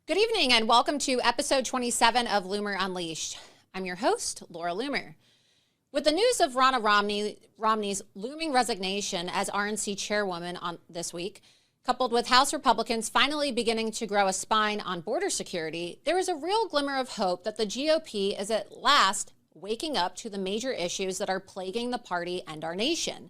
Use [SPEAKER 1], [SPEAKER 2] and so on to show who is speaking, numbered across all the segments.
[SPEAKER 1] Good evening and welcome to episode 27 of Loomer Unleashed. I'm your host, Laura Loomer. With the news of Ronna Romney's looming resignation as RNC chairwoman this week, coupled with House Republicans finally beginning to grow a spine on border security, there is a real glimmer of hope that the GOP is at last waking up to the major issues that are plaguing the party and our nation.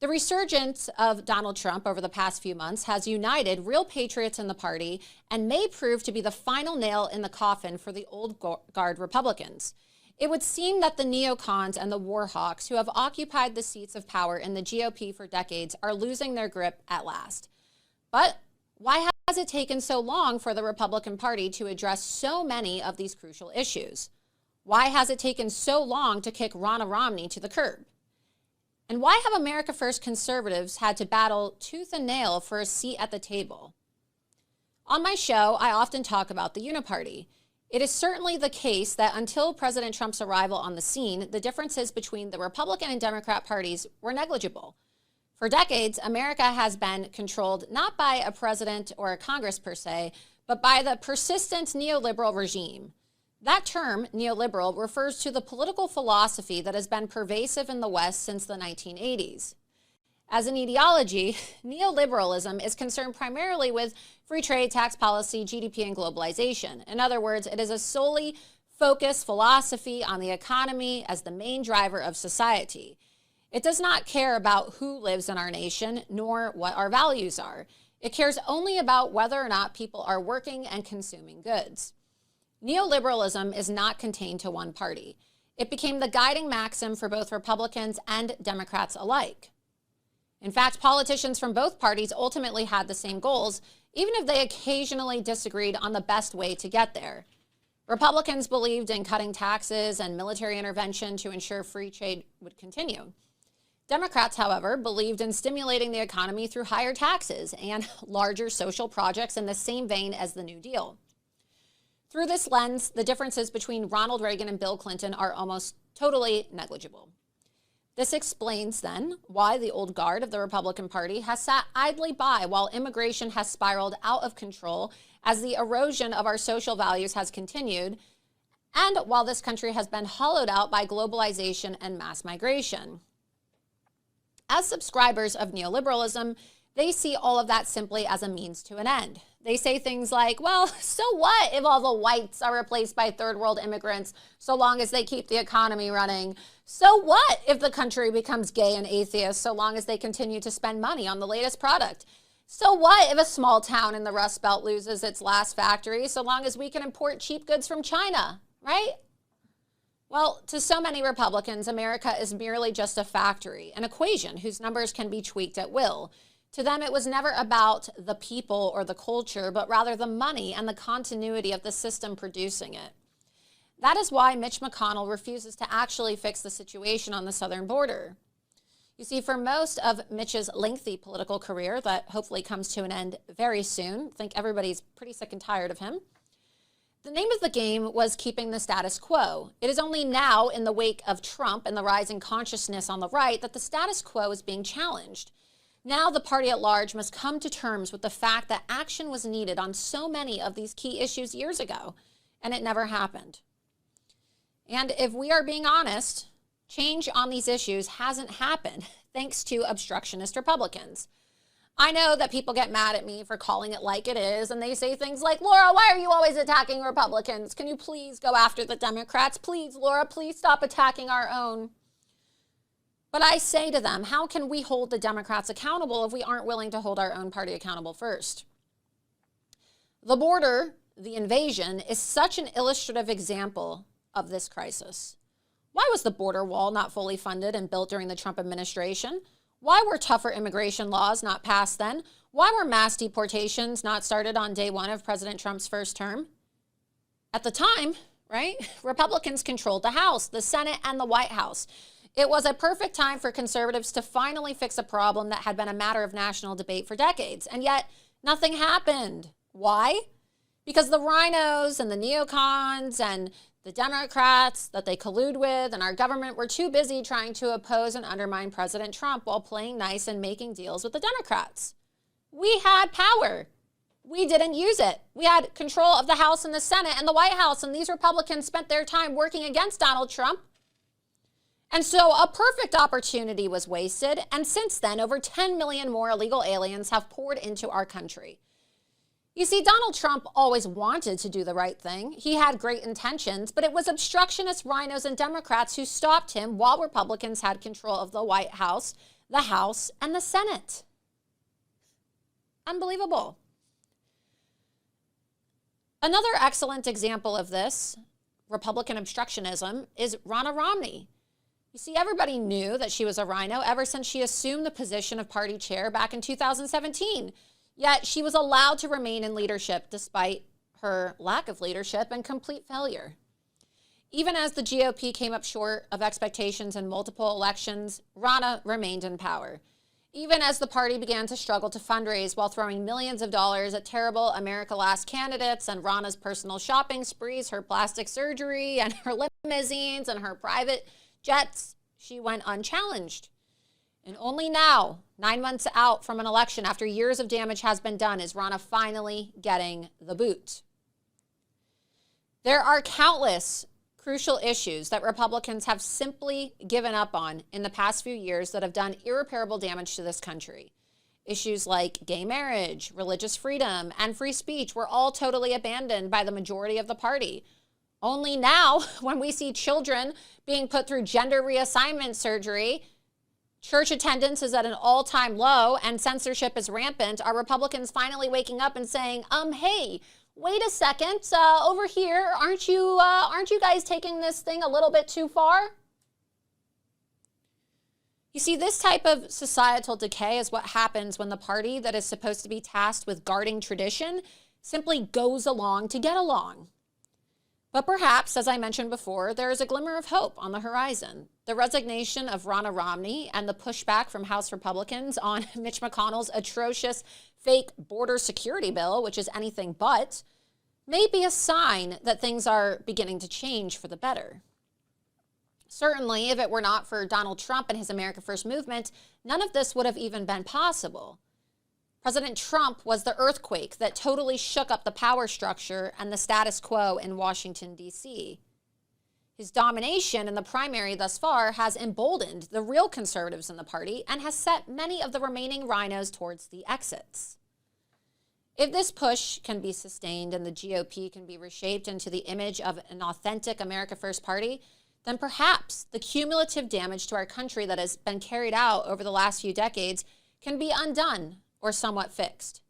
[SPEAKER 1] The resurgence of Donald Trump over the past few months has united real patriots in the party and may prove to be the final nail in the coffin for the old guard Republicans. It would seem that the neocons and the warhawks who have occupied the seats of power in the GOP for decades are losing their grip at last. But why has it taken so long for the Republican Party to address so many of these crucial issues? Why has it taken so long to kick Ronna Romney to the curb? And why have America First conservatives had to battle tooth and nail for a seat at the table? On my show, I often talk about the Uniparty. It is certainly the case that until President Trump's arrival on the scene, the differences between the Republican and Democrat parties were negligible. For decades, America has been controlled not by a president or a Congress per se, but by the persistent neoliberal regime. That term, neoliberal, refers to the political philosophy that has been pervasive in the West since the 1980s. As an ideology, neoliberalism is concerned primarily with free trade, tax policy, GDP, and globalization. In other words, it is a solely focused philosophy on the economy as the main driver of society. It does not care about who lives in our nation, nor what our values are. It cares only about whether or not people are working and consuming goods. Neoliberalism is not contained to one party. It became the guiding maxim for both Republicans and Democrats alike. In fact, politicians from both parties ultimately had the same goals, even if they occasionally disagreed on the best way to get there. Republicans believed in cutting taxes and military intervention to ensure free trade would continue. Democrats, however, believed in stimulating the economy through higher taxes and larger social projects in the same vein as the New Deal. Through this lens, the differences between Ronald Reagan and Bill Clinton are almost totally negligible. This explains, then, why the old guard of the Republican Party has sat idly by while immigration has spiraled out of control as the erosion of our social values has continued, and while this country has been hollowed out by globalization and mass migration. As subscribers of neoliberalism, they see all of that simply as a means to an end. They say things like, well, so what if all the whites are replaced by third world immigrants so long as they keep the economy running? So what if the country becomes gay and atheist so long as they continue to spend money on the latest product? So what if a small town in the Rust Belt loses its last factory so long as we can import cheap goods from China, right? Well, to so many Republicans, America is merely just a factory, an equation whose numbers can be tweaked at will. To them, it was never about the people or the culture, but rather the money and the continuity of the system producing it. That is why Mitch McConnell refuses to actually fix the situation on the southern border. You see, for most of Mitch's lengthy political career that hopefully comes to an end very soon, I think everybody's pretty sick and tired of him, The name of the game was keeping the status quo. It is only now, in the wake of Trump and the rising consciousness on the right, that the status quo is being challenged. Now the party at large must come to terms with the fact that action was needed on so many of these key issues years ago, and it never happened. And if we are being honest, change on these issues hasn't happened thanks to obstructionist Republicans. I know that people get mad at me for calling it like it is, and they say things like, Laura, why are you always attacking Republicans? Can you please go after the Democrats? Please, Laura, please stop attacking our own. But I say to them, how can we hold the Democrats accountable if we aren't willing to hold our own party accountable first? The border, the invasion, is such an illustrative example of this crisis. Why was the border wall not fully funded and built during the Trump administration? Why were tougher immigration laws not passed then? Why were mass deportations not started on day one of President Trump's first term? At the time, right, Republicans controlled the House, the Senate, and the White House. It was a perfect time for conservatives to finally fix a problem that had been a matter of national debate for decades, and yet nothing happened. Why? Because the rhinos and the neocons and the Democrats that they collude with and our government were too busy trying to oppose and undermine President Trump while playing nice and making deals with the Democrats. We had power. We didn't use it. We had control of the House and the Senate and the White House, and these Republicans spent their time working against Donald Trump. And so a perfect opportunity was wasted, and since then, over 10 million more illegal aliens have poured into our country. You see, Donald Trump always wanted to do the right thing. He had great intentions, but it was obstructionist rhinos and Democrats who stopped him while Republicans had control of the White House, the House, and the Senate. Unbelievable. Another excellent example of this, Republican obstructionism, is Ronna Romney. You see, everybody knew that she was a rhino ever since she assumed the position of party chair back in 2017. Yet she was allowed to remain in leadership despite her lack of leadership and complete failure. Even as the GOP came up short of expectations in multiple elections, Ronna remained in power. Even as the party began to struggle to fundraise while throwing millions of dollars at terrible America Last candidates and Ronna's personal shopping sprees, her plastic surgery, and her limousines and her private jets, she went unchallenged. And only now, 9 months out from an election after years of damage has been done, is Ronna finally getting the boot. There are countless crucial issues that Republicans have simply given up on in the past few years that have done irreparable damage to this country. Issues like gay marriage, religious freedom, and free speech were all totally abandoned by the majority of the party. Only now, when we see children being put through gender reassignment surgery, church attendance is at an all-time low, and censorship is rampant, are Republicans finally waking up and saying, hey, wait a second, over here, aren't you guys taking this thing a little bit too far? You see, this type of societal decay is what happens when the party that is supposed to be tasked with guarding tradition simply goes along to get along. But perhaps, as I mentioned before, there is a glimmer of hope on the horizon. The resignation of Ronna Romney and the pushback from House Republicans on Mitch McConnell's atrocious fake border security bill, which is anything but, may be a sign that things are beginning to change for the better. Certainly, if it were not for Donald Trump and his America First movement, none of this would have even been possible. President Trump was the earthquake that totally shook up the power structure and the status quo in Washington, D.C. His domination in the primary thus far has emboldened the real conservatives in the party and has set many of the remaining rhinos towards the exits. If this push can be sustained and the GOP can be reshaped into the image of an authentic America First party, then perhaps the cumulative damage to our country that has been carried out over the last few decades can be undone or somewhat fixed.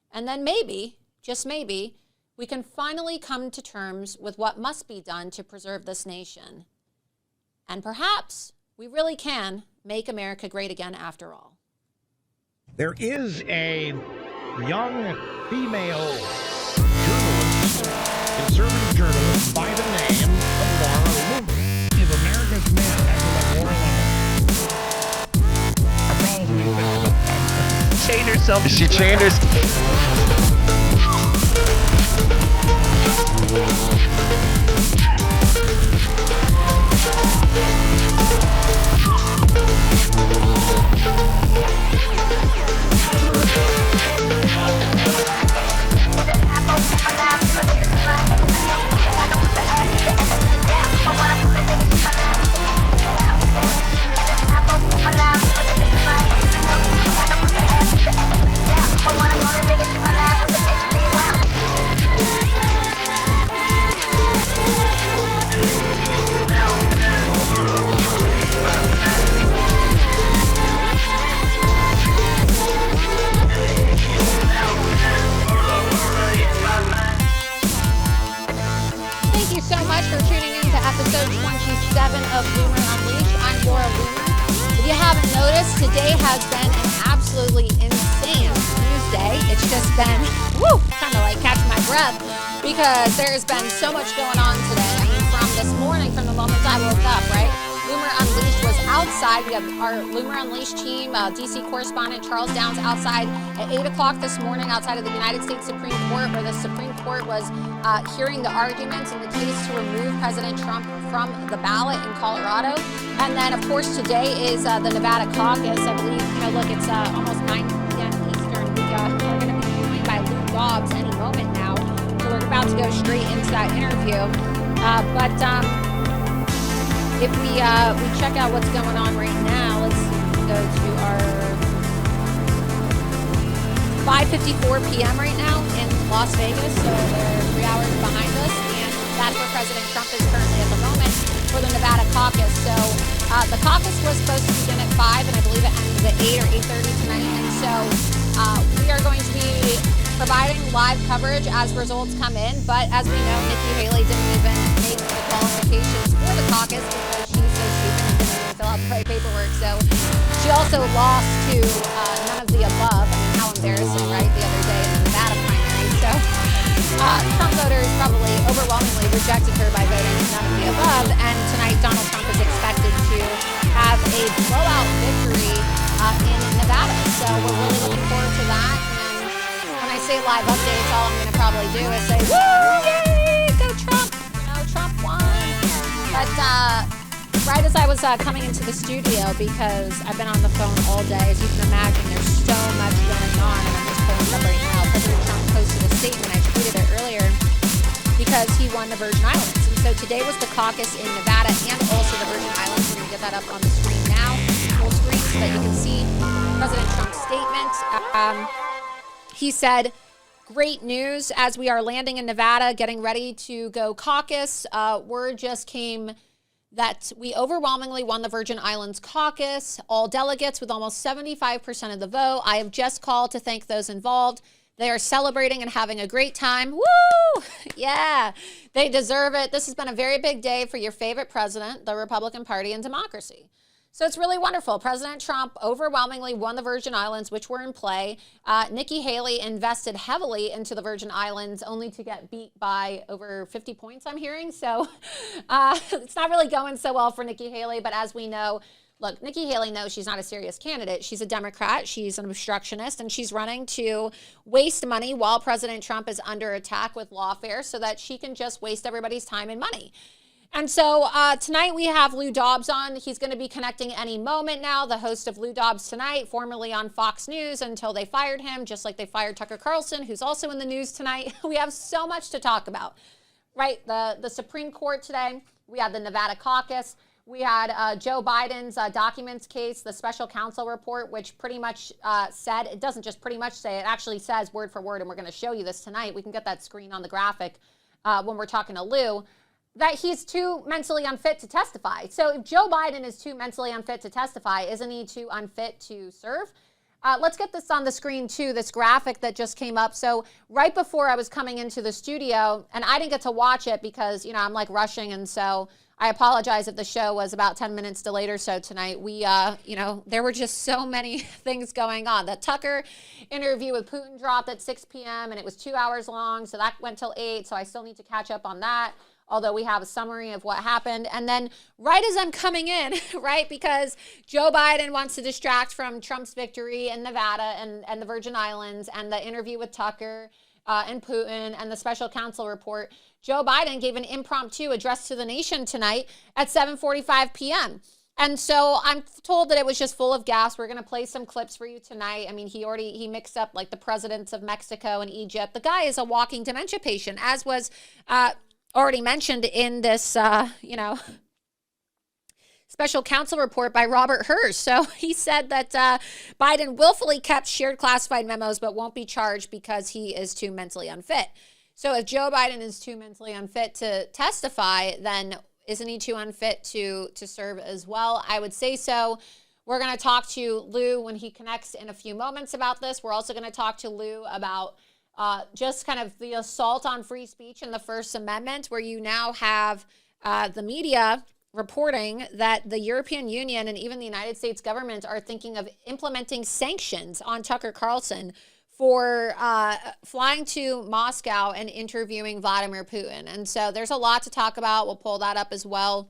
[SPEAKER 1] And then maybe, just maybe, we can finally come to terms with what must be done to preserve this nation. And perhaps we really can make America great again after all.
[SPEAKER 2] There is a young female journalist, conservative journalist by the name of Laura Dobbs. If America's men acting like Laura chained herself. She chained herself.
[SPEAKER 1] Laura Loomer. If you haven't noticed, today has been an absolutely insane news day. It's just been, kind of like catching my breath because there's been so much going on today. I mean, from this morning, from the moment I woke up, right? Loomer Unleashed was outside. We have our Loomer Unleashed team, D.C. correspondent Charles Downs outside at 8 o'clock this morning outside of the United States Supreme Court, where the Supreme Court was hearing the arguments in the case to remove President Trump from the ballot in Colorado. And then, of course, today is the Nevada caucus. I believe, look, it's almost 9 p.m. Eastern. We are going to be joined by Lou Dobbs any moment now. So we're about to go straight into that interview. If we check out what's going on right now, let's go to our 5:54 p.m. right now in Las Vegas. So they're 3 hours behind us, and that's where President Trump is currently at the moment for the Nevada caucus. So the caucus was supposed to begin at 5, and I believe it ends at 8 or 8:30 tonight. And so we are going to be providing live coverage as results come in. But as we know, Nikki Haley didn't even make the qualifications for the caucus because she's so stupid and didn't even fill out the right paperwork. So she also lost to none of the above. I mean, how embarrassing, right? The other day in the Nevada primary. So Trump voters probably overwhelmingly rejected her by voting none of the above. And tonight, Donald Trump is expected to have a blowout victory in Nevada. So we're really looking forward to that. And when I say live updates, all I'm going to probably do is say, woo, yay, go Trump. Trump won. But right as I was coming into the studio, because I've been on the phone all day, as you can imagine, there's so much going on, and I'm just pulling it up right now. President Trump posted a statement. I tweeted it earlier because he won the Virgin Islands. And so today was the caucus in Nevada and also the Virgin Islands. We're going to get that up on the screen now, full screen, so that you can see President Trump's statement. He said, "Great news as we are landing in Nevada, getting ready to go caucus. Word just came that we overwhelmingly won the Virgin Islands caucus. All delegates with almost 75% of the vote. I have just called to thank those involved. They are celebrating and having a great time. Woo! Yeah, they deserve it. This has been a very big day for your favorite president, the Republican Party, and democracy." So it's really wonderful. President Trump overwhelmingly won the Virgin Islands, which were in play. Nikki Haley invested heavily into the Virgin Islands, only to get beat by over 50 points, I'm hearing. So it's not really going so well for Nikki Haley. But as we know, look, Nikki Haley knows she's not a serious candidate. She's a Democrat. She's an obstructionist, and she's running to waste money while President Trump is under attack with lawfare so that she can just waste everybody's time and money. And so tonight we have Lou Dobbs on. He's going to be connecting any moment now, the host of Lou Dobbs Tonight, formerly on Fox News until they fired him, just like they fired Tucker Carlson, who's also in the news tonight. We have so much to talk about, right? The Supreme Court today. We had the Nevada caucus. We had Joe Biden's documents case, the special counsel report, which pretty much said, it doesn't just pretty much say, it actually says word for word, and we're going to show you this tonight. We can get that screen on the graphic when we're talking to Lou, that he's too mentally unfit to testify. So if Joe Biden is too mentally unfit to testify, isn't he too unfit to serve? Let's get this on the screen too, this graphic that just came up. So right before I was coming into the studio, and I didn't get to watch it because, I'm like rushing, and so I apologize if the show was about 10 minutes delayed or so tonight. We, there were just so many things going on. The Tucker interview with Putin dropped at 6 p.m. and it was 2 hours long, so that went till 8, so I still need to catch up on that, although we have a summary of what happened. And then right as I'm coming in, right, because Joe Biden wants to distract from Trump's victory in Nevada and the Virgin Islands and the interview with Tucker and Putin and the special counsel report, Joe Biden gave an impromptu address to the nation tonight at 7:45 p.m. And so I'm told that it was just full of gas. We're going to play some clips for you tonight. I mean, he mixed up like the presidents of Mexico and Egypt. The guy is a walking dementia patient, as was already mentioned in this, special counsel report by Robert Hurs. So he said that Biden willfully kept shared classified memos but won't be charged because he is too mentally unfit. So if Joe Biden is too mentally unfit to testify, then isn't he too unfit to serve as well? I would say so. We're going to talk to Lou when he connects in a few moments about this. We're also going to talk to Lou about just kind of the assault on free speech in the First Amendment, where you now have the media reporting that the European Union and even the United States government are thinking of implementing sanctions on Tucker Carlson for flying to Moscow and interviewing Vladimir Putin. And so there's a lot to talk about. We'll pull that up as well.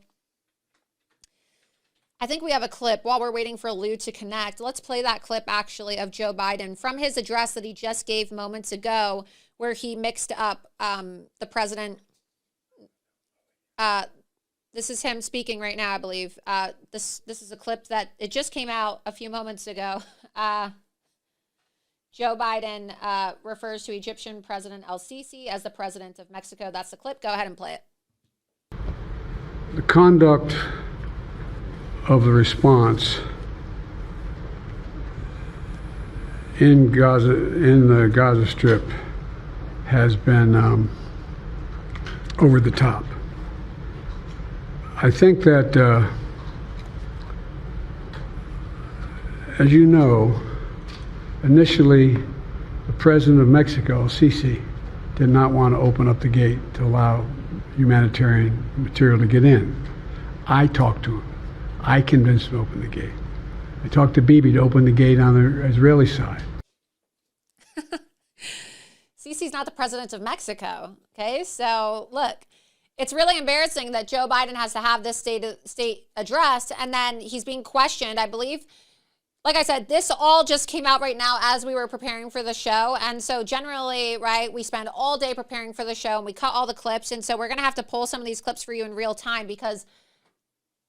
[SPEAKER 1] I think we have a clip while we're waiting for Lou to connect. Let's play that clip actually of Joe Biden from his address that he just gave moments ago, where he mixed up the president. This is him speaking right now, I believe. This is a clip that it just came out a few moments ago. Joe Biden refers to Egyptian President El-Sisi as the president of Mexico. That's the clip. Go ahead and play it.
[SPEAKER 3] The conduct of the response in Gaza, in the Gaza Strip, has been over the top. I think that, as you know, initially the president of Mexico, El-Sisi, did not want to open up the gate to allow humanitarian material to get in. I talked to him. I convinced him to open the gate. I talked to Bibi to open the gate on the Israeli side.
[SPEAKER 1] Sisi's not the president of Mexico, okay? So, look, it's really embarrassing that Joe Biden has to have this state address, and then he's being questioned, I believe. Like I said, this all just came out right now as we were preparing for the show. And so generally, right, we spend all day preparing for the show and we cut all the clips. And so we're going to have to pull some of these clips for you in real time because,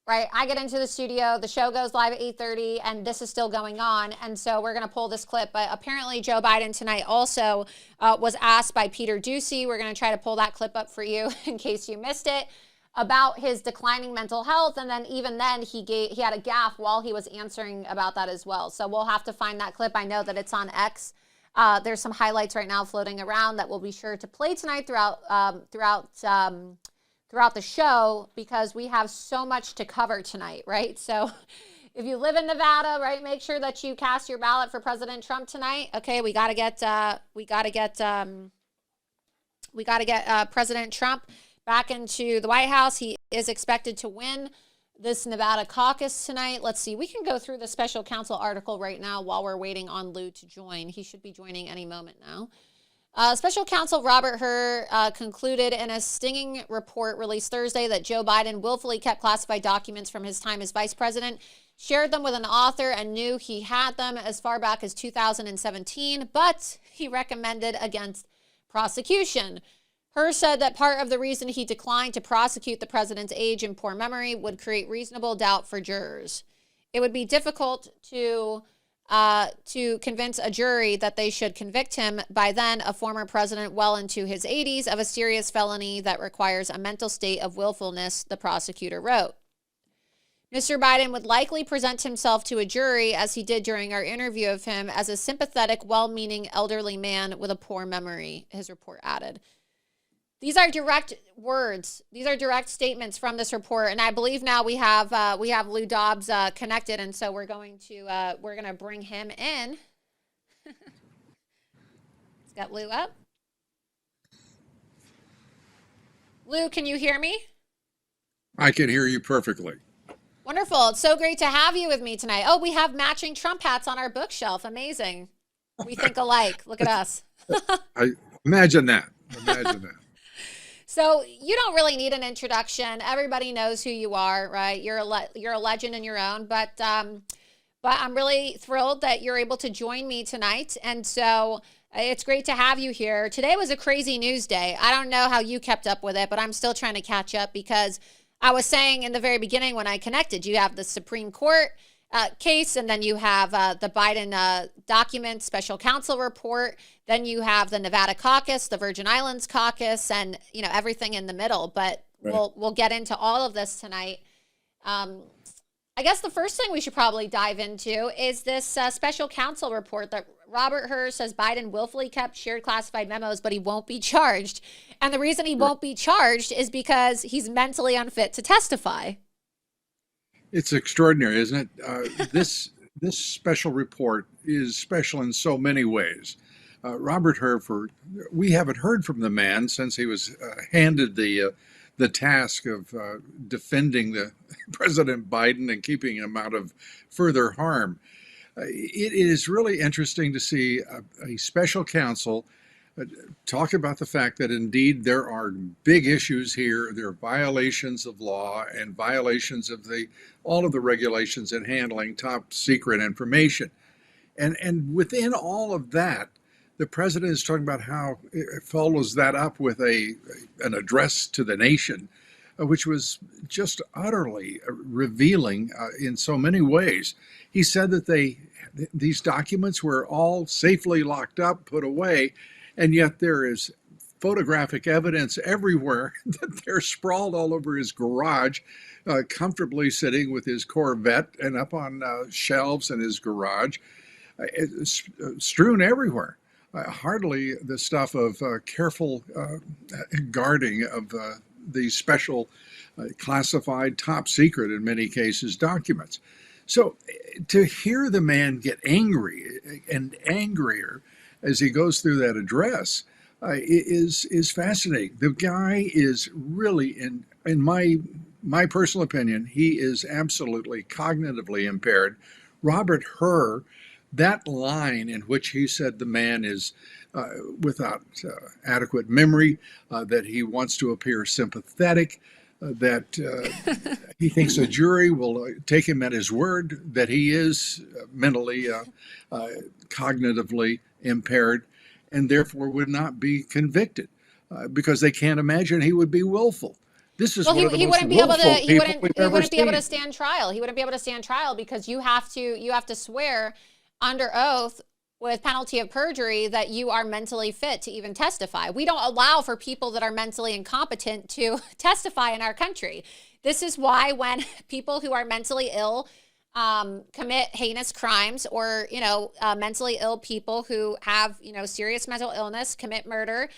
[SPEAKER 1] right, I get into the studio, the show goes live at 8:30, and this is still going on. And so we're going to pull this clip. But apparently Joe Biden tonight also was asked by Peter Doocy. We're going to try to pull that clip up for you in case you missed it, about his declining mental health. And then even then he had a gaffe while he was answering about that as well. So we'll have to find that clip. I know that it's on X. There's some highlights right now floating around that we'll be sure to play tonight throughout the show, because we have so much to cover tonight, right? So if you live in Nevada, right, make sure that you cast your ballot for President Trump tonight. Okay, we got to get President Trump back into the White House. He is expected to win this Nevada caucus tonight. Let's see. We can go through the special counsel article right now while we're waiting on Lou to join. He should be joining any moment now. Special counsel Robert Hur concluded in a stinging report released Thursday that Joe Biden willfully kept classified documents from his time as vice president, shared them with an author, and knew he had them as far back as 2017, but he recommended against prosecution. Hur said that part of the reason he declined to prosecute the president's age and poor memory would create reasonable doubt for jurors. It would be difficult to convince a jury that they should convict him, by then a former president well into his 80s, of a serious felony that requires a mental state of willfulness, the prosecutor wrote. Mr. Biden would likely present himself to a jury, as he did during our interview of him, as a sympathetic, well-meaning elderly man with a poor memory, his report added. These are direct words. These are direct statements from this report, and I believe now we have Lou Dobbs connected, and so we're going to bring him in. Let's get Lou up. Lou, can you hear me?
[SPEAKER 4] I can hear you perfectly.
[SPEAKER 1] Wonderful. It's so great to have you with me tonight. Oh, we have matching Trump hats on our bookshelf. Amazing. We think alike. Look at us.
[SPEAKER 4] I imagine that. Imagine that.
[SPEAKER 1] So you don't really need an introduction. Everybody knows who you are, right? You're a legend in your own. But I'm really thrilled that you're able to join me tonight. And so it's great to have you here. Today was a crazy news day. I don't know how you kept up with it, but I'm still trying to catch up, because I was saying in the very beginning when I connected, you have the Supreme Court case, and then you have the Biden document special counsel report. Then you have the Nevada caucus, the Virgin Islands caucus, and everything in the middle. But right. We'll get into all of this tonight. I guess the first thing we should probably dive into is this special counsel report that Robert Hur says Biden willfully kept shared classified memos, but he won't be charged. And the reason he won't be charged is because he's mentally unfit to testify.
[SPEAKER 4] It's extraordinary, isn't it? This special report is special in so many ways. Robert Hur, we haven't heard from the man since he was handed the the task of defending the President Biden and keeping him out of further harm. It is really interesting to see a special counsel talk about the fact that indeed there are big issues here. There are violations of law and violations of all of the regulations in handling top secret information. And within all of that, the president is talking about how it follows that up with an address to the nation, which was just utterly revealing in so many ways. He said that these documents were all safely locked up, put away, and yet there is photographic evidence everywhere that they're sprawled all over his garage, comfortably sitting with his Corvette and up on shelves in his garage, strewn everywhere. Hardly the stuff of careful guarding of these special classified, top secret in many cases, documents. So to hear the man get angry and angrier as he goes through that address is fascinating. The guy is really, in my personal opinion, he is absolutely cognitively impaired. Robert Hur, that line in which he said the man is without adequate memory, that he wants to appear sympathetic, that he thinks a jury will take him at his word, that he is mentally, cognitively impaired, and therefore would not be convicted because they can't imagine he would be willful. This is one of the most willful people we've ever seen.
[SPEAKER 1] He wouldn't be able to stand trial. He wouldn't be able to stand trial because you have to swear under oath with penalty of perjury that you are mentally fit to even testify. We don't allow for people that are mentally incompetent to testify in our country. This is why when people who are mentally ill commit heinous crimes, or, mentally ill people who have, serious mental illness, commit murder,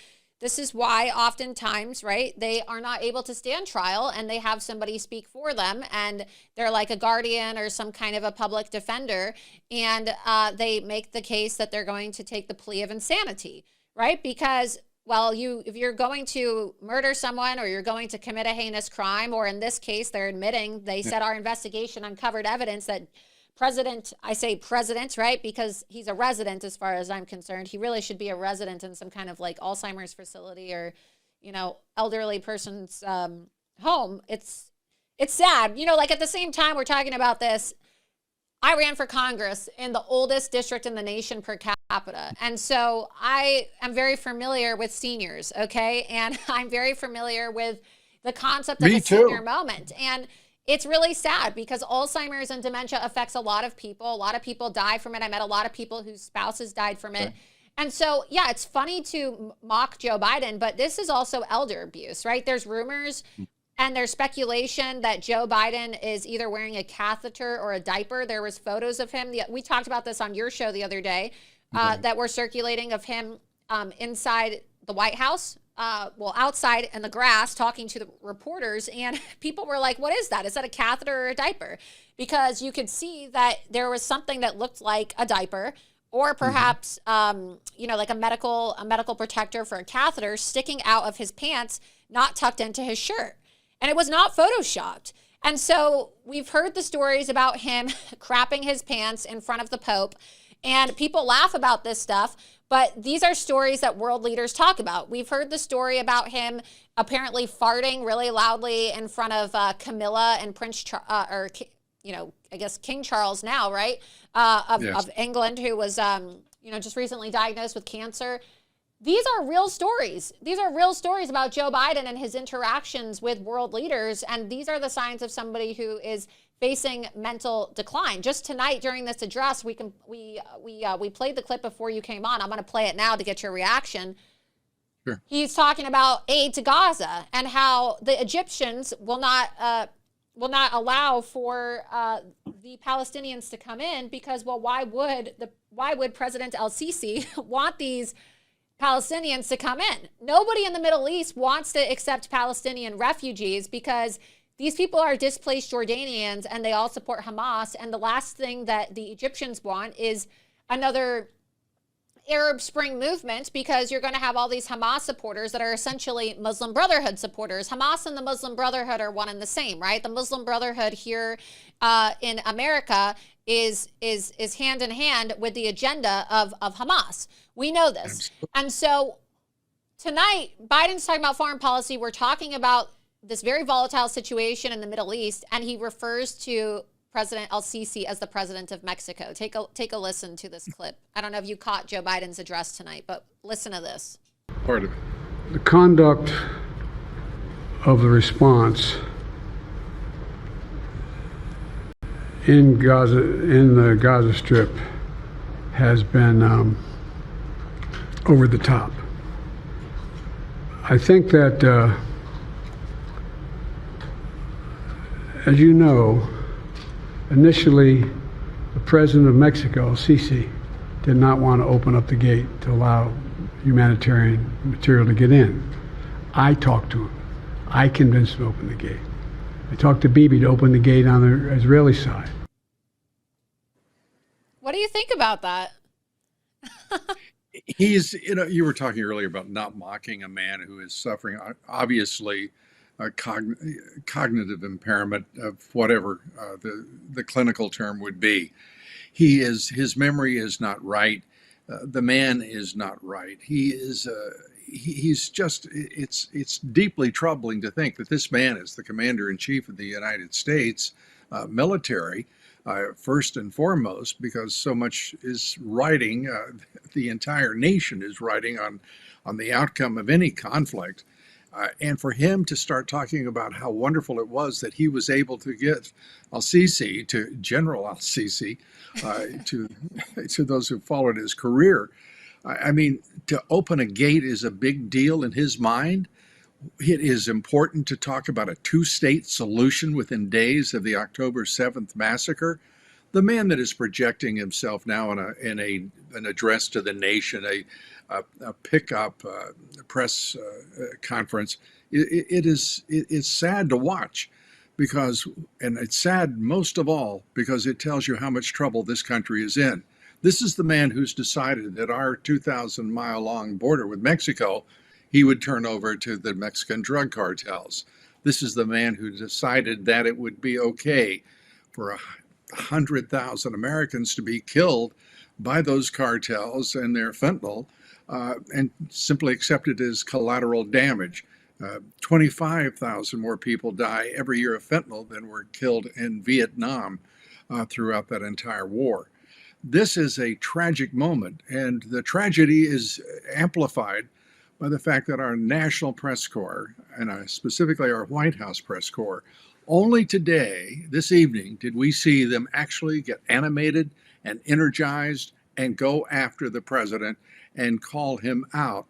[SPEAKER 1] this is why oftentimes, right, they are not able to stand trial and they have somebody speak for them and they're like a guardian or some kind of a public defender, and they make the case that they're going to take the plea of insanity, right? Because, well, if you're going to murder someone or you're going to commit a heinous crime, or in this case, they're admitting, they said our investigation uncovered evidence that I say president, right? Because he's a resident as far as I'm concerned. He really should be a resident in some kind of like Alzheimer's facility or, elderly person's home. It's sad. Like at the same time we're talking about this, I ran for Congress in the oldest district in the nation per capita. And so I am very familiar with seniors, okay? And I'm very familiar with the concept of a senior moment. And it's really sad because Alzheimer's and dementia affects a lot of people. A lot of people die from it. I met a lot of people whose spouses died from it. And so, yeah, it's funny to mock Joe Biden, but this is also elder abuse, right? There's rumors and there's speculation that Joe Biden is either wearing a catheter or a diaper. There was photos of him. We talked about this on your show the other day that were circulating of him inside the White House. Outside in the grass talking to the reporters, and people were like, what is that? Is that a catheter or a diaper? Because you could see that there was something that looked like a diaper, or perhaps, like a medical protector for a catheter sticking out of his pants, not tucked into his shirt. And it was not photoshopped. And so we've heard the stories about him crapping his pants in front of the Pope, and people laugh about this stuff. But these are stories that world leaders talk about. We've heard the story about him apparently farting really loudly in front of Camilla and King Charles now, right? Of England, who was, just recently diagnosed with cancer. These are real stories. These are real stories about Joe Biden and his interactions with world leaders. And these are the signs of somebody who is facing mental decline. Just tonight during this address, we played the clip before you came on. I'm going to play it now to get your reaction. Sure. He's talking about aid to Gaza and how the Egyptians will not allow for the Palestinians to come in because, well, why would President El-Sisi want these Palestinians to come in? Nobody in the Middle East wants to accept Palestinian refugees because these people are displaced Jordanians and they all support Hamas. And the last thing that the Egyptians want is another Arab Spring movement, because you're going to have all these Hamas supporters that are essentially Muslim Brotherhood supporters. Hamas and the Muslim Brotherhood are one and the same, right? The Muslim Brotherhood here in America is hand in hand with the agenda of Hamas. We know this. And so tonight, Biden's talking about foreign policy. We're talking about this very volatile situation in the Middle East, and he refers to President El-Sisi as the president of Mexico. Take a listen to this clip. I don't know if you caught Joe Biden's address tonight, but listen to this.
[SPEAKER 4] Part of it.
[SPEAKER 3] The conduct of the response in Gaza, in the Gaza Strip, has been over the top. I think that, as you know, initially, the president of Mexico, Sisi, did not want to open up the gate to allow humanitarian material to get in. I talked to him. I convinced him to open the gate. I talked to Bibi to open the gate on the Israeli side.
[SPEAKER 1] What do you think about that?
[SPEAKER 4] He's, you were talking earlier about not mocking a man who is suffering, obviously, a cognitive impairment of whatever the clinical term would be. His memory is not right. The man is not right. He's just, it's deeply troubling to think that this man is the commander-in-chief of the United States military, first and foremost, because so much is riding, the entire nation is riding on the outcome of any conflict. And for him to start talking about how wonderful it was that he was able to get Al-Sisi, to General Al-Sisi, to those who followed his career. I mean, to open a gate is a big deal in his mind. It is important to talk about a two-state solution within days of the October 7th massacre. The man that is projecting himself now in an address to the nation, a pickup press conference, it's sad to watch, and it's sad most of all because it tells you how much trouble this country is in. This is the man who's decided that our 2,000-mile-long border with Mexico, he would turn over to the Mexican drug cartels. This is the man who decided that it would be okay for 100,000 Americans to be killed by those cartels and their fentanyl, and simply accepted as collateral damage. 25,000 more people die every year of fentanyl than were killed in Vietnam throughout that entire war. This is a tragic moment, and the tragedy is amplified by the fact that our National Press Corps, and specifically our White House Press Corps, only today, this evening, did we see them actually get animated and energized and go after the president and call him out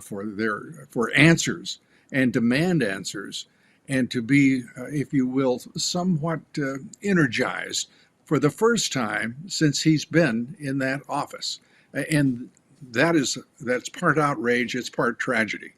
[SPEAKER 4] for answers and demand answers, and to be, if you will, somewhat energized for the first time since he's been in that office. And that's part outrage, it's part tragedy.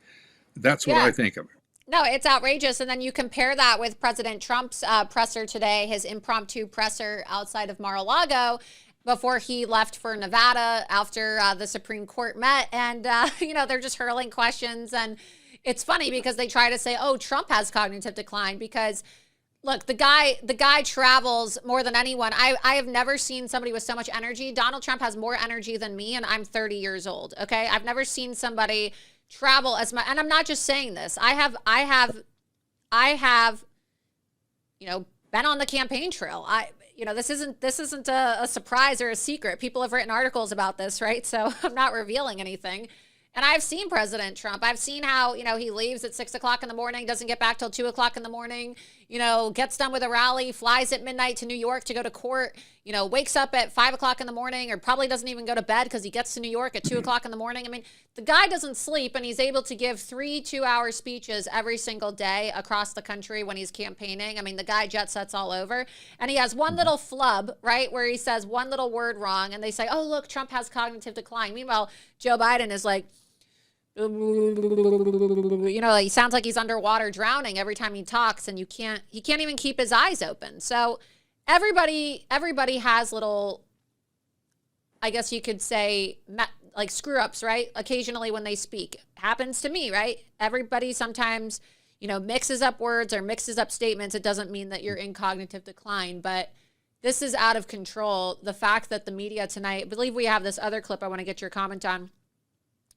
[SPEAKER 4] That's what I think of it.
[SPEAKER 1] No, it's outrageous. And then you compare that with President Trump's presser today, his impromptu presser outside of Mar-a-Lago, before he left for Nevada after the Supreme Court met. And, they're just hurling questions. And it's funny because they try to say, oh, Trump has cognitive decline because, look, the guy travels more than anyone. I have never seen somebody with so much energy. Donald Trump has more energy than me, and I'm 30 years old, okay? I've never seen somebody travel as much. And I'm not just saying this. I have, been on the campaign trail. This isn't a surprise or a secret. People have written articles about this, right? So I'm not revealing anything. And I've seen President Trump. I've seen how, he leaves at 6 o'clock in the morning, doesn't get back till 2 o'clock in the morning, gets done with a rally, flies at midnight to New York to go to court, wakes up at 5 o'clock in the morning, or probably doesn't even go to bed because he gets to New York at 2 o'clock in the morning. I mean, the guy doesn't sleep, and he's able to give 3 2-hour speeches every single day across the country when he's campaigning. I mean, the guy jet sets all over, and he has one little flub, right, where he says one little word wrong, and they say, oh, look, Trump has cognitive decline. Meanwhile, Joe Biden is like, he sounds like he's underwater drowning every time he talks, and he can't even keep his eyes open. So everybody has little, I guess you could say, like screw ups, right? Occasionally when they speak. Happens to me, right? Everybody sometimes, mixes up words or mixes up statements. It doesn't mean that you're in cognitive decline, but this is out of control. The fact that the media tonight, I believe we have this other clip I want to get your comment on.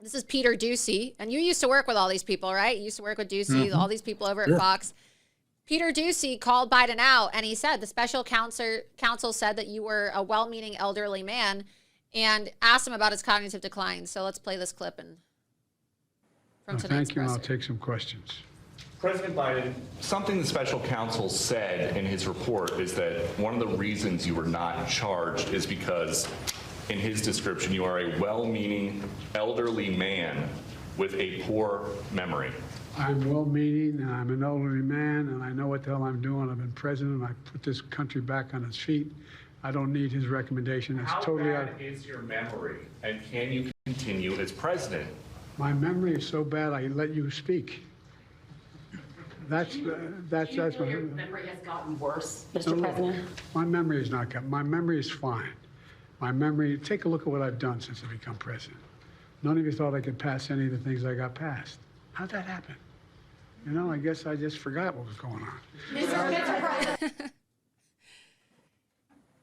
[SPEAKER 1] This is Peter Doocy, and you used to work with all these people, right? You used to work with Doocy, all these people over at Fox. Peter Doocy called Biden out, and he said the special counsel said that you were a well-meaning elderly man and asked him about his cognitive decline. So let's play this clip from tonight's
[SPEAKER 3] Thank you, and I'll
[SPEAKER 1] presser.
[SPEAKER 3] take some questions.
[SPEAKER 5] President Biden, something the special counsel said in his report is that one of the reasons you were not charged is because, in his description, you are a well-meaning elderly man with a poor memory.
[SPEAKER 3] I'm well-meaning, and I'm an elderly man, and I know what the hell I'm doing. I've been president. I put this country back on its feet. I don't need his recommendation. It's
[SPEAKER 5] How
[SPEAKER 3] totally
[SPEAKER 5] bad is your memory, and can you continue as president?
[SPEAKER 3] My memory is so bad, I let you speak. That's
[SPEAKER 6] Do you
[SPEAKER 3] my
[SPEAKER 6] feel your memory has gotten worse, Mr.
[SPEAKER 3] No,
[SPEAKER 6] President?
[SPEAKER 3] my memory is not good. My memory is fine. My memory, take a look at what I've done since I become president. None of you thought I could pass any of the things I got passed. How'd that happen? I guess I just forgot what was going on.
[SPEAKER 6] Mr. President.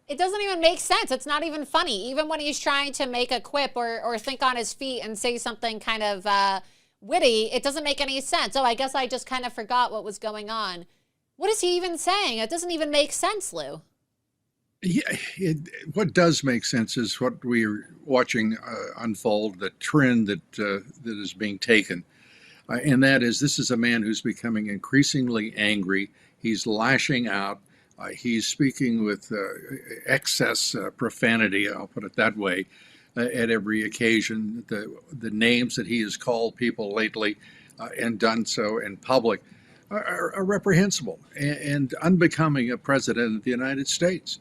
[SPEAKER 1] It doesn't even make sense. It's not even funny. Even when he's trying to make a quip or think on his feet and say something kind of witty, it doesn't make any sense. Oh, I guess I just kind of forgot what was going on. What is he even saying? It doesn't even make sense, Lou.
[SPEAKER 4] Yeah, what does make sense is what we're watching unfold, the trend that is being taken. And that is, this is a man who's becoming increasingly angry. He's lashing out. He's speaking with excess profanity, I'll put it that way, at every occasion. The names that he has called people lately and done so in public are reprehensible and unbecoming a president of the United States.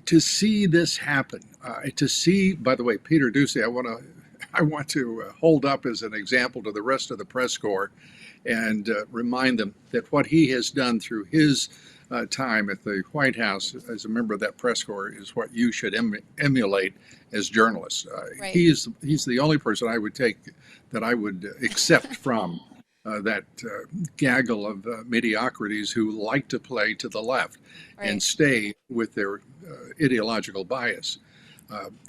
[SPEAKER 4] To see this happen, to see, by the way, Peter Doocy, I want to hold up as an example to the rest of the press corps and remind them that what he has done through his time at the White House as a member of that press corps is what you should emulate as journalists.
[SPEAKER 1] Right.
[SPEAKER 4] He's the only person I would accept from that gaggle of mediocrities who like to play to the left and stay with their ideological bias.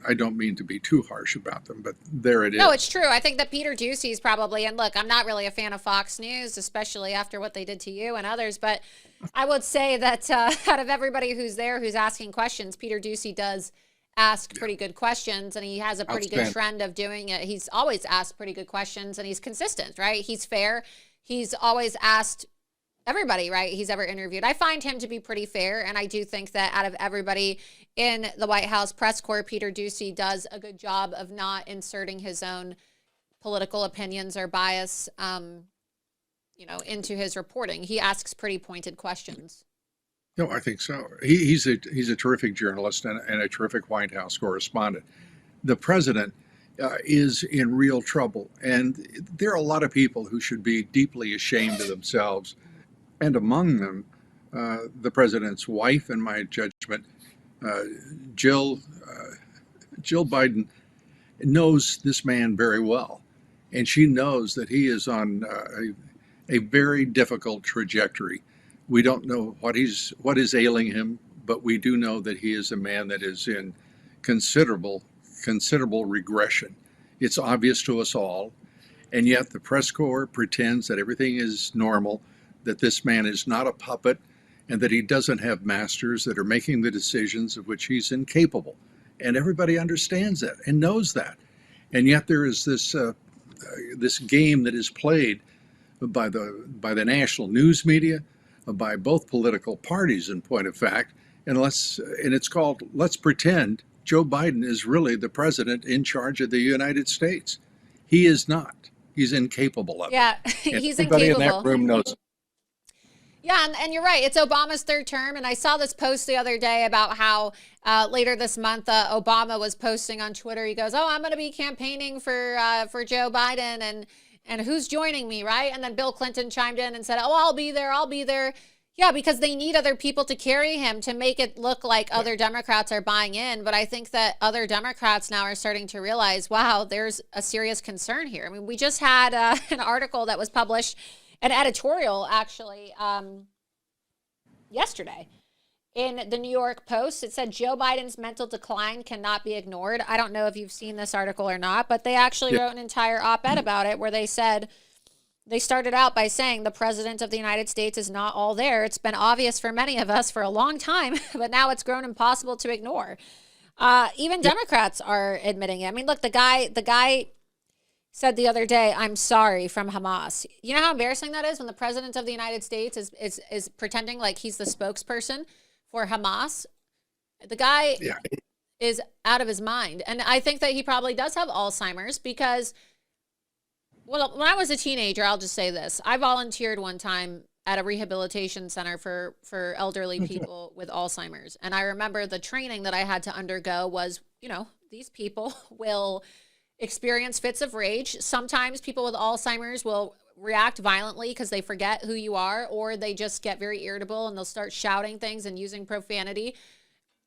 [SPEAKER 4] I don't mean to be too harsh about them, but there it is.
[SPEAKER 1] No, it's true. I think that Peter Doocy is probably, and look, I'm not really a fan of Fox News, especially after what they did to you and others, but I would say that out of everybody who's there who's asking questions, Peter Doocy does ask pretty good questions, and he has a pretty good trend of doing it. He's always asked pretty good questions, and he's consistent, right? He's fair. He's always asked everybody, right, he's ever interviewed. I find him to be pretty fair, and I do think that out of everybody in the White House press corps, Peter Doocy does a good job of not inserting his own political opinions or bias, into his reporting. He asks pretty pointed questions.
[SPEAKER 4] No, I think so. He's a terrific journalist and a terrific White House correspondent. The president is in real trouble, and there are a lot of people who should be deeply ashamed of themselves, and among them, the president's wife, in my judgment, Jill Biden, knows this man very well, and she knows that he is on a very difficult trajectory. We don't know what is ailing him, but we do know that he is a man that is in considerable regression. It's obvious to us all, and yet the press corps pretends that everything is normal, that this man is not a puppet, and that he doesn't have masters that are making the decisions of which he's incapable. And everybody understands that and knows that. And yet there is this game that is played by the national news media, by both political parties, in point of fact, and it's called, let's pretend Joe Biden is really the president in charge of the United States. He is not. He's incapable of it.
[SPEAKER 1] Yeah, he's
[SPEAKER 4] everybody
[SPEAKER 1] incapable.
[SPEAKER 4] in that room knows it.
[SPEAKER 1] Yeah, and you're right. It's Obama's third term, and I saw this post the other day about how later this month Obama was posting on Twitter. He goes, "Oh, I'm going to be campaigning for Joe Biden, and who's joining me, right?" And then Bill Clinton chimed in and said, "Oh, I'll be there. I'll be there." Yeah, because they need other people to carry him to make it look like other Democrats are buying in. But I think that other Democrats now are starting to realize, wow, there's a serious concern here. I mean, we just had an article that was published, an editorial actually, yesterday in the New York Post. It said Joe Biden's mental decline cannot be ignored. I don't know if you've seen this article or not, but they actually wrote an entire op-ed about it where they said, they started out by saying the president of the United States is not all there. It's been obvious for many of us for a long time, but now it's grown impossible to ignore. Even Democrats are admitting it. I mean, look, the guy said the other day, "I'm sorry" from Hamas. You know how embarrassing that is when the president of the United States is pretending like he's the spokesperson for Hamas. The guy is out of his mind. And I think that he probably does have Alzheimer's because, well, when I was a teenager, I'll just say this. I volunteered one time at a rehabilitation center for elderly people with Alzheimer's. And I remember the training that I had to undergo was, you know, these people will experience fits of rage. Sometimes people with Alzheimer's will react violently because they forget who you are, or they just get very irritable and they'll start shouting things and using profanity.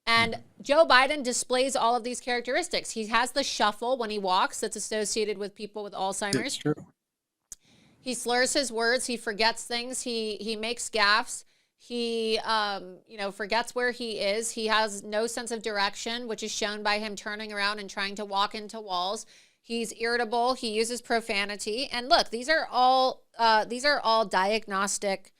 [SPEAKER 1] And Joe Biden displays all of these characteristics. He has the shuffle when he walks that's associated with people with Alzheimer's.
[SPEAKER 4] It's true.
[SPEAKER 1] He slurs his words. He forgets things. He makes gaffes. He, forgets where he is. He has no sense of direction, which is shown by him turning around and trying to walk into walls. He's irritable. He uses profanity. And look, these are all diagnostic.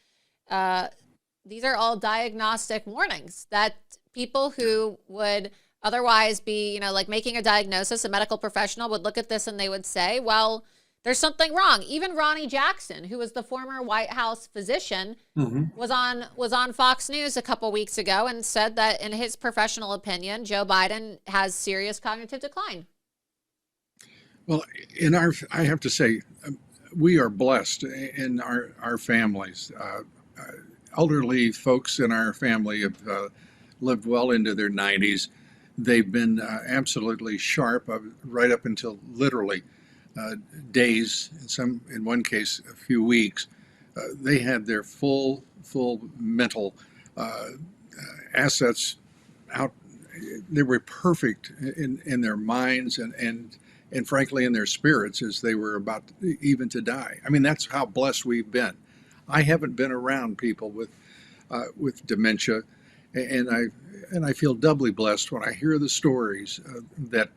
[SPEAKER 1] These are all diagnostic warnings that people who would otherwise be, like making a diagnosis, a medical professional would look at this and they would say, well, there's something wrong. Even Ronnie Jackson, who was the former White House physician, was on Fox News a couple weeks ago and said that in his professional opinion, Joe Biden has serious cognitive decline.
[SPEAKER 4] Well, I have to say, we are blessed in our families. Elderly folks in our family have lived well into their 90s. They've been absolutely sharp right up until literally days, in one case, a few weeks. They had their full mental assets out. They were perfect in their minds and frankly in their spirits as they were about even to die. I mean, that's how blessed we've been. I haven't been around people with dementia, and I feel doubly blessed when I hear the stories that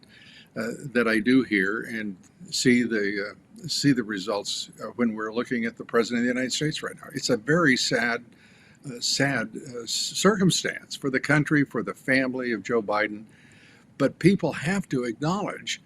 [SPEAKER 4] I do hear and see the results when we're looking at the president of the United States right now. It's a very sad circumstance for the country, for the family of Joe Biden. But people have to acknowledge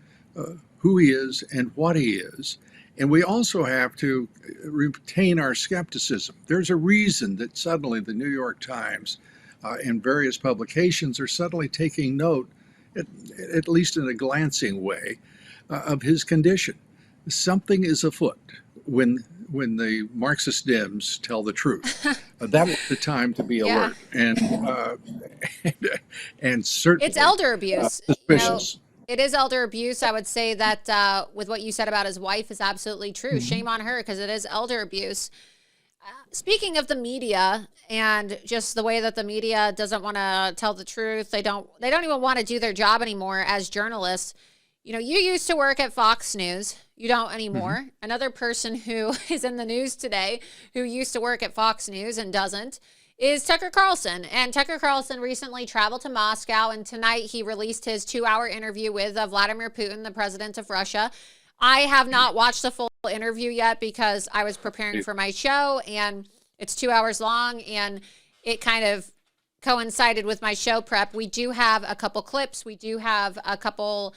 [SPEAKER 4] who he is and what he is. And we also have to retain our skepticism. There's a reason that suddenly the New York Times and various publications are suddenly taking note, at least in a glancing way, of his condition. Something is afoot when the Marxist Dems tell the truth. That is the time to be alert and certainly
[SPEAKER 1] it's elder abuse.
[SPEAKER 4] Suspicious.
[SPEAKER 1] It is elder abuse. I would say that with what you said about his wife is absolutely true. Shame on her, because it is elder abuse. Speaking of the media and just the way that the media doesn't want to tell the truth, they don't even want to do their job anymore as journalists. You used to work at Fox News. You don't anymore. Another person who is in the news today who used to work at Fox News and doesn't is Tucker Carlson. And Tucker Carlson recently traveled to Moscow, and tonight he released his 2-hour interview with Vladimir Putin, the president of Russia. I have not watched the full interview yet because I was preparing for my show, and it's 2 hours long, and it kind of coincided with my show prep. We do have a couple clips. We do have a couple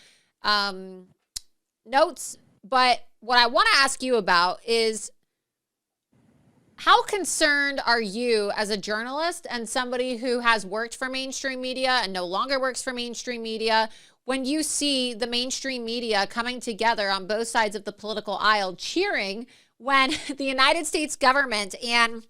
[SPEAKER 1] notes. But what I want to ask you about is, how concerned are you as a journalist and somebody who has worked for mainstream media and no longer works for mainstream media when you see the mainstream media coming together on both sides of the political aisle cheering when the United States government and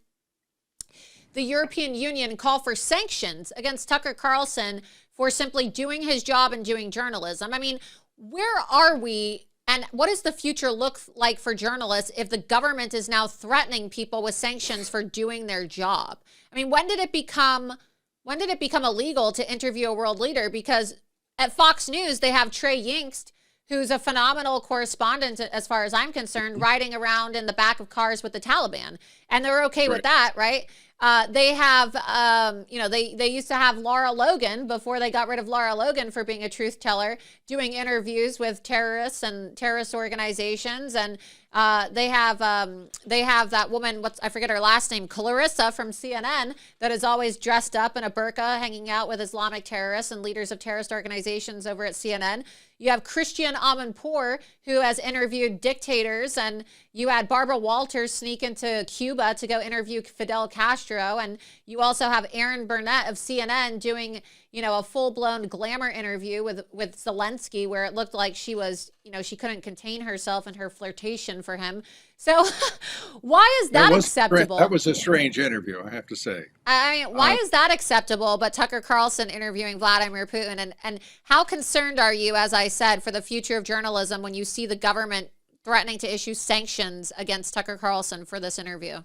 [SPEAKER 1] the European Union call for sanctions against Tucker Carlson for simply doing his job and doing journalism? I mean, where are we? And what does the future look like for journalists if the government is now threatening people with sanctions for doing their job? I mean, when did it become illegal to interview a world leader? Because at Fox News, they have Trey Yingst, who's a phenomenal correspondent, as far as I'm concerned, riding around in the back of cars with the Taliban. And they're okay with that, right? They have, they used to have Laura Logan before they got rid of Laura Logan for being a truth teller, doing interviews with terrorists and terrorist organizations. And they have that woman, I forget her last name, Clarissa from CNN, that is always dressed up in a burqa, hanging out with Islamic terrorists and leaders of terrorist organizations over at CNN. You have Christian Amanpour, who has interviewed dictators, and you had Barbara Walters sneak into Cuba to go interview Fidel Castro, and you also have Erin Burnett of CNN doing, a full-blown glamour interview with Zelensky, where it looked like she was, she couldn't contain herself in her flirtation for him. So why is that acceptable?
[SPEAKER 4] That was a strange interview, I have to say.
[SPEAKER 1] I mean, why is that acceptable, but Tucker Carlson interviewing Vladimir Putin? And how concerned are you, as I said, for the future of journalism when you see the government threatening to issue sanctions against Tucker Carlson for this interview?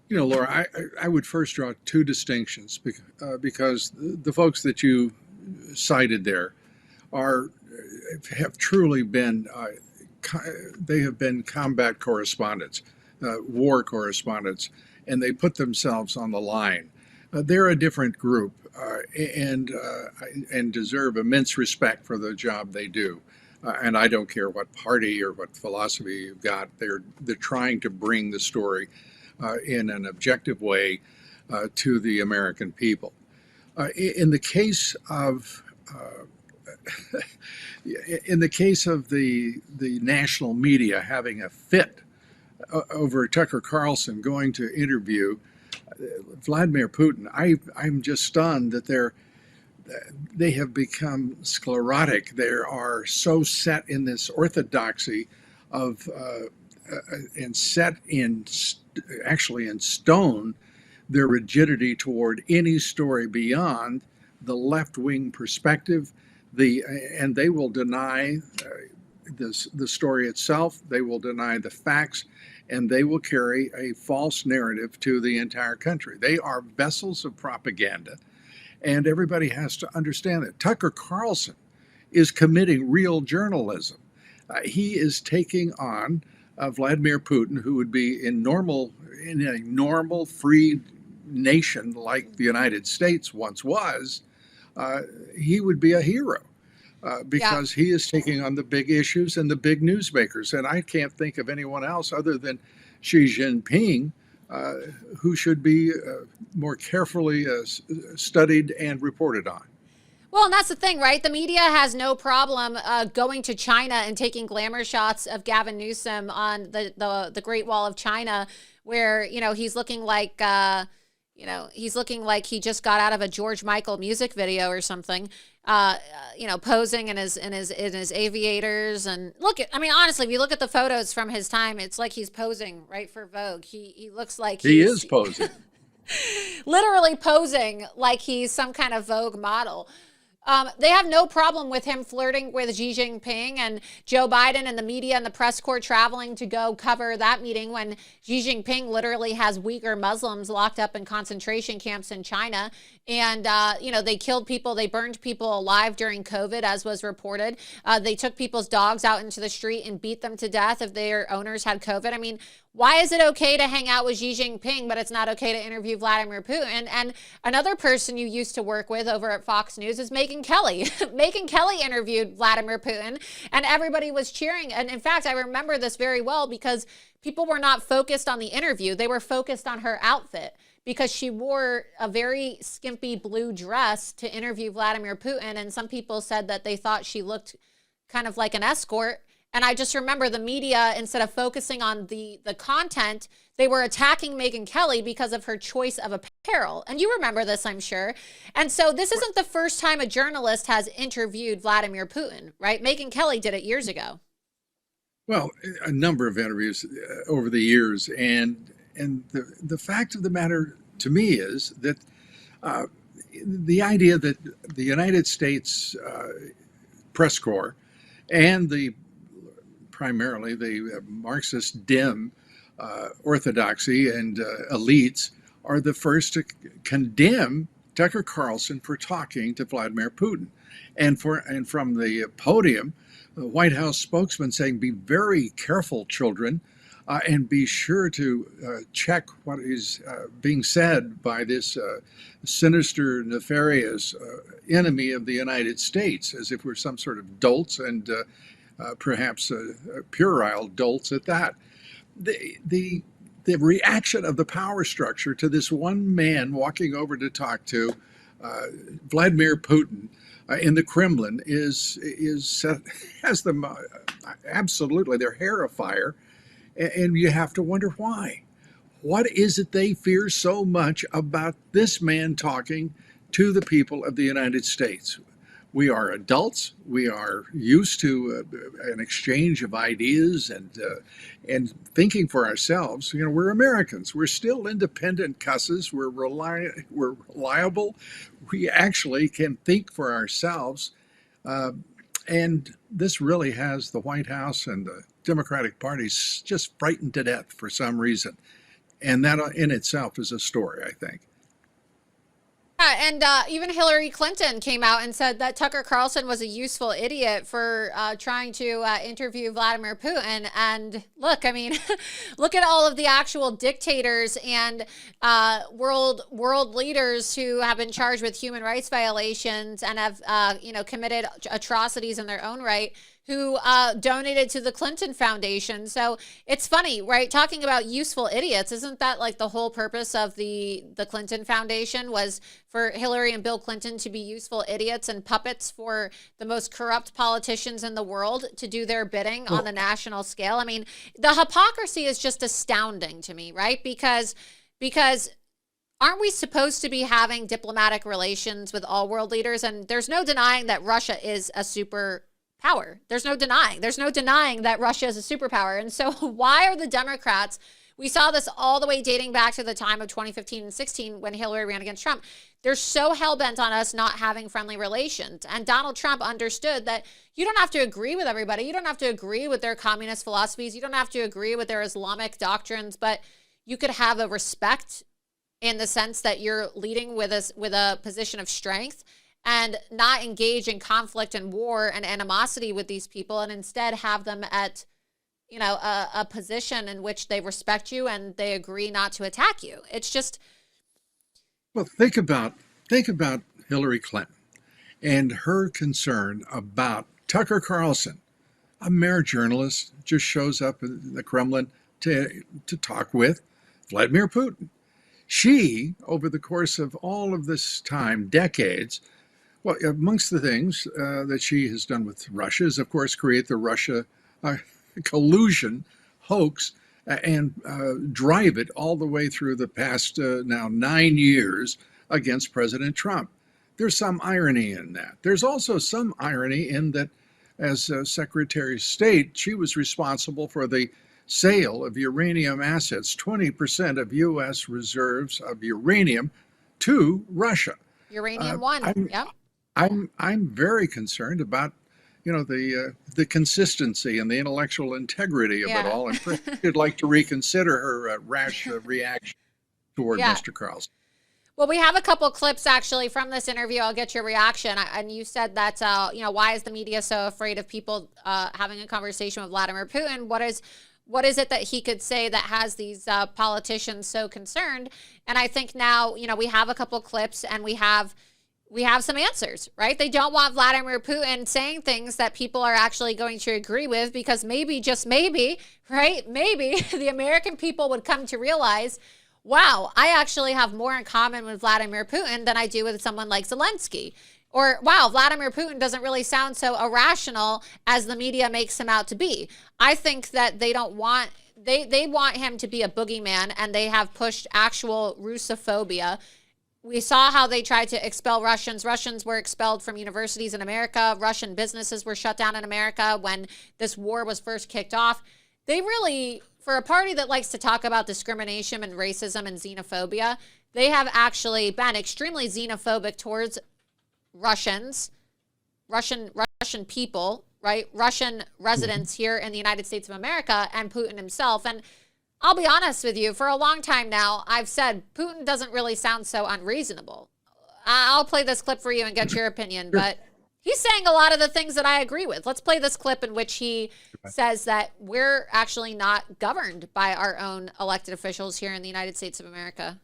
[SPEAKER 4] Laura, I would first draw two distinctions because the folks that you cited there have truly been they have been combat correspondents, war correspondents, and they put themselves on the line. They're a different group and deserve immense respect for the job they do. And I don't care what party or what philosophy you've got. They're trying to bring the story in an objective way to the American people. In the case of the national media having a fit over Tucker Carlson going to interview Vladimir Putin, I'm just stunned that they have become sclerotic. They are so set in this orthodoxy of and set actually in stone their rigidity toward any story beyond the left-wing perspective. And they will deny the story itself. They will deny the facts, and they will carry a false narrative to the entire country. They are vessels of propaganda, and everybody has to understand that. Tucker Carlson is committing real journalism. He is taking on Vladimir Putin, who would be in a normal free nation like the United States once was. He would be a hero because he is taking on the big issues and the big newsmakers. And I can't think of anyone else other than Xi Jinping who should be more carefully studied and reported on.
[SPEAKER 1] Well, and that's the thing, right? The media has no problem going to China and taking glamour shots of Gavin Newsom on the Great Wall of China, where he's looking like he just got out of a George Michael music video or something. Posing in his aviators, and honestly, if you look at the photos from his time, it's like he's posing right for Vogue. He looks like
[SPEAKER 4] he is posing,
[SPEAKER 1] literally posing like he's some kind of Vogue model. They have no problem with him flirting with Xi Jinping and Joe Biden and the media and the press corps traveling to go cover that meeting when Xi Jinping literally has Uyghur Muslims locked up in concentration camps in China. And, they killed people. They burned people alive during COVID, as was reported. They took people's dogs out into the street and beat them to death if their owners had COVID. I mean, why is it okay to hang out with Xi Jinping, but it's not okay to interview Vladimir Putin? And another person you used to work with over at Fox News is Megyn Kelly. Megyn Kelly interviewed Vladimir Putin, and everybody was cheering. And in fact, I remember this very well because people were not focused on the interview. They were focused on her outfit, because she wore a very skimpy blue dress to interview Vladimir Putin. And some people said that they thought she looked kind of like an escort. And I just remember the media, instead of focusing on the content, they were attacking Megyn Kelly because of her choice of apparel. And you remember this, I'm sure. And so this isn't the first time a journalist has interviewed Vladimir Putin, right? Megyn Kelly did it years ago.
[SPEAKER 4] Well, a number of interviews over the years. And the fact of the matter to me is that the idea that the United States press corps and primarily the Marxist dim orthodoxy and elites are the first to condemn Tucker Carlson for talking to Vladimir Putin. And from the podium, the White House spokesman saying, be very careful, children, and be sure to check what is being said by this sinister, nefarious enemy of the United States, as if we're some sort of dolts and perhaps puerile dolts at that. The reaction of the power structure to this one man walking over to talk to Vladimir Putin in the Kremlin has them absolutely their hair afire, and you have to wonder why. What is it they fear so much about this man talking to the people of the United States? We are adults. We are used to an exchange of ideas and thinking for ourselves. You know, we're Americans. We're still independent cusses. We're reliable. We actually can think for ourselves. And this really has the White House and the Democratic Party just frightened to death for some reason. And that in itself is a story, I think.
[SPEAKER 1] Yeah, and even Hillary Clinton came out and said that Tucker Carlson was a useful idiot for trying to interview Vladimir Putin. And look, I mean, look at all of the actual dictators and world leaders who have been charged with human rights violations and have committed atrocities in their own right, who donated to the Clinton Foundation. So it's funny, right? Talking about useful idiots, isn't that like the whole purpose of the Clinton Foundation, was for Hillary and Bill Clinton to be useful idiots and puppets for the most corrupt politicians in the world to do their bidding on the national scale? I mean, the hypocrisy is just astounding to me, right? Because aren't we supposed to be having diplomatic relations with all world leaders? And there's no denying that Russia is a superpower. There's no denying that Russia is a superpower. And so why are the Democrats, we saw this all the way dating back to the time of 2015 and 16 when Hillary ran against Trump, they're so hell-bent on us not having friendly relations. And Donald Trump understood that you don't have to agree with everybody. You don't have to agree with their communist philosophies. You don't have to agree with their Islamic doctrines, but you could have a respect in the sense that you're leading with a position of strength, and not engage in conflict and war and animosity with these people, and instead have them at, a position in which they respect you and they agree not to attack you. It's just.
[SPEAKER 4] Well, think about Hillary Clinton and her concern about Tucker Carlson, a mere journalist, just shows up in the Kremlin to talk with Vladimir Putin. She, over the course of all of this time, decades, well, amongst the things that she has done with Russia is, of course, create the Russia collusion hoax and drive it all the way through the past now 9 years against President Trump. There's some irony in that. There's also some irony in that as Secretary of State, she was responsible for the sale of uranium assets, 20% of U.S. reserves of uranium to Russia.
[SPEAKER 1] Uranium one, yep.
[SPEAKER 4] I'm very concerned about, the consistency and the intellectual integrity of it all, and I'd like to reconsider her rash reaction toward Mr. Carlson.
[SPEAKER 1] Well, we have a couple clips actually from this interview. I'll get your reaction. And you said that, why is the media so afraid of people having a conversation with Vladimir Putin? What is it that he could say that has these politicians so concerned? And I think now, we have a couple clips and we have some answers, right? They don't want Vladimir Putin saying things that people are actually going to agree with, because maybe, just maybe, right? Maybe the American people would come to realize, wow, I actually have more in common with Vladimir Putin than I do with someone like Zelensky. Or, wow, Vladimir Putin doesn't really sound so irrational as the media makes him out to be. I think that they want him to be a boogeyman, and they have pushed actual Russophobia. We saw how they tried to expel Russians. Russians were expelled from universities in America. Russian businesses were shut down in America when this war was first kicked off. They really, for a party that likes to talk about discrimination and racism and xenophobia, they have actually been extremely xenophobic towards Russian people, right? Russian residents here in the United States of America, and Putin himself. And I'll be honest with you. For a long time now, I've said Putin doesn't really sound so unreasonable. I'll play this clip for you and get your opinion, but he's saying a lot of the things that I agree with. Let's play this clip in which he says that we're actually not governed by our own elected officials here in the United States of America.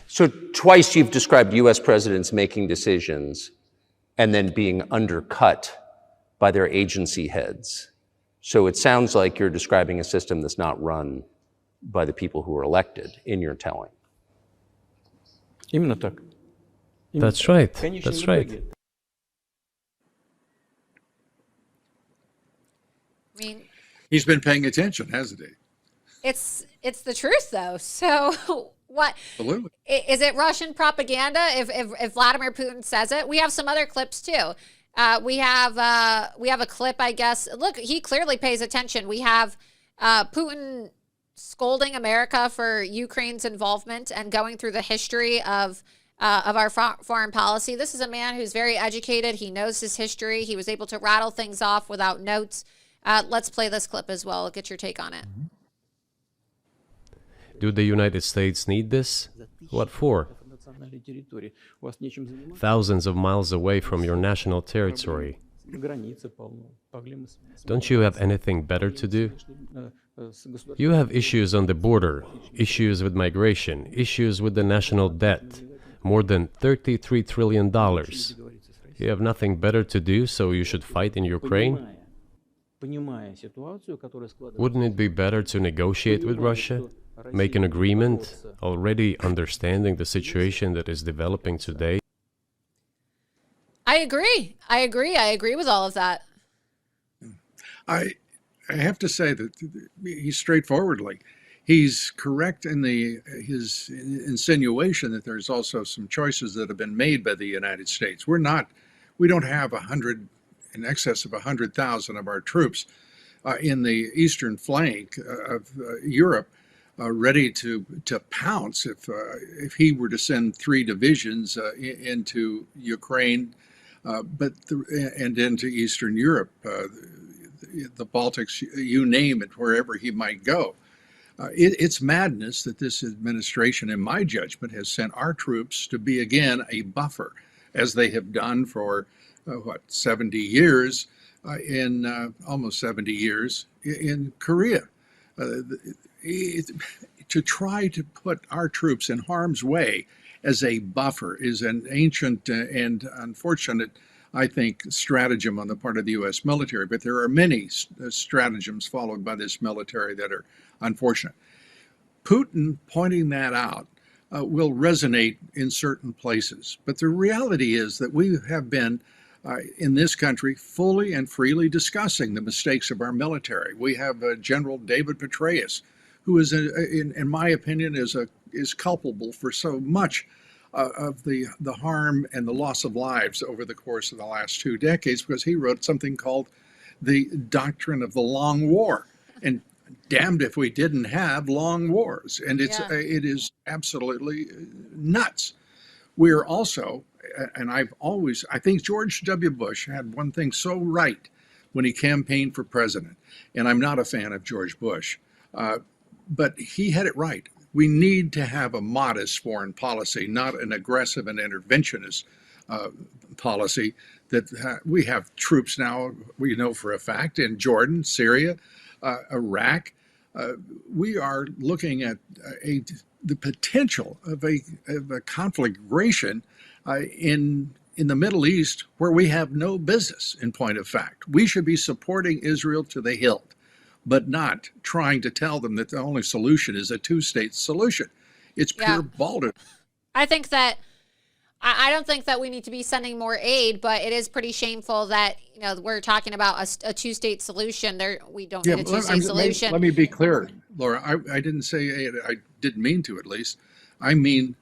[SPEAKER 7] So twice you've described U.S. presidents making decisions and then being undercut by their agency heads. So it sounds like you're describing a system that's not run by the people who are elected in your telling.
[SPEAKER 8] Именно так.
[SPEAKER 9] That's right. That's right.
[SPEAKER 1] I mean,
[SPEAKER 4] He's been paying attention, hasn't he?
[SPEAKER 1] it's the truth, though. So what?
[SPEAKER 4] Absolutely.
[SPEAKER 1] Is it Russian propaganda if Vladimir Putin says it? We have some other clips too. We have a clip, I guess. Look, he clearly pays attention. We have Putin scolding America for Ukraine's involvement and going through the history of our foreign policy. This is a man who's very educated. He knows his history. He was able to rattle things off without notes. Let's play this clip as well. Get your take on it.
[SPEAKER 9] Do the United States need this? What for? Thousands of miles away from your national territory. Don't you have anything better to do? You have issues on the border, issues with migration, issues with the national debt, more than $33 trillion. You have nothing better to do, so you should fight in Ukraine? Wouldn't it be better to negotiate with Russia? Make an agreement, already understanding the situation that is developing today?
[SPEAKER 1] I agree with all of that.
[SPEAKER 4] I have to say that he's straightforwardly. He's correct in his insinuation that there's also some choices that have been made by the United States. We don't have in excess of 100,000 of our troops in the eastern flank of Europe ready to pounce if he were to send 3 divisions into Ukraine, and into Eastern Europe, the Baltics, you name it, wherever he might go. It's madness that this administration, in my judgment, has sent our troops to be again a buffer, as they have done for 70 years, almost 70 years in Korea. To try to put our troops in harm's way as a buffer is an ancient and unfortunate, I think, stratagem on the part of the U.S. military. But there are many stratagems followed by this military that are unfortunate. Putin pointing that out will resonate in certain places. But the reality is that we have been in this country fully and freely discussing the mistakes of our military. We have General David Petraeus, who is, in my opinion, is culpable for so much of the harm and the loss of lives over the course of the last 2 decades, because he wrote something called the Doctrine of the Long War. And damned if we didn't have long wars. And it is absolutely nuts. We're also, and I think George W. Bush had one thing so right when he campaigned for president. And I'm not a fan of George Bush. But he had it right. We need to have a modest foreign policy, not an aggressive and interventionist policy. That we have troops now, we know for a fact, in Jordan, Syria, Iraq. We are looking at the potential of a conflagration in the Middle East, where we have no business, in point of fact. We should be supporting Israel to the hilt, but not trying to tell them that the only solution is a 2-state solution. It's pure balderdash.
[SPEAKER 1] I don't think that we need to be sending more aid, but it is pretty shameful that we're talking about a 2-state solution. We don't need a 2-state solution.
[SPEAKER 4] Let me be clear, Laura. I didn't say aid. I didn't mean to, at least. I mean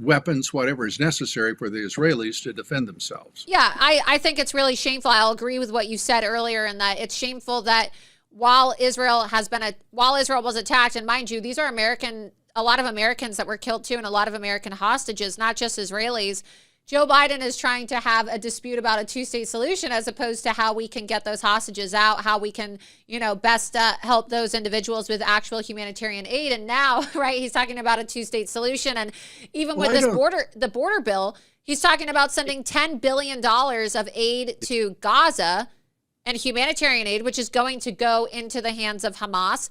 [SPEAKER 4] weapons, whatever is necessary for the Israelis to defend themselves.
[SPEAKER 1] Yeah, I think it's really shameful. I'll agree with what you said earlier, in that it's shameful that while Israel was attacked, and mind you, these are a lot of Americans that were killed too, and a lot of American hostages, not just Israelis. Joe Biden is trying to have a dispute about a two-state solution as opposed to how we can get those hostages out, how we can, best help those individuals with actual humanitarian aid. And now, right, he's talking about a two-state solution. And even with the border bill, he's talking about sending $10 billion of aid to Gaza and humanitarian aid, which is going to go into the hands of Hamas.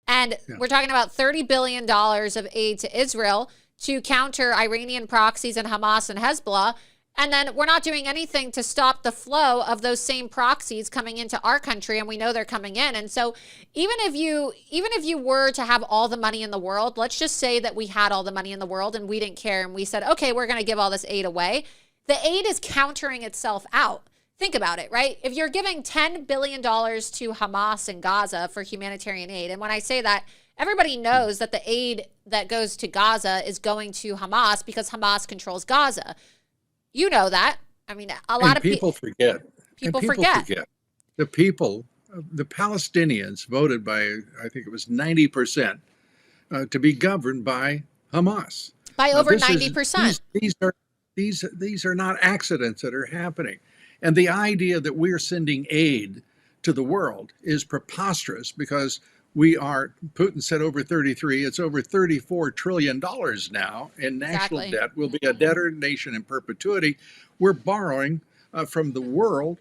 [SPEAKER 1] And we're talking about $30 billion of aid to Israel to counter Iranian proxies and Hamas and Hezbollah. And then we're not doing anything to stop the flow of those same proxies coming into our country. And we know they're coming in. And so even if you were to have all the money in the world, let's just say that we had all the money in the world and we didn't care. And we said, okay, we're going to give all this aid away. The aid is countering itself out. Think about it, right? If you're giving $10 billion to Hamas in Gaza for humanitarian aid, and when I say that, everybody knows that the aid that goes to Gaza is going to Hamas because Hamas controls Gaza. You know that. I mean, a lot of
[SPEAKER 4] people forget.
[SPEAKER 1] People forget.
[SPEAKER 4] The people, the Palestinians voted by, I think it was 90%, to be governed by Hamas.
[SPEAKER 1] By over 90%.
[SPEAKER 4] These are not accidents that are happening. And the idea that we're sending aid to the world is preposterous because Putin said over 33, it's over $34 trillion now in national debt. We'll be a debtor nation in perpetuity. We're borrowing from the world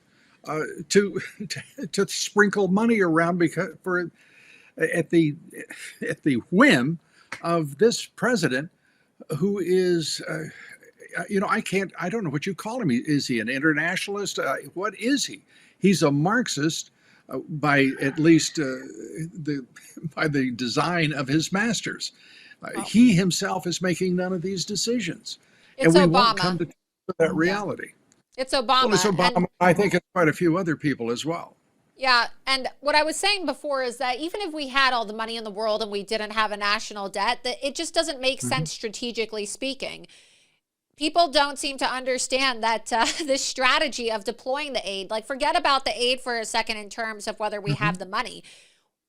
[SPEAKER 4] to sprinkle money around at the whim of this president who is, I don't know what you call him. Is he an internationalist? What is he? He's a Marxist. By at least by the design of his masters. He himself is making none of these decisions.
[SPEAKER 1] And
[SPEAKER 4] we won't come to that reality.
[SPEAKER 1] It's Obama.
[SPEAKER 4] Well, it's Obama. And I think it's quite a few other people as well.
[SPEAKER 1] Yeah, and what I was saying before is that even if we had all the money in the world and we didn't have a national debt, that it just doesn't make sense strategically speaking. People don't seem to understand that this strategy of deploying the aid, like forget about the aid for a second in terms of whether we have the money.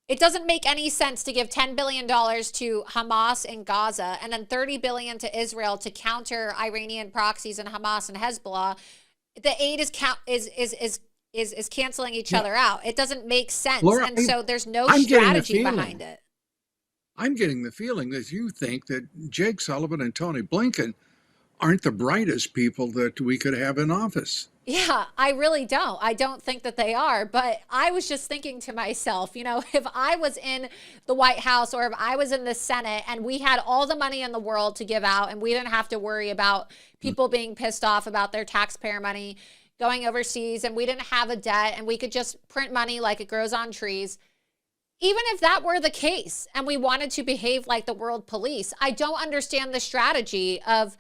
[SPEAKER 1] It doesn't make any sense to give $10 billion to Hamas in Gaza and then $30 billion to Israel to counter Iranian proxies and Hamas and Hezbollah. The aid is canceling each other out. It doesn't make sense.
[SPEAKER 4] Laura,
[SPEAKER 1] and so there's no strategy behind it.
[SPEAKER 4] I'm getting the feeling that you think that Jake Sullivan and Tony Blinken aren't the brightest people that we could have in office.
[SPEAKER 1] Yeah, I really don't. I don't think that they are. But I was just thinking to myself, if I was in the White House or if I was in the Senate and we had all the money in the world to give out and we didn't have to worry about people being pissed off about their taxpayer money going overseas and we didn't have a debt and we could just print money like it grows on trees. Even if that were the case and we wanted to behave like the world police, I don't understand the strategy of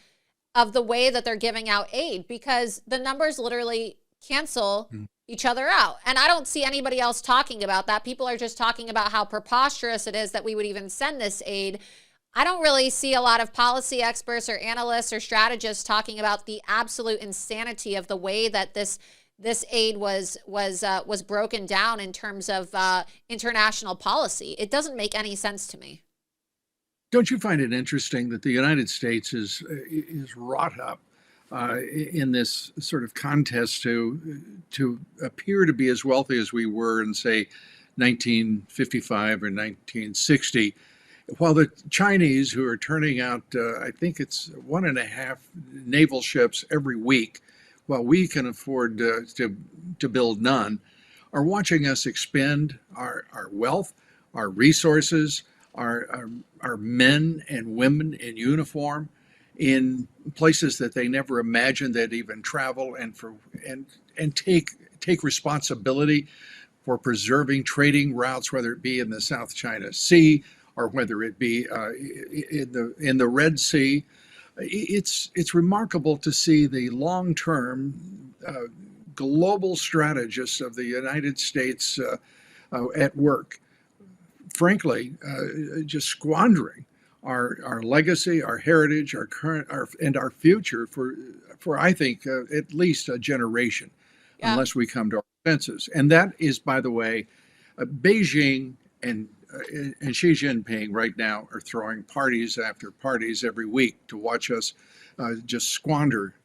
[SPEAKER 1] the way that they're giving out aid because the numbers literally cancel each other out. And I don't see anybody else talking about that. People are just talking about how preposterous it is that we would even send this aid. I don't really see a lot of policy experts or analysts or strategists talking about the absolute insanity of the way that this aid was broken down in terms of international policy. It doesn't make any sense to me.
[SPEAKER 4] Don't you find it interesting that the United States is wrought up in this sort of contest to appear to be as wealthy as we were in, say, 1955 or 1960, while the Chinese, who are turning out, I think it's 1.5 naval ships every week, while we can afford to build none, are watching us expend our wealth, our resources, our men and women in uniform in places that they never imagined they'd even travel, and take responsibility for preserving trading routes, whether it be in the South China Sea or whether it be in the Red Sea. It's remarkable to see the long-term global strategists of the United States at work. Frankly, just squandering our legacy, our heritage, our current, and our future for I think at least a generation, unless we come to our senses. And that is, by the way, Beijing and Xi Jinping right now are throwing parties after parties every week to watch us just squander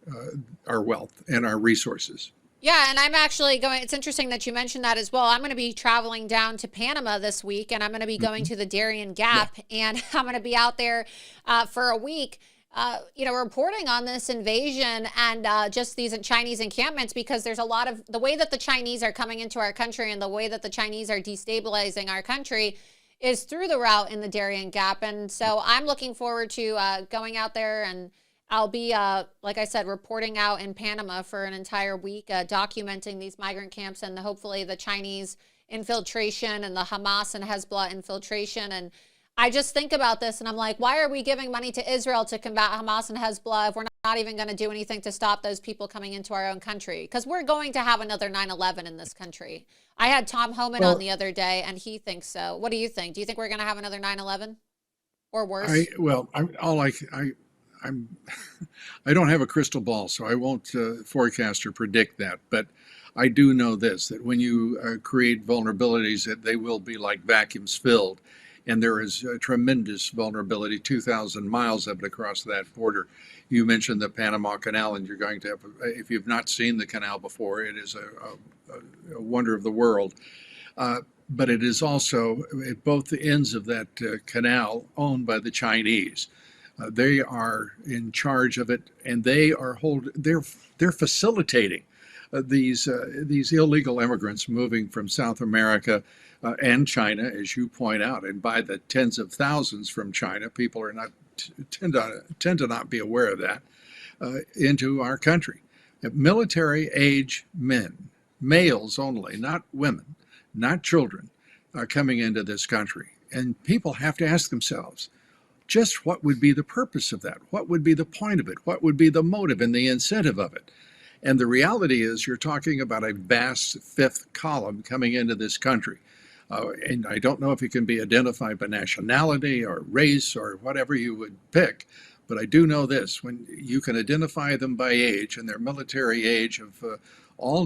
[SPEAKER 4] our wealth and our resources.
[SPEAKER 1] Yeah, and I'm actually going, it's interesting that you mentioned that as well. I'm going to be traveling down to Panama this week, and I'm going to be going to the Darien Gap, and I'm going to be out there for a week, reporting on this invasion and just these Chinese encampments, because there's a lot of, the way that the Chinese are coming into our country and the way that the Chinese are destabilizing our country is through the route in the Darien Gap. And so I'm looking forward to going out there, and I'll be, like I said, reporting out in Panama for an entire week, documenting these migrant camps and hopefully the Chinese infiltration and the Hamas and Hezbollah infiltration. And I just think about this and I'm like, why are we giving money to Israel to combat Hamas and Hezbollah if we're not even going to do anything to stop those people coming into our own country? Because we're going to have another 9/11 in this country. I had Tom Homan on the other day, and he thinks so. What do you think? Do you think we're going to have another 9/11 or worse?
[SPEAKER 4] I don't have a crystal ball, so I won't forecast or predict that. But I do know this, that when you create vulnerabilities, that they will be like vacuums filled. And there is a tremendous vulnerability, 2,000 miles of it across that border. You mentioned the Panama Canal, and you're going to have, if you've not seen the canal before, it is a wonder of the world. But it is also at both the ends of that canal owned by the Chinese. They are in charge of it, and they're facilitating these illegal immigrants moving from South America and China, as you point out, and by the tens of thousands from China. People are tend to not be aware of that, into our country. Military age men, males only, not women, not children, are coming into this country, and people have to ask themselves, just what would be the purpose of that? What would be the point of it? What would be the motive and the incentive of it? And the reality is, you're talking about a vast fifth column coming into this country. And I don't know if it can be identified by nationality or race or whatever you would pick, but I do know this: when you can identify them by age and their military age of all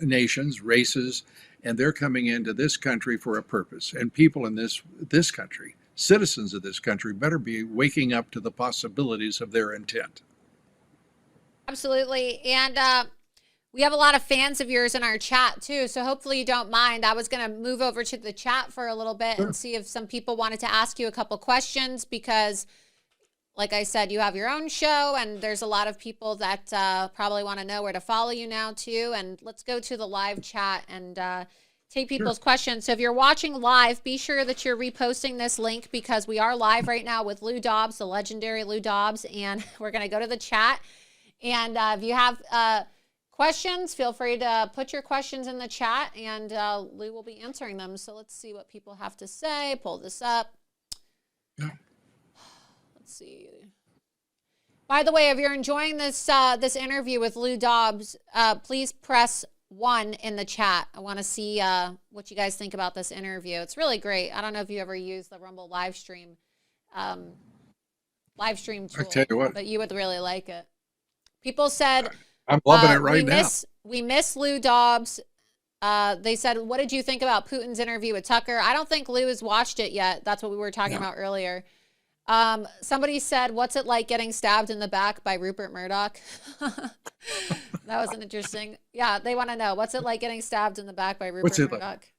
[SPEAKER 4] nations, races, and they're coming into this country for a purpose. And people in this country, citizens of this country, better be waking up to the possibilities of their intent.
[SPEAKER 1] Absolutely. And we have a lot of fans of yours in our chat too, so hopefully you don't mind. I was going to move over to the chat for a little bit and see if some people wanted to ask you a couple questions, because like I said, you have your own show, and there's a lot of people that probably want to know where to follow you now too. And let's go to the live chat and take people's questions. So if you're watching live, be sure that you're reposting this link, because we are live right now with Lou Dobbs, the legendary Lou Dobbs, and we're going to go to the chat. And if you have questions, feel free to put your questions in the chat, and Lou will be answering them. So let's see what people have to say. Pull this up.
[SPEAKER 4] Yeah.
[SPEAKER 1] Let's see. By the way, if you're enjoying this this interview with Lou Dobbs, please press 1 in the chat. I want to see what you guys think about this interview. It's really great. I don't know if you ever use the Rumble live stream tool,
[SPEAKER 4] I tell you what,
[SPEAKER 1] but you would really like it. People said,
[SPEAKER 4] I'm loving it right now.
[SPEAKER 1] We miss Lou Dobbs. They said, what did you think about Putin's interview with Tucker? I don't think Lou has watched it yet. That's what we were talking about earlier. Somebody said, what's it like getting stabbed in the back by Rupert Murdoch? That was an interesting. Yeah, they want to know, what's it like getting stabbed in the back by Rupert Murdoch? Like?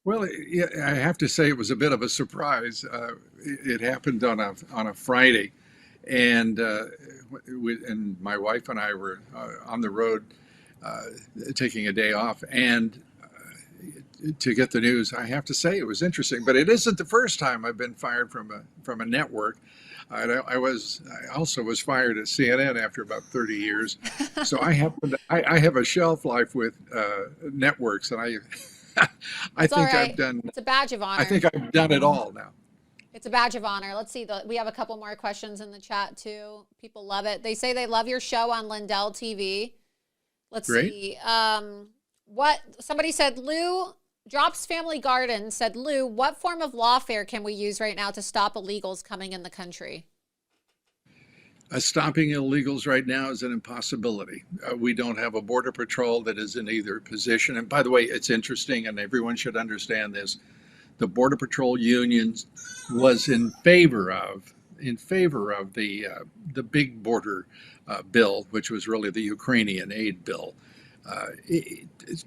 [SPEAKER 4] Well, yeah, I have to say it was a bit of a surprise. It happened on a Friday, and my wife and I were on the road taking a day off, and to get the news, I have to say it was interesting. But it isn't the first time I've been fired from a network. I also was fired at CNN after about 30 years. So I have a shelf life with networks, and I think I've done.
[SPEAKER 1] It's a badge of honor.
[SPEAKER 4] I think I've done it all now.
[SPEAKER 1] It's a badge of honor. Let's see. We have a couple more questions in the chat too. People love it. They say they love your show on Lindell TV. Let's see. Somebody said, Lou, Drops Family Garden said, Lou, what form of lawfare can we use right now to stop illegals coming in the country?
[SPEAKER 4] Stopping illegals right now is an impossibility. We don't have a border patrol that is in either position. And by the way, it's interesting, and everyone should understand this. The Border Patrol Union was in favor of in favor of the big border bill, which was really the Ukrainian aid bill.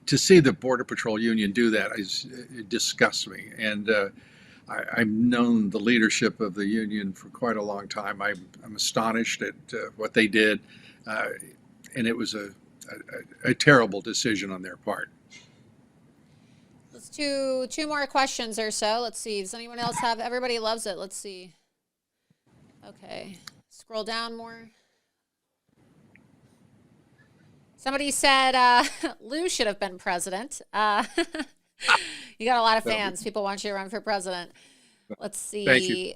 [SPEAKER 4] To see the Border Patrol Union do that it disgusts me. And I've known the leadership of the union for quite a long time. I'm astonished at what they did, and it was a terrible decision on their part.
[SPEAKER 1] Let's do two more questions or so. Let's see. Does anyone else have? Everybody loves it. Let's see. Okay. Scroll down more. Somebody said Lou should have been president. You got a lot of fans. People want you to run for president. Let's see.
[SPEAKER 4] Thank you.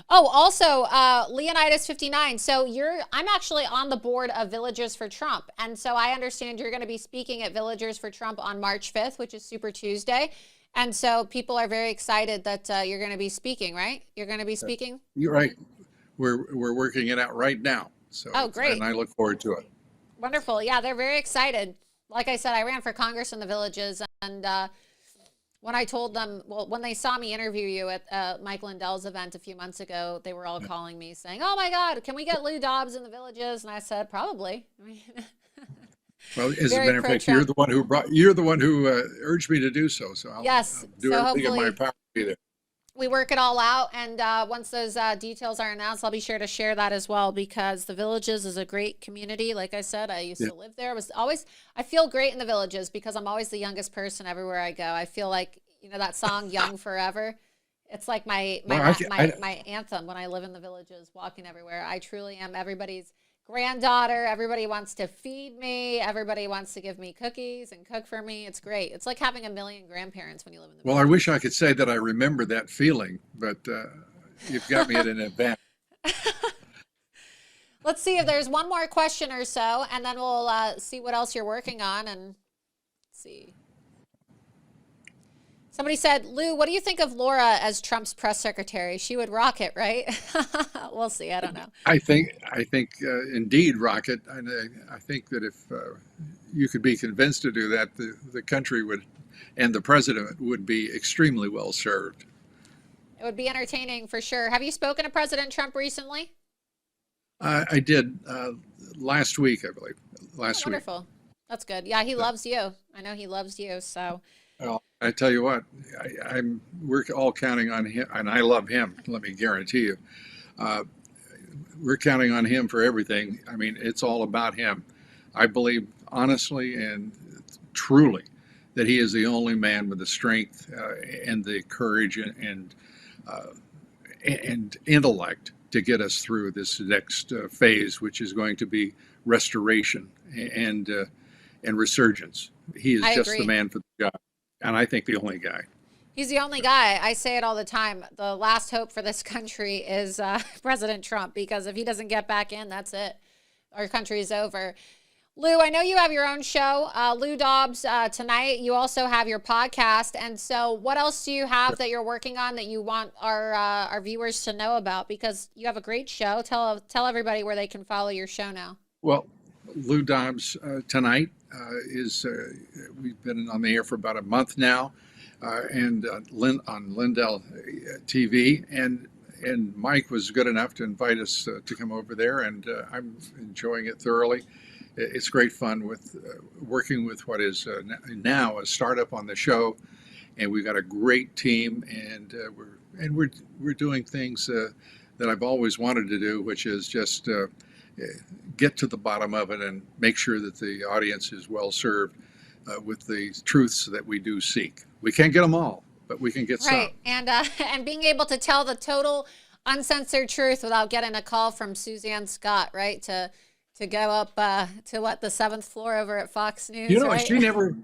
[SPEAKER 1] Also, Leonidas 59. So I'm actually on the board of Villagers for Trump. And so I understand you're going to be speaking at Villagers for Trump on March 5th, which is Super Tuesday. And so people are very excited that you're going to be speaking, right? You're going to be speaking?
[SPEAKER 4] You're right. We're working it out right now. So,
[SPEAKER 1] oh, great.
[SPEAKER 4] And I look forward to it.
[SPEAKER 1] Wonderful. Yeah, they're very excited. Like I said, I ran for Congress in the Villages, and when I told them, when they saw me interview you at Mike Lindell's event a few months ago, they were all calling me saying, "Oh my God, can we get Lou Dobbs in the Villages?" And I said, "Probably."
[SPEAKER 4] Well, as a matter of fact, you're the one who urged me to do so. So I'll do everything in my power to be there.
[SPEAKER 1] We work it all out, and once those details are announced, I'll be sure to share that as well, because the Villages is a great community. Like I said, I used to live there. I feel great in the Villages because I'm always the youngest person everywhere I go. I feel like, that song "Young Forever." It's like my anthem when I live in the Villages, walking everywhere. I truly am everybody's granddaughter. Everybody wants to feed me. Everybody wants to give me cookies and cook for me. It's great. It's like having a million grandparents when you live in the
[SPEAKER 4] Well, I wish I could say that I remember that feeling, but you've got me at an event.
[SPEAKER 1] Let's see if there's one more question or so, and then we'll see what else you're working on. And let's see. Somebody said, "Lou, what do you think of Laura as Trump's press secretary? She would rock it, right?" We'll see. I don't know.
[SPEAKER 4] I think indeed rock it. And I think that if you could be convinced to do that, the country would, and the president would be extremely well served.
[SPEAKER 1] It would be entertaining for sure. Have you spoken to President Trump recently?
[SPEAKER 4] I did last week, I believe. Last week.
[SPEAKER 1] Wonderful. That's good. Yeah, he loves you. I know he loves you. So.
[SPEAKER 4] Well, I tell you what, we're all counting on him, and I love him. Let me guarantee you, we're counting on him for everything. I mean, it's all about him. I believe honestly and truly that he is the only man with the strength and the courage and intellect to get us through this next phase, which is going to be restoration and resurgence. He is just the man for the job. And I think the only guy.
[SPEAKER 1] He's the only guy. I say it all the time. The last hope for this country is President Trump, because if he doesn't get back in, that's it. Our country is over. Lou, I know you have your own show, Lou Dobbs, tonight. You also have your podcast. And so what else do you have that you're working on that you want our viewers to know about? Because you have a great show. Tell everybody where they can follow your show now.
[SPEAKER 4] Well, Lou Dobbs tonight is we've been on the air for about a month now, and on Lindell TV, and Mike was good enough to invite us to come over there, and I'm enjoying it thoroughly. It's great fun with working with what is now a startup on the show, and we've got a great team, and we're doing things that I've always wanted to do, which is just get to the bottom of it and make sure that the audience is well served with the truths that we do seek. We can't get them all, but we can get some.
[SPEAKER 1] Right, and being able to tell the total uncensored truth without getting a call from Suzanne Scott, right? To go up to the 7th floor over at Fox News. Right?
[SPEAKER 4] She never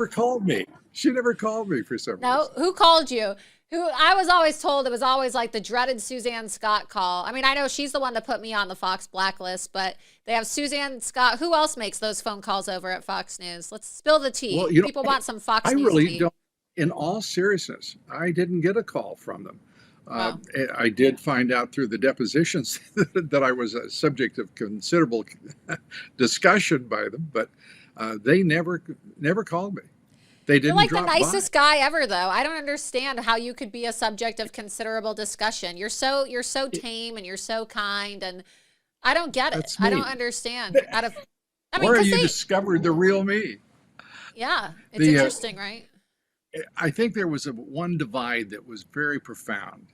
[SPEAKER 4] called me. She never called me for some reason.
[SPEAKER 1] No, who called you? I was always told it was always like the dreaded Suzanne Scott call. I mean, I know she's the one that put me on the Fox blacklist, but they have Suzanne Scott. Who else makes those phone calls over at Fox News? Let's spill the tea. Well, people want some Fox News
[SPEAKER 4] really
[SPEAKER 1] tea.
[SPEAKER 4] Don't. In all seriousness, I didn't get a call from them.
[SPEAKER 1] Wow.
[SPEAKER 4] I did find out through the depositions that I was a subject of considerable discussion by them, but they never called me. They didn't
[SPEAKER 1] You're like the
[SPEAKER 4] drop
[SPEAKER 1] nicest
[SPEAKER 4] by.
[SPEAKER 1] guy ever, though. I don't understand how you could be a subject of considerable discussion. You're so tame and you're so kind, and I don't get it.
[SPEAKER 4] That's
[SPEAKER 1] I
[SPEAKER 4] me.
[SPEAKER 1] don't understand. I mean,
[SPEAKER 4] Or
[SPEAKER 1] because
[SPEAKER 4] you discovered the real me.
[SPEAKER 1] yeah, it's
[SPEAKER 4] The
[SPEAKER 1] interesting, right?
[SPEAKER 4] I think there was one divide that was very profound,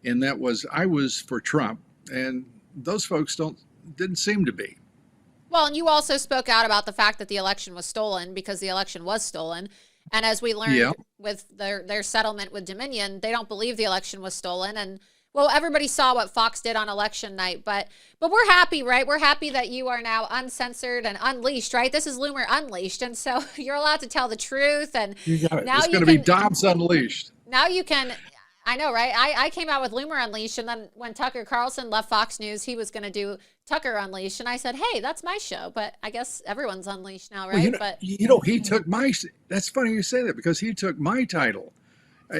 [SPEAKER 4] and that was I was for Trump, and those folks didn't seem to be.
[SPEAKER 1] Well, and you also spoke out about the fact that the election was stolen, because the election was stolen. And as we learned
[SPEAKER 4] Yeah.
[SPEAKER 1] with their settlement with Dominion, they don't believe the election was stolen. And well, everybody saw what Fox did on election night, but we're happy, right? We're happy that you are now uncensored and unleashed, right? This is Loomer Unleashed, and so you're allowed to tell the truth. And
[SPEAKER 4] You got it.
[SPEAKER 1] now
[SPEAKER 4] It's
[SPEAKER 1] you
[SPEAKER 4] going to be
[SPEAKER 1] can,
[SPEAKER 4] Dobbs Unleashed.
[SPEAKER 1] now you can. I know, right? I came out with Loomer Unleashed, and then when Tucker Carlson left Fox News, he was going to do Tucker Unleashed, and I said, hey, that's my show. But I guess everyone's unleashed now, right?
[SPEAKER 4] Well, you know, he took my. That's funny you say that, because he took my title.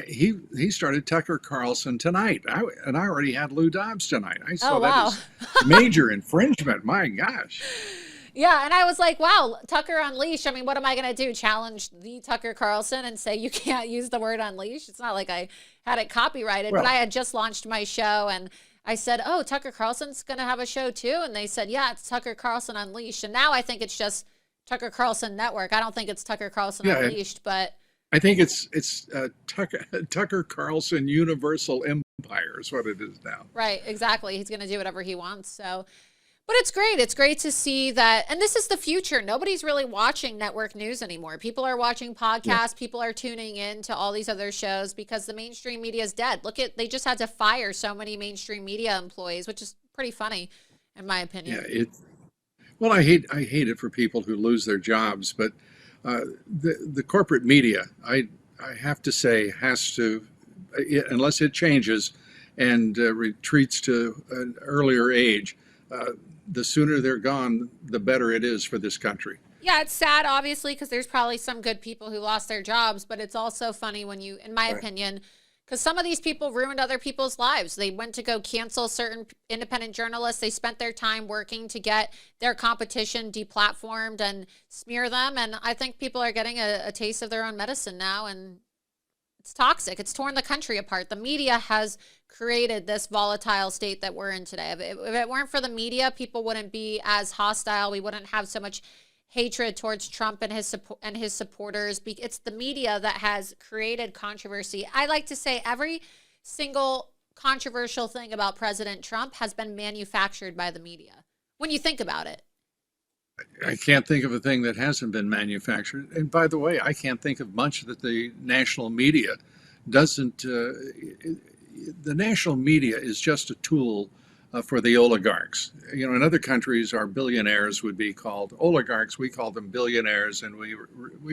[SPEAKER 4] He started Tucker Carlson tonight, and I already had Lou Dobbs tonight. I saw
[SPEAKER 1] wow.
[SPEAKER 4] that as major infringement. My gosh.
[SPEAKER 1] Yeah, and I was like, wow, Tucker Unleashed. I mean, what am I going to do? Challenge the Tucker Carlson and say you can't use the word unleashed? It's not like I had it copyrighted,
[SPEAKER 4] Well,
[SPEAKER 1] but I had just launched my show, and I said, oh, Tucker Carlson's going to have a show too? And they said, yeah, it's Tucker Carlson Unleashed. And now I think it's just Tucker Carlson Network. I don't think it's Tucker Carlson Unleashed, but
[SPEAKER 4] I think it's Tucker Carlson Universal Empire is what it is now.
[SPEAKER 1] right, exactly. He's going to do whatever he wants. So, but it's great. It's great to see that. And this is the future. Nobody's really watching network news anymore. People are watching podcasts. Yeah. People are tuning in to all these other shows because the mainstream media is dead. They just had to fire so many mainstream media employees, which is pretty funny, in my opinion.
[SPEAKER 4] Yeah, well, I hate it for people who lose their jobs, but the corporate media, I have to say, has to, unless it changes and retreats to an earlier age, the sooner they're gone, the better it is for this country.
[SPEAKER 1] Yeah, it's sad, obviously, because there's probably some good people who lost their jobs, but it's also funny when you, in my opinion, because some of these people ruined other people's lives. They went to go cancel certain independent journalists. They spent their time working to get their competition deplatformed and smear them. And I think people are getting a taste of their own medicine now, and it's toxic. It's torn the country apart. The media has created this volatile state that we're in today. If it weren't for the media, people wouldn't be as hostile. We wouldn't have so much hatred towards Trump and his supporters. It's the media that has created controversy. I like to say every single controversial thing about President Trump has been manufactured by the media, when you think about it.
[SPEAKER 4] I can't think of a thing that hasn't been manufactured. And by the way, I can't think of much that the national media doesn't. The national media is just a tool for the oligarchs. You know, in other countries, our billionaires would be called oligarchs. We call them billionaires, and we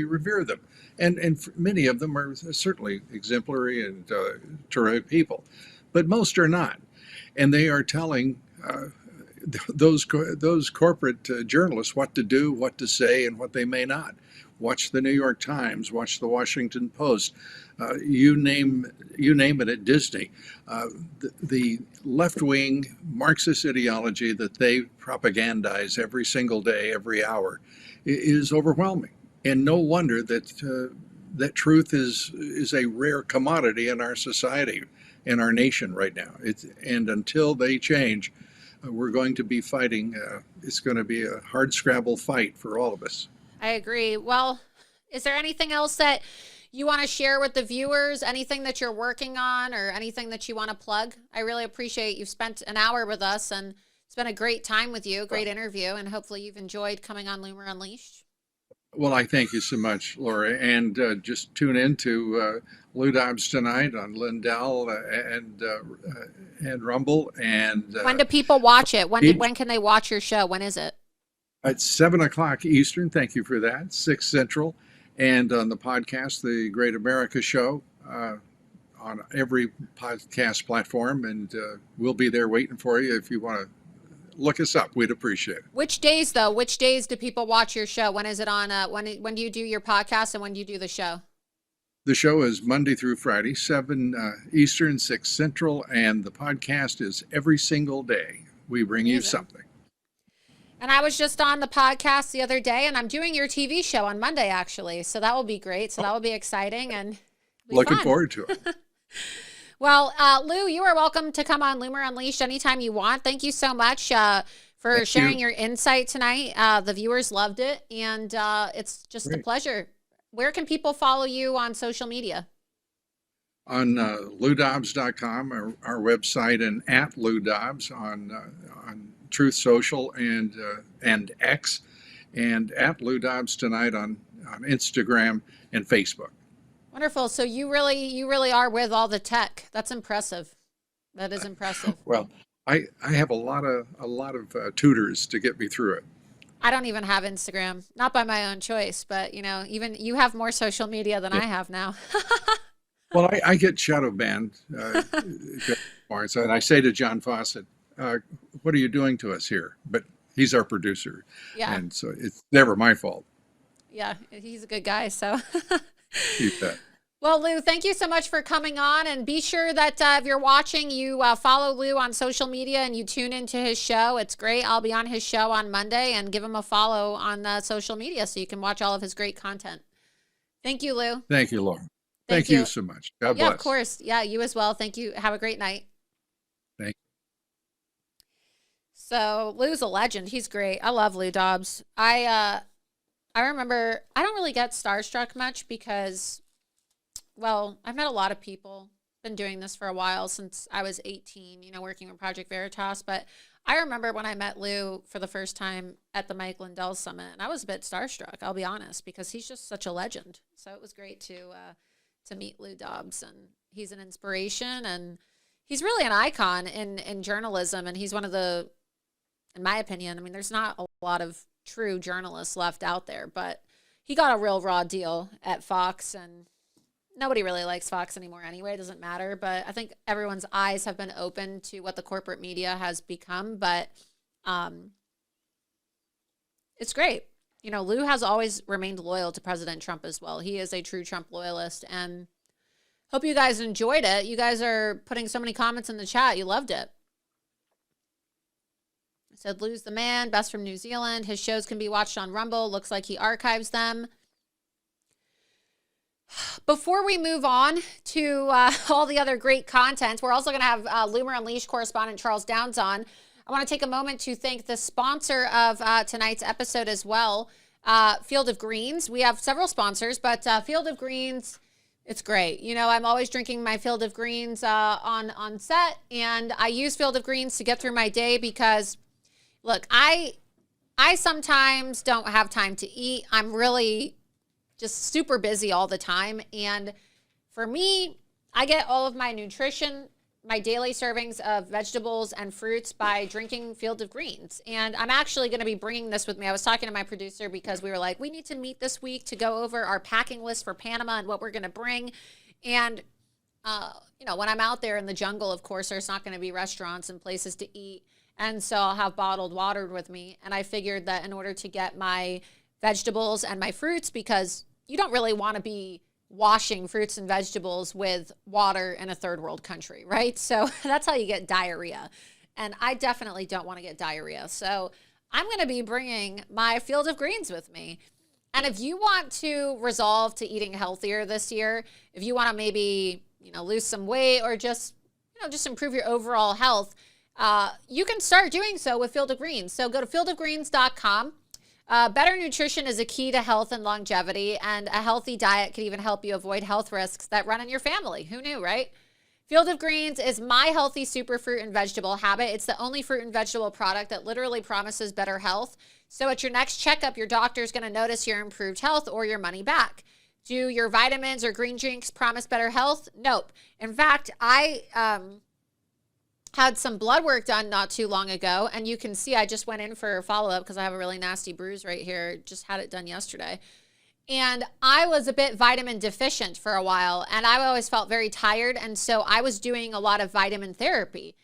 [SPEAKER 4] revere them. And many of them are certainly exemplary and terrific people, but most are not. And they are telling those corporate journalists what to do, what to say, and what they may not. Watch the New York Times, watch the Washington Post, you name it at Disney. The left-wing Marxist ideology that they propagandize every single day, every hour, is overwhelming. And no wonder that that truth is a rare commodity in our society, in our nation right now. And until they change, we're going to be fighting. It's going to be a hard scrabble fight for all of us.
[SPEAKER 1] I agree. Well, is there anything else that you want to share with the viewers? Anything that you're working on or anything that you want to plug? I really appreciate you've spent an hour with us, and it's been a great time with you, great interview, and hopefully you've enjoyed coming on Loomer Unleashed.
[SPEAKER 4] Well, I thank you so much, Laura, and just tune in to Lou Dobbs tonight on Lindell and Rumble. And
[SPEAKER 1] when do people watch it? When can they watch your show? When is it?
[SPEAKER 4] It's 7 o'clock Eastern. Thank you for that. 6 Central, and on the podcast, The Great America Show, on every podcast platform, and we'll be there waiting for you if you want to. Look us up. We'd appreciate it.
[SPEAKER 1] Which days, though? Which days do people watch your show? When is it on? When do you do your podcast, and when do you do the show?
[SPEAKER 4] The show is Monday through Friday, 7 Eastern, 6 Central, and the podcast is every single day. We bring you something.
[SPEAKER 1] And I was just on the podcast the other day, and I'm doing your TV show on Monday, actually. So that will be great. So that will be exciting and be
[SPEAKER 4] Looking
[SPEAKER 1] fun.
[SPEAKER 4] forward to it.
[SPEAKER 1] Well, Lou, you are welcome to come on Loomer Unleashed anytime you want. Thank you so much for sharing your insight tonight. The viewers loved it, and it's just a pleasure. Where can people follow you on social media?
[SPEAKER 4] On LouDobbs.com, our website, and at Lou Dobbs on Truth Social and X, and at Lou Dobbs Tonight on Instagram and Facebook.
[SPEAKER 1] Wonderful. So you really are with all the tech. That's impressive. That is impressive.
[SPEAKER 4] Well, I have a lot of tutors to get me through it.
[SPEAKER 1] I don't even have Instagram, not by my own choice, but even you have more social media than I have now.
[SPEAKER 4] Well, I get shadow banned, and I say to John Fawcett, "What are you doing to us here?" But he's our producer, and so it's never my fault.
[SPEAKER 1] Yeah, he's a good guy. So,
[SPEAKER 4] You bet.
[SPEAKER 1] Well, Lou, thank you so much for coming on, and be sure that if you're watching, you follow Lou on social media and you tune into his show. It's great. I'll be on his show on Monday, and give him a follow on social media so you can watch all of his great content. Thank you, Lou.
[SPEAKER 4] Thank you, Laura. Thank you so much. God bless.
[SPEAKER 1] Yeah, of course. Yeah, you as well. Thank you. Have a great night.
[SPEAKER 4] Thank you.
[SPEAKER 1] So Lou's a legend. He's great. I love Lou Dobbs. I remember, I don't really get starstruck much because, well, I've met a lot of people. Been doing this for a while, since I was 18, working with Project Veritas. But I remember when I met Lou for the first time at the Mike Lindell Summit, and I was a bit starstruck, I'll be honest, because he's just such a legend. So it was great to meet Lou Dobbs, and he's an inspiration, and he's really an icon in journalism, and he's one of the, in my opinion, there's not a lot of true journalists left out there, but he got a real raw deal at Fox, and nobody really likes Fox anymore anyway. It doesn't matter, but I think everyone's eyes have been open to what the corporate media has become, but it's great. Lou has always remained loyal to President Trump as well. He is a true Trump loyalist, and hope you guys enjoyed it. You guys are putting so many comments in the chat. You loved it. I said, Lou's the man, best from New Zealand. His shows can be watched on Rumble. Looks like he archives them. Before we move on to all the other great content, we're also going to have Loomer Unleashed correspondent Charles Downs on. I want to take a moment to thank the sponsor of tonight's episode as well, Field of Greens. We have several sponsors, but Field of Greens, it's great. I'm always drinking my Field of Greens on set, and I use Field of Greens to get through my day because, look, I sometimes don't have time to eat. I'm really just super busy all the time, and for me, I get all of my nutrition, my daily servings of vegetables and fruits, by drinking Field of Greens. And I'm actually going to be bringing this with me. I was talking to my producer because we were like, we need to meet this week to go over our packing list for Panama and what we're going to bring. And, when I'm out there in the jungle, of course, there's not going to be restaurants and places to eat. And so I'll have bottled water with me. And I figured that in order to get my vegetables and my fruits, because you don't really want to be washing fruits and vegetables with water in a third world country, right? So that's how you get diarrhea. And I definitely don't want to get diarrhea. So I'm going to be bringing my Field of Greens with me. And if you want to resolve to eating healthier this year, if you want to maybe, lose some weight, or just improve your overall health, you can start doing so with Field of Greens. So go to fieldofgreens.com. Better nutrition is a key to health and longevity, and a healthy diet can even help you avoid health risks that run in your family. Who knew, right? Field of Greens is my healthy superfruit and vegetable habit. It's the only fruit and vegetable product that literally promises better health. So at your next checkup, your doctor is going to notice your improved health or your money back. Do your vitamins or green drinks promise better health? Nope. In fact, I had some blood work done not too long ago, and you can see I just went in for a follow-up because I have a really nasty bruise right here. Just had it done yesterday. And I was a bit vitamin deficient for a while, and I always felt very tired, and so I was doing a lot of vitamin therapy.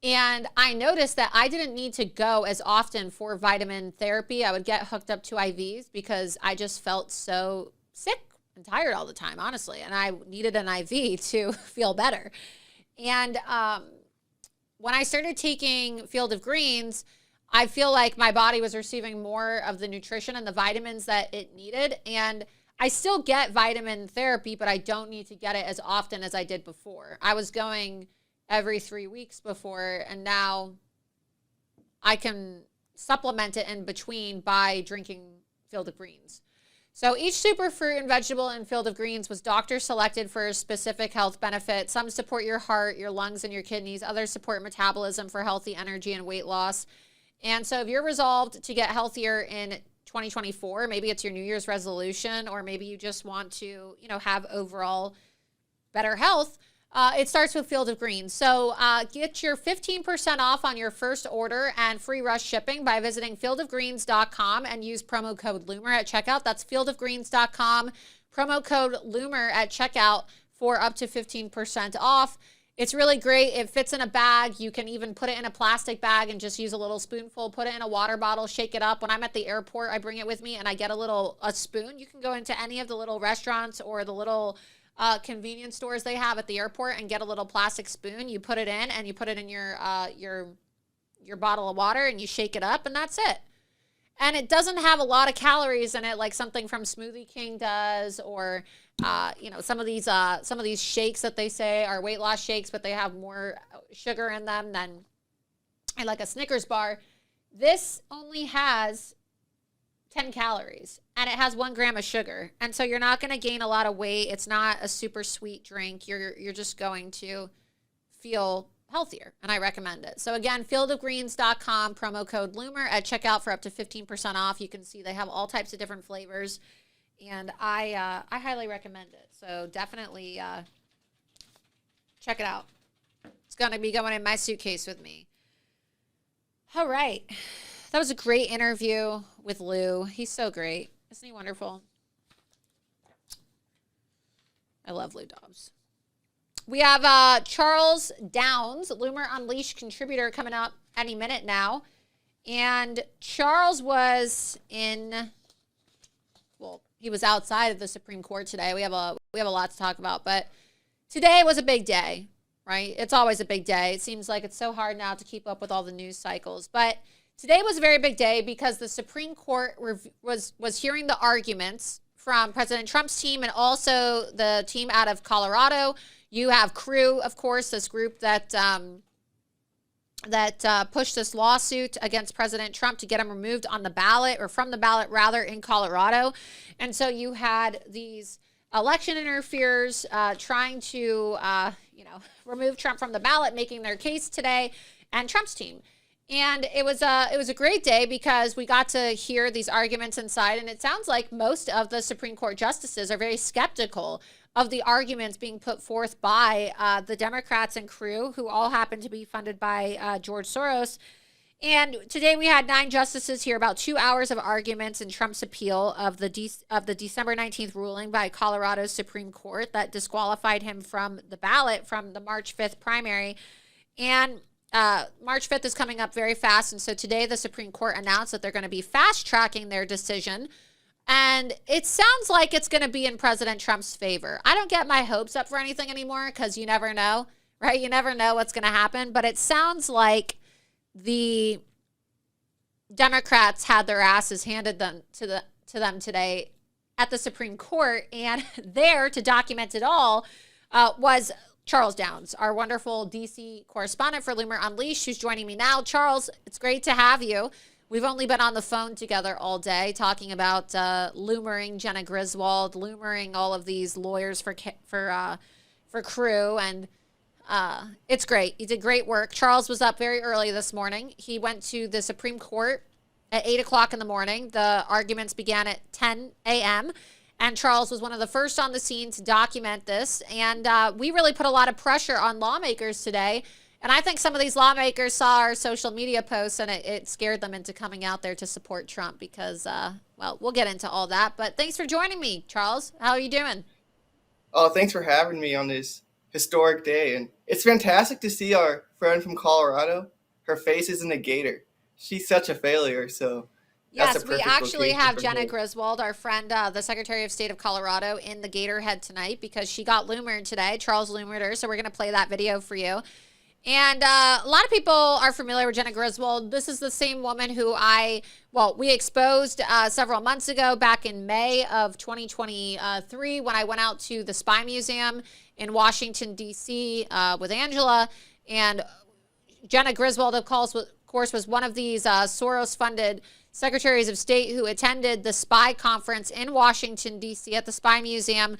[SPEAKER 1] And I noticed that I didn't need to go as often for vitamin therapy. I would get hooked up to IVs because I just felt so sick and tired all the time, honestly, and I needed an IV to feel better. And when I started taking Field of Greens, I feel like my body was receiving more of the nutrition and the vitamins that it needed. And I still get vitamin therapy, but I don't need to get it as often as I did before. I was going every 3 weeks before, and now I can supplement it in between by drinking Field of Greens. So each superfruit and vegetable in Field of Greens was doctor selected for a specific health benefit. Some support your heart, your lungs, and your kidneys. Others support metabolism for healthy energy and weight loss. And so if you're resolved to get healthier in 2024, maybe it's your New Year's resolution, or maybe you just want to, have overall better health, it starts with Field of Greens. So get your 15% off on your first order and free rush shipping by visiting fieldofgreens.com and use promo code LUMER at checkout. That's fieldofgreens.com, promo code LUMER at checkout for up to 15% off. It's really great. It fits in a bag. You can even put it in a plastic bag and just use a little spoonful, put it in a water bottle, shake it up. When I'm at the airport, I bring it with me and I get a spoon. You can go into any of the little restaurants or the little convenience stores they have at the airport and get a little plastic spoon. You put it in and you put it in your bottle of water and you shake it up, and that's it. And it doesn't have a lot of calories in it like something from Smoothie King does, or some of these shakes that they say are weight loss shakes, but they have more sugar in them than like a Snickers bar. This only has 10 calories and it has 1 gram of sugar. And so you're not going to gain a lot of weight. It's not a super sweet drink. You're just going to feel healthier, and I recommend it. So again, fieldofgreens.com, promo code LUMER at checkout for up to 15% off. You can see they have all types of different flavors, and I highly recommend it. So definitely check it out. It's going to be going in my suitcase with me. All right. That was a great interview with Lou. He's so great. Isn't he wonderful? I love Lou Dobbs. We have Charles Downs, Loomer Unleashed contributor, coming up any minute now. And Charles was he was outside of the Supreme Court today. We have a lot to talk about, but today was a big day, right? It's always a big day. It seems like it's so hard now to keep up with all the news cycles, but today was a very big day because the Supreme Court was hearing the arguments from President Trump's team and also the team out of Colorado. You have Crew, of course, this group that pushed this lawsuit against President Trump to get him removed on the ballot, or from the ballot rather, in Colorado. And so you had these election interferers trying to remove Trump from the ballot, making their case today, and Trump's team. And it was a great day because we got to hear these arguments inside, and it sounds like most of the Supreme Court justices are very skeptical of the arguments being put forth by the Democrats and Crew, who all happen to be funded by George Soros. And today we had 9 justices hear about 2 hours of arguments in Trump's appeal of the December 19th ruling by Colorado's Supreme Court that disqualified him from the ballot from the March 5th primary. And March 5th is coming up very fast. And so today the Supreme Court announced that they're going to be fast-tracking their decision. And it sounds like it's going to be in President Trump's favor. I don't get my hopes up for anything anymore because you never know, right? You never know what's going to happen. But it sounds like the Democrats had their asses handed to them today at the Supreme Court. And there to document it all was Charles Downs, our wonderful D.C. correspondent for Loomer Unleashed, who's joining me now. Charles, it's great to have you. We've only been on the phone together all day talking about loomering Jenna Griswold, loomering all of these lawyers for Crew, and it's great. You did great work. Charles was up very early this morning. He went to the Supreme Court at 8 o'clock in the morning. The arguments began at 10 a.m., and Charles was one of the first on the scene to document this, and we really put a lot of pressure on lawmakers today. And I think some of these lawmakers saw our social media posts and it scared them into coming out there to support Trump because, we'll get into all that. But thanks for joining me, Charles. How are you doing?
[SPEAKER 8] Oh, thanks for having me on this historic day. And it's fantastic to see our friend from Colorado. Her face is in a gator. She's such a failure, so that's
[SPEAKER 1] yes, we actually have Jenna Griswold, our friend, the Secretary of State of Colorado, in the gator head tonight because she got loomered today. Charles loomered her, so we're going to play that video for you. And a lot of people are familiar with Jenna Griswold. This is the same woman who we exposed several months ago, back in May of 2023, when I went out to the Spy Museum in Washington, D.C. With Angela. And Jenna Griswold, of course, was one of these Soros-funded secretaries of state who attended the spy conference in Washington, D.C. at the Spy Museum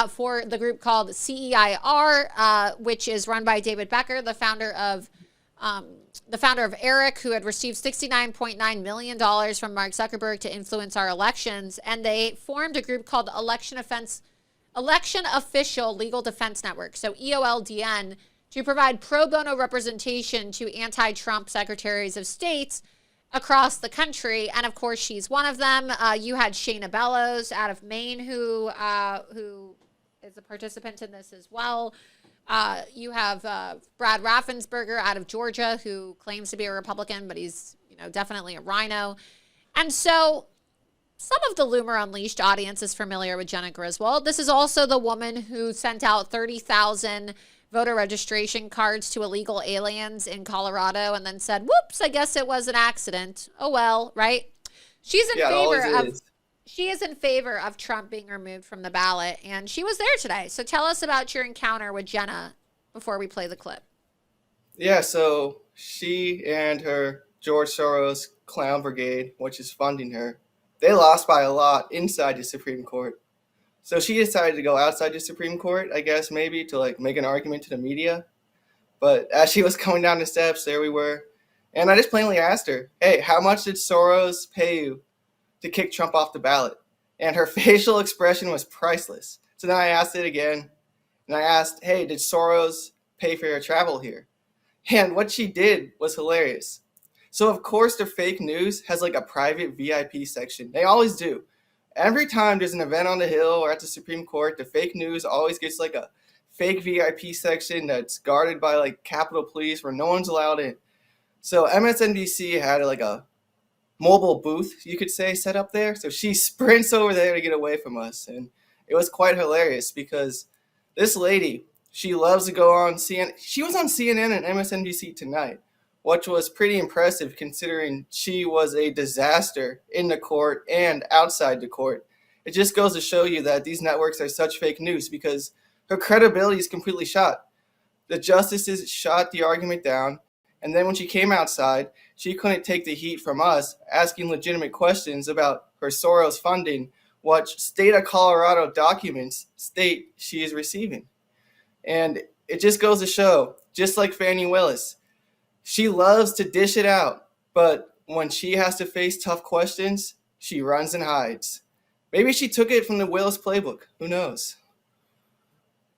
[SPEAKER 1] for the group called CEIR, which is run by David Becker, the founder of ERIC, who had received $69.9 million from Mark Zuckerberg to influence our elections. And they formed a group called Election Official Legal Defense Network, so EOLDN, to provide pro bono representation to anti-Trump secretaries of states across the country. And of course, she's one of them. You had Shayna Bellows out of Maine, who is a participant in this as well. You have Brad Raffensperger out of Georgia, who claims to be a Republican, but he's definitely a rhino. And so some of the Loomer Unleashed audience is familiar with Jenna Griswold. This is also the woman who sent out 30,000 voter registration cards to illegal aliens in Colorado and then said, whoops, I guess it was an accident. Oh, well, right? She is in favor of Trump being removed from the ballot, and she was there today. So tell us about your encounter with Jenna before we play the clip.
[SPEAKER 8] Yeah, so she and her George Soros clown brigade, which is funding her, they lost by a lot inside the Supreme Court. So she decided to go outside the Supreme Court, I guess, maybe to make an argument to the media. But as she was coming down the steps, there we were. And I just plainly asked her, hey, how much did Soros pay you to kick Trump off the ballot? And her facial expression was priceless. So then I asked it again. And I asked, hey, did Soros pay for your travel here? And what she did was hilarious. So, of course, the fake news has a private VIP section. They always do. Every time there's an event on the Hill or at the Supreme Court, the fake news always gets a fake VIP section that's guarded by Capitol Police where no one's allowed in. So MSNBC had a mobile booth, you could say, set up there. So she sprints over there to get away from us. And it was quite hilarious because this lady, she loves to go on CNN. She was on CNN and MSNBC tonight, which was pretty impressive considering she was a disaster in the court and outside the court. It just goes to show you that these networks are such fake news because her credibility is completely shot. The justices shot the argument down, and then when she came outside, she couldn't take the heat from us asking legitimate questions about her Soros funding, which state of Colorado documents state she is receiving. And it just goes to show, just like Fani Willis, she loves to dish it out, but when she has to face tough questions, she runs and hides. Maybe she took it from the Willis playbook. Who knows?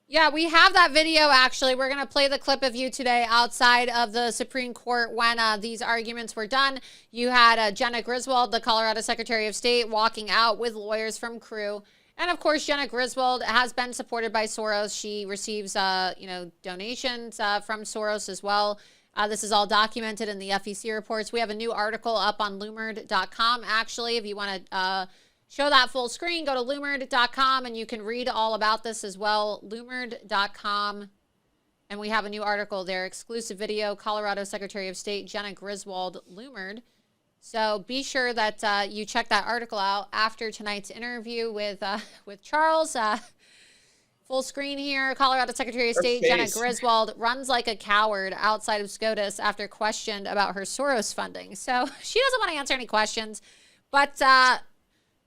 [SPEAKER 1] Yeah, we have that video, actually. We're going to play the clip of you today outside of the Supreme Court when these arguments were done. You had Jenna Griswold, the Colorado Secretary of State, walking out with lawyers from Crew. And, of course, Jenna Griswold has been supported by Soros. She receives, donations from Soros as well. This is all documented in the FEC reports. We have a new article up on Loomered.com, actually. If you want to show that full screen, go to Loomered.com, and you can read all about this as well. Loomered.com. And we have a new article there, exclusive video, Colorado Secretary of State Jenna Griswold, Loomered. So be sure that you check that article out after tonight's interview with Charles. Full screen here. Colorado Secretary of State Jenna Griswold runs like a coward outside of SCOTUS after questioned about her Soros funding. So she doesn't want to answer any questions, but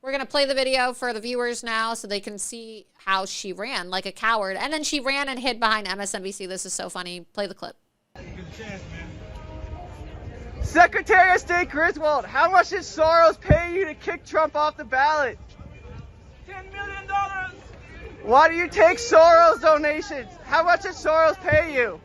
[SPEAKER 1] we're going to play the video for the viewers now so they can see how she ran like a coward. And then she ran and hid behind MSNBC. This is so funny. Play the clip.
[SPEAKER 10] Secretary of State Griswold, how much did Soros pay you to kick Trump off the ballot?
[SPEAKER 11] $10 million.
[SPEAKER 10] Why do you take Soros donations? How much did Soros pay you?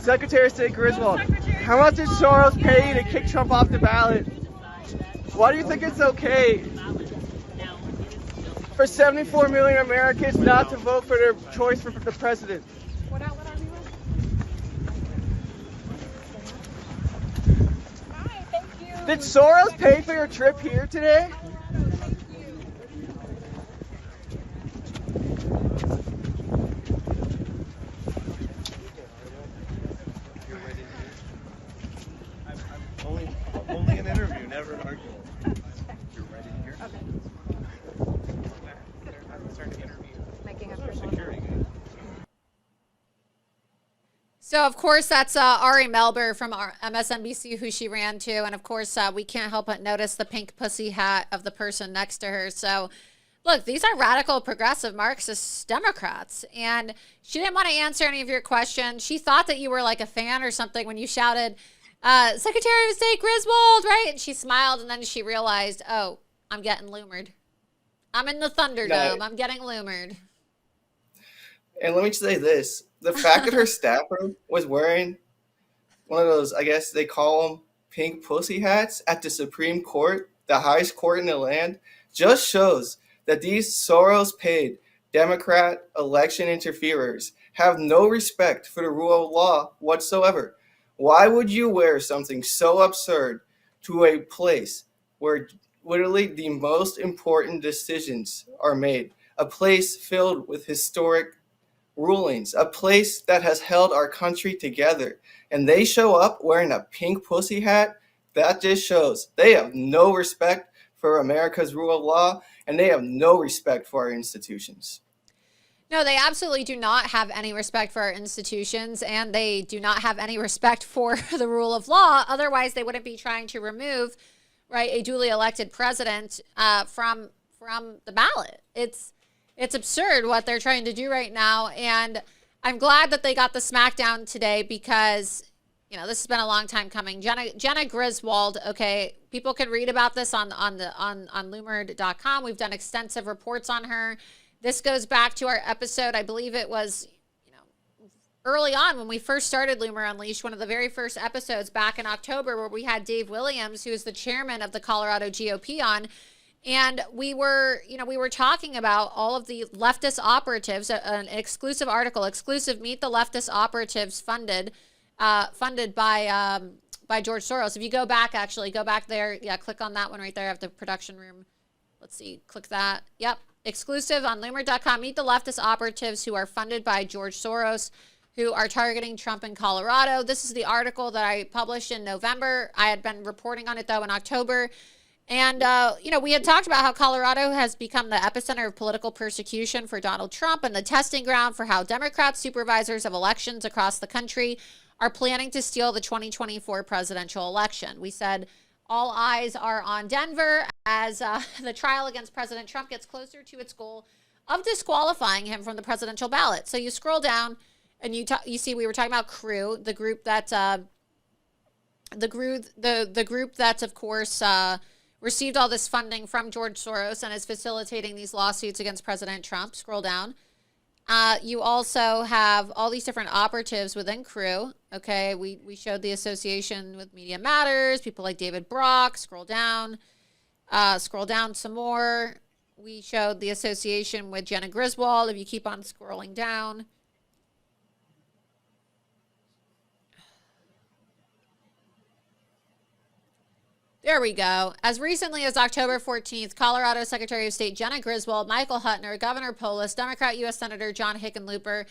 [SPEAKER 10] Secretary of State Griswold, how much did Soros pay you to kick Trump off the ballot? Why do you think it's okay? for 74 million Americans not to vote for their choice for the president. Did Soros pay for your trip here today?
[SPEAKER 11] Only an interview, never an argument. You're ready to hear? I'm starting to interview.
[SPEAKER 1] Making up
[SPEAKER 11] Security.
[SPEAKER 1] So, of course, that's Ari Melber from MSNBC, who she ran to. And, of course, we can't help but notice the pink pussy hat of the person next to her. So, look, these are radical, progressive, Marxist Democrats. And she didn't want to answer any of your questions. She thought that you were like a fan or something when you shouted, Secretary of State Griswold, right? And she smiled, and then she realized, oh, I'm getting lumered. I'm in the Thunderdome. I'm getting lumered.
[SPEAKER 8] And let me say this. The fact that her staffer was wearing one of those, I guess they call them pink pussy hats at the Supreme Court, the highest court in the land, just shows that these Soros-paid Democrat election interferers have no respect for the rule of law whatsoever. Why would you wear something so absurd to a place where literally the most important decisions are made? A place filled with historic rulings, a place that has held our country together, and they show up wearing a pink pussy hat? That just shows they have no respect for America's rule of law, and they have no respect for our institutions.
[SPEAKER 1] No, they absolutely do not have any respect for our institutions, and they do not have any respect for the rule of law. Otherwise, they wouldn't be trying to remove, right, a duly elected president from the ballot. It's absurd what they're trying to do right now, and I'm glad that they got the smackdown today because, you know, this has been a long time coming. Jenna Griswold, okay, people can read about this on Loomer.com. We've done extensive reports on her. This goes back to our episode, I believe it was, you know, early on when we first started Loomer Unleashed, one of the very first episodes back in October, where we had Dave Williams, who is the chairman of the Colorado GOP, on. And we were talking about all of the leftist operatives, an exclusive article, exclusive Meet the Leftist Operatives funded by George Soros. If you go back there, yeah, click on that one right there. I have the production room. Let's see, click that. Yep. Exclusive on Loomer.com. Meet the leftist operatives who are funded by George Soros, who are targeting Trump in Colorado. This is the article that I published in November. I had been reporting on it, though, in October. And, we had talked about how Colorado has become the epicenter of political persecution for Donald Trump and the testing ground for how Democrat supervisors of elections across the country are planning to steal the 2024 presidential election. We said all eyes are on Denver as the trial against President Trump gets closer to its goal of disqualifying him from the presidential ballot. So you scroll down and you see we were talking about Crew, the group that's of course received all this funding from George Soros and is facilitating these lawsuits against President Trump. Scroll down. You also have all these different operatives within Crew. Okay, we showed the association with Media Matters, people like David Brock. Scroll down some more. We showed the association with Jenna Griswold. If you keep on scrolling down. There we go. As recently as October 14th, Colorado Secretary of State Jenna Griswold, Michael Huttner, Governor Polis, Democrat U.S. Senator John Hickenlooper,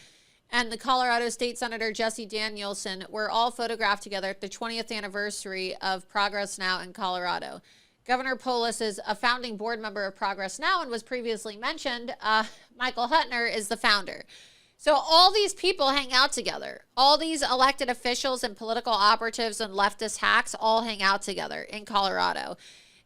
[SPEAKER 1] and the Colorado State Senator Jesse Danielson were all photographed together at the 20th anniversary of Progress Now in Colorado. Governor Polis is a founding board member of Progress Now and was previously mentioned. Michael Huttner is the founder. So all these people hang out together. All these elected officials and political operatives and leftist hacks all hang out together in Colorado.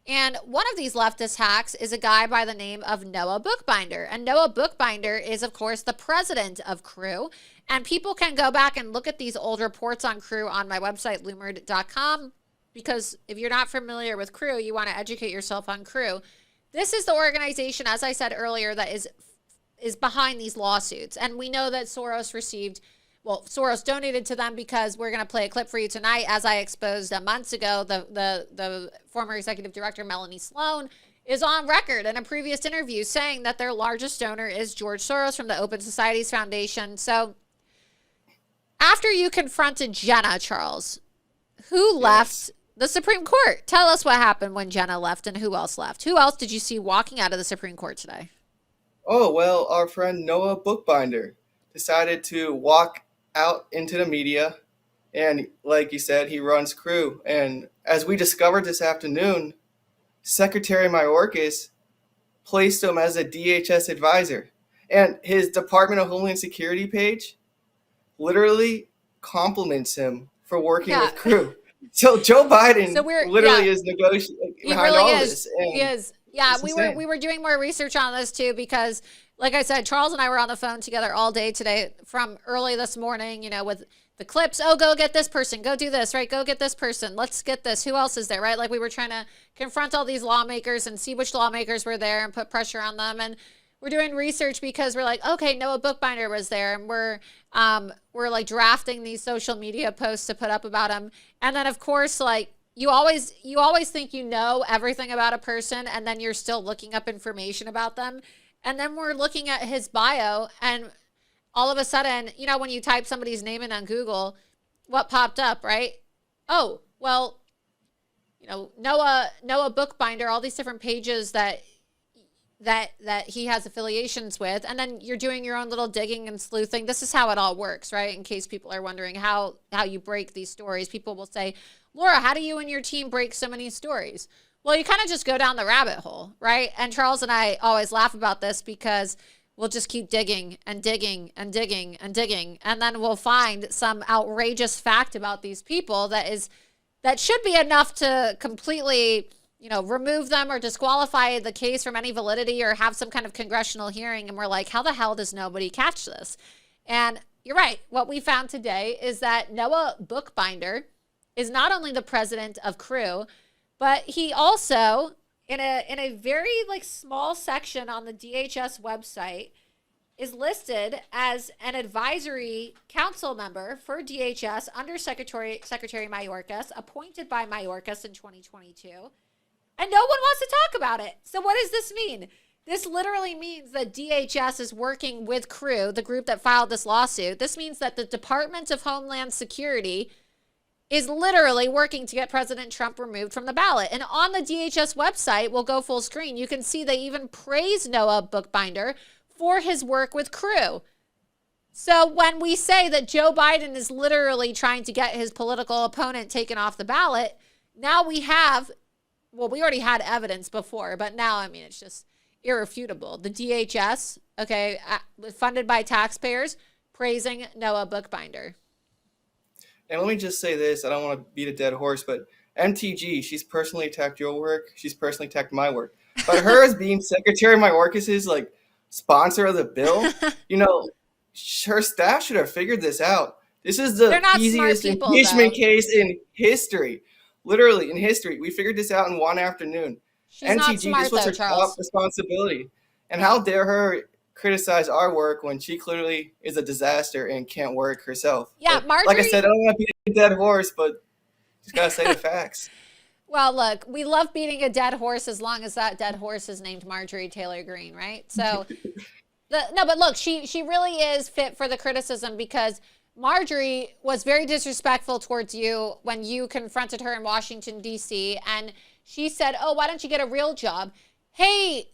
[SPEAKER 1] And one of these leftist hacks is a guy by the name of Noah Bookbinder. And Noah Bookbinder is, of course, the president of Crew. And people can go back and look at these old reports on Crew on my website, Loomer.com, because if you're not familiar with Crew, you want to educate yourself on Crew. This is the organization, as I said earlier, that is behind these lawsuits. And we know that Soros donated to them because we're going to play a clip for you tonight. As I exposed months ago, the former executive director, Melanie Sloan, is on record in a previous interview saying that their largest donor is George Soros from the Open Societies Foundation. So after you confronted Jenna, Charles, who left the Supreme Court? Tell us what happened when Jenna left and who else left. Who else did you see walking out of the Supreme Court today?
[SPEAKER 8] Oh, well, our friend Noah Bookbinder decided to walk out into the media. And like you said, he runs Crew. And as we discovered this afternoon, Secretary Mayorkas placed him as a DHS advisor. And his Department of Homeland Security page literally compliments him for working with Crew. So Joe Biden literally is negotiating behind all this.
[SPEAKER 1] He is. Yeah, we were doing more research on this too because, like I said, Charles and I were on the phone together all day today from early this morning, you know, with the clips. Oh, go get this person. Go do this, right? Go get this person. Let's get this. Who else is there, right? Like we were trying to confront all these lawmakers and see which lawmakers were there and put pressure on them. And we're doing research because we're like, okay, Noah Bookbinder was there, and we're like drafting these social media posts to put up about him. And then of course, like you always think you know everything about a person, and then you're still looking up information about them. And then we're looking at his bio, and all of a sudden, you know, when you type somebody's name in on Google, what popped up, right? Oh, well, you know, Noah Bookbinder, all these different pages that he has affiliations with, and then you're doing your own little digging and sleuthing. This is how it all works, right? In case people are wondering how you break these stories. People will say, Laura, how do you and your team break so many stories? Well, you kind of just go down the rabbit hole, right? And Charles and I always laugh about this because we'll just keep digging and digging and digging and digging, and then we'll find some outrageous fact about these people that should be enough to completely, you know, remove them or disqualify the case from any validity or have some kind of congressional hearing. And we're like, how the hell does nobody catch this? And you're right. What we found today is that Noah Bookbinder is not only the president of Crew, but he also, in a very like small section on the DHS website, is listed as an advisory council member for DHS under Secretary Mayorkas, appointed by Mayorkas in 2022. And no one wants to talk about it. So what does this mean? This literally means that DHS is working with Crew, the group that filed this lawsuit. This means that the Department of Homeland Security is literally working to get President Trump removed from the ballot. And on the DHS website, we'll go full screen, you can see they even praise Noah Bookbinder for his work with Crew. So when we say that Joe Biden is literally trying to get his political opponent taken off the ballot, now we have, well, we already had evidence before, but now, I mean, it's just irrefutable. The DHS, okay, funded by taxpayers, praising Noah Bookbinder.
[SPEAKER 8] And let me just say this, I don't want to beat a dead horse, but MTG, she's personally attacked your work. She's personally attacked my work. But her as being Secretary Mayorkas's like sponsor of the bill, you know, her staff should have figured this out. This is the easiest impeachment case in history. Literally in history. We figured this out in one afternoon.
[SPEAKER 1] She's not smart,
[SPEAKER 8] this was her
[SPEAKER 1] Charles.
[SPEAKER 8] top responsibility. And how dare her criticize our work when she clearly is a disaster and can't work herself.
[SPEAKER 1] Yeah,
[SPEAKER 8] but,
[SPEAKER 1] Marjorie.
[SPEAKER 8] like I said, I don't want to beat a dead horse, but just gotta say the facts.
[SPEAKER 1] Well, look, we love beating a dead horse as long as that dead horse is named Marjorie Taylor Greene, right? So, no, but look, she really is fit for the criticism because Marjorie was very disrespectful towards you when you confronted her in Washington, D.C., and she said, oh, why don't you get a real job? Hey,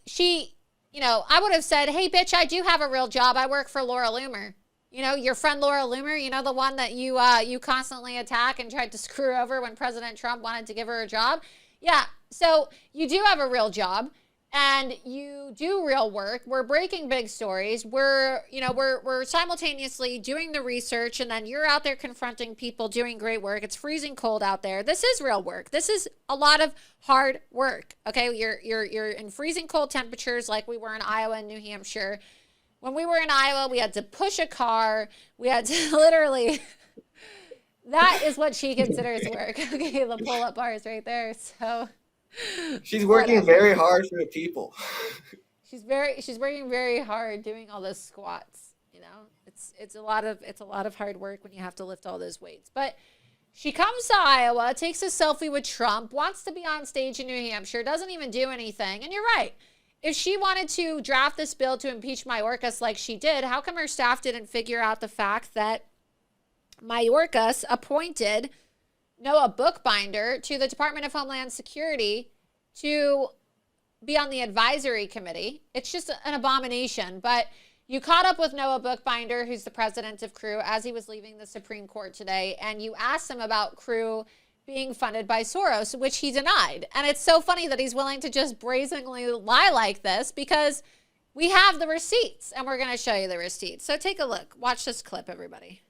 [SPEAKER 1] you know, I would have said, hey, bitch, I do have a real job. I work for Laura Loomer. You know, your friend Laura Loomer, you know, the one that you constantly attack and tried to screw over when President Trump wanted to give her a job. Yeah, so you do have a real job and you do real work. We're breaking big stories. We're simultaneously doing the research, and then you're out there confronting people doing great work. It's freezing cold out there. This is real work. This is a lot of hard work. Okay, you're in freezing cold temperatures like we were in Iowa and New Hampshire. When we were in Iowa, we had to push a car. We had to literally, that is what she considers work. Okay, the pull-up bars right there. So
[SPEAKER 8] she's working very hard for the people.
[SPEAKER 1] She's working very hard doing all those squats. You know, it's a lot of hard work when you have to lift all those weights. But She comes to Iowa, takes a selfie with Trump, wants to be on stage in New Hampshire, doesn't even do anything. And you're right. If she wanted to draft this bill to impeach Mayorkas like she did, how come her staff didn't figure out the fact that Mayorkas appointed Noah Bookbinder to the Department of Homeland Security to be on the advisory committee? It's just an abomination. But you caught up with Noah Bookbinder, who's the president of Crew, as he was leaving the Supreme Court today, and you asked him about Crew being funded by Soros, which he denied. And it's so funny that he's willing to just brazenly lie like this, because we have the receipts, and we're going to show you the receipts. So take a look. Watch this clip, everybody.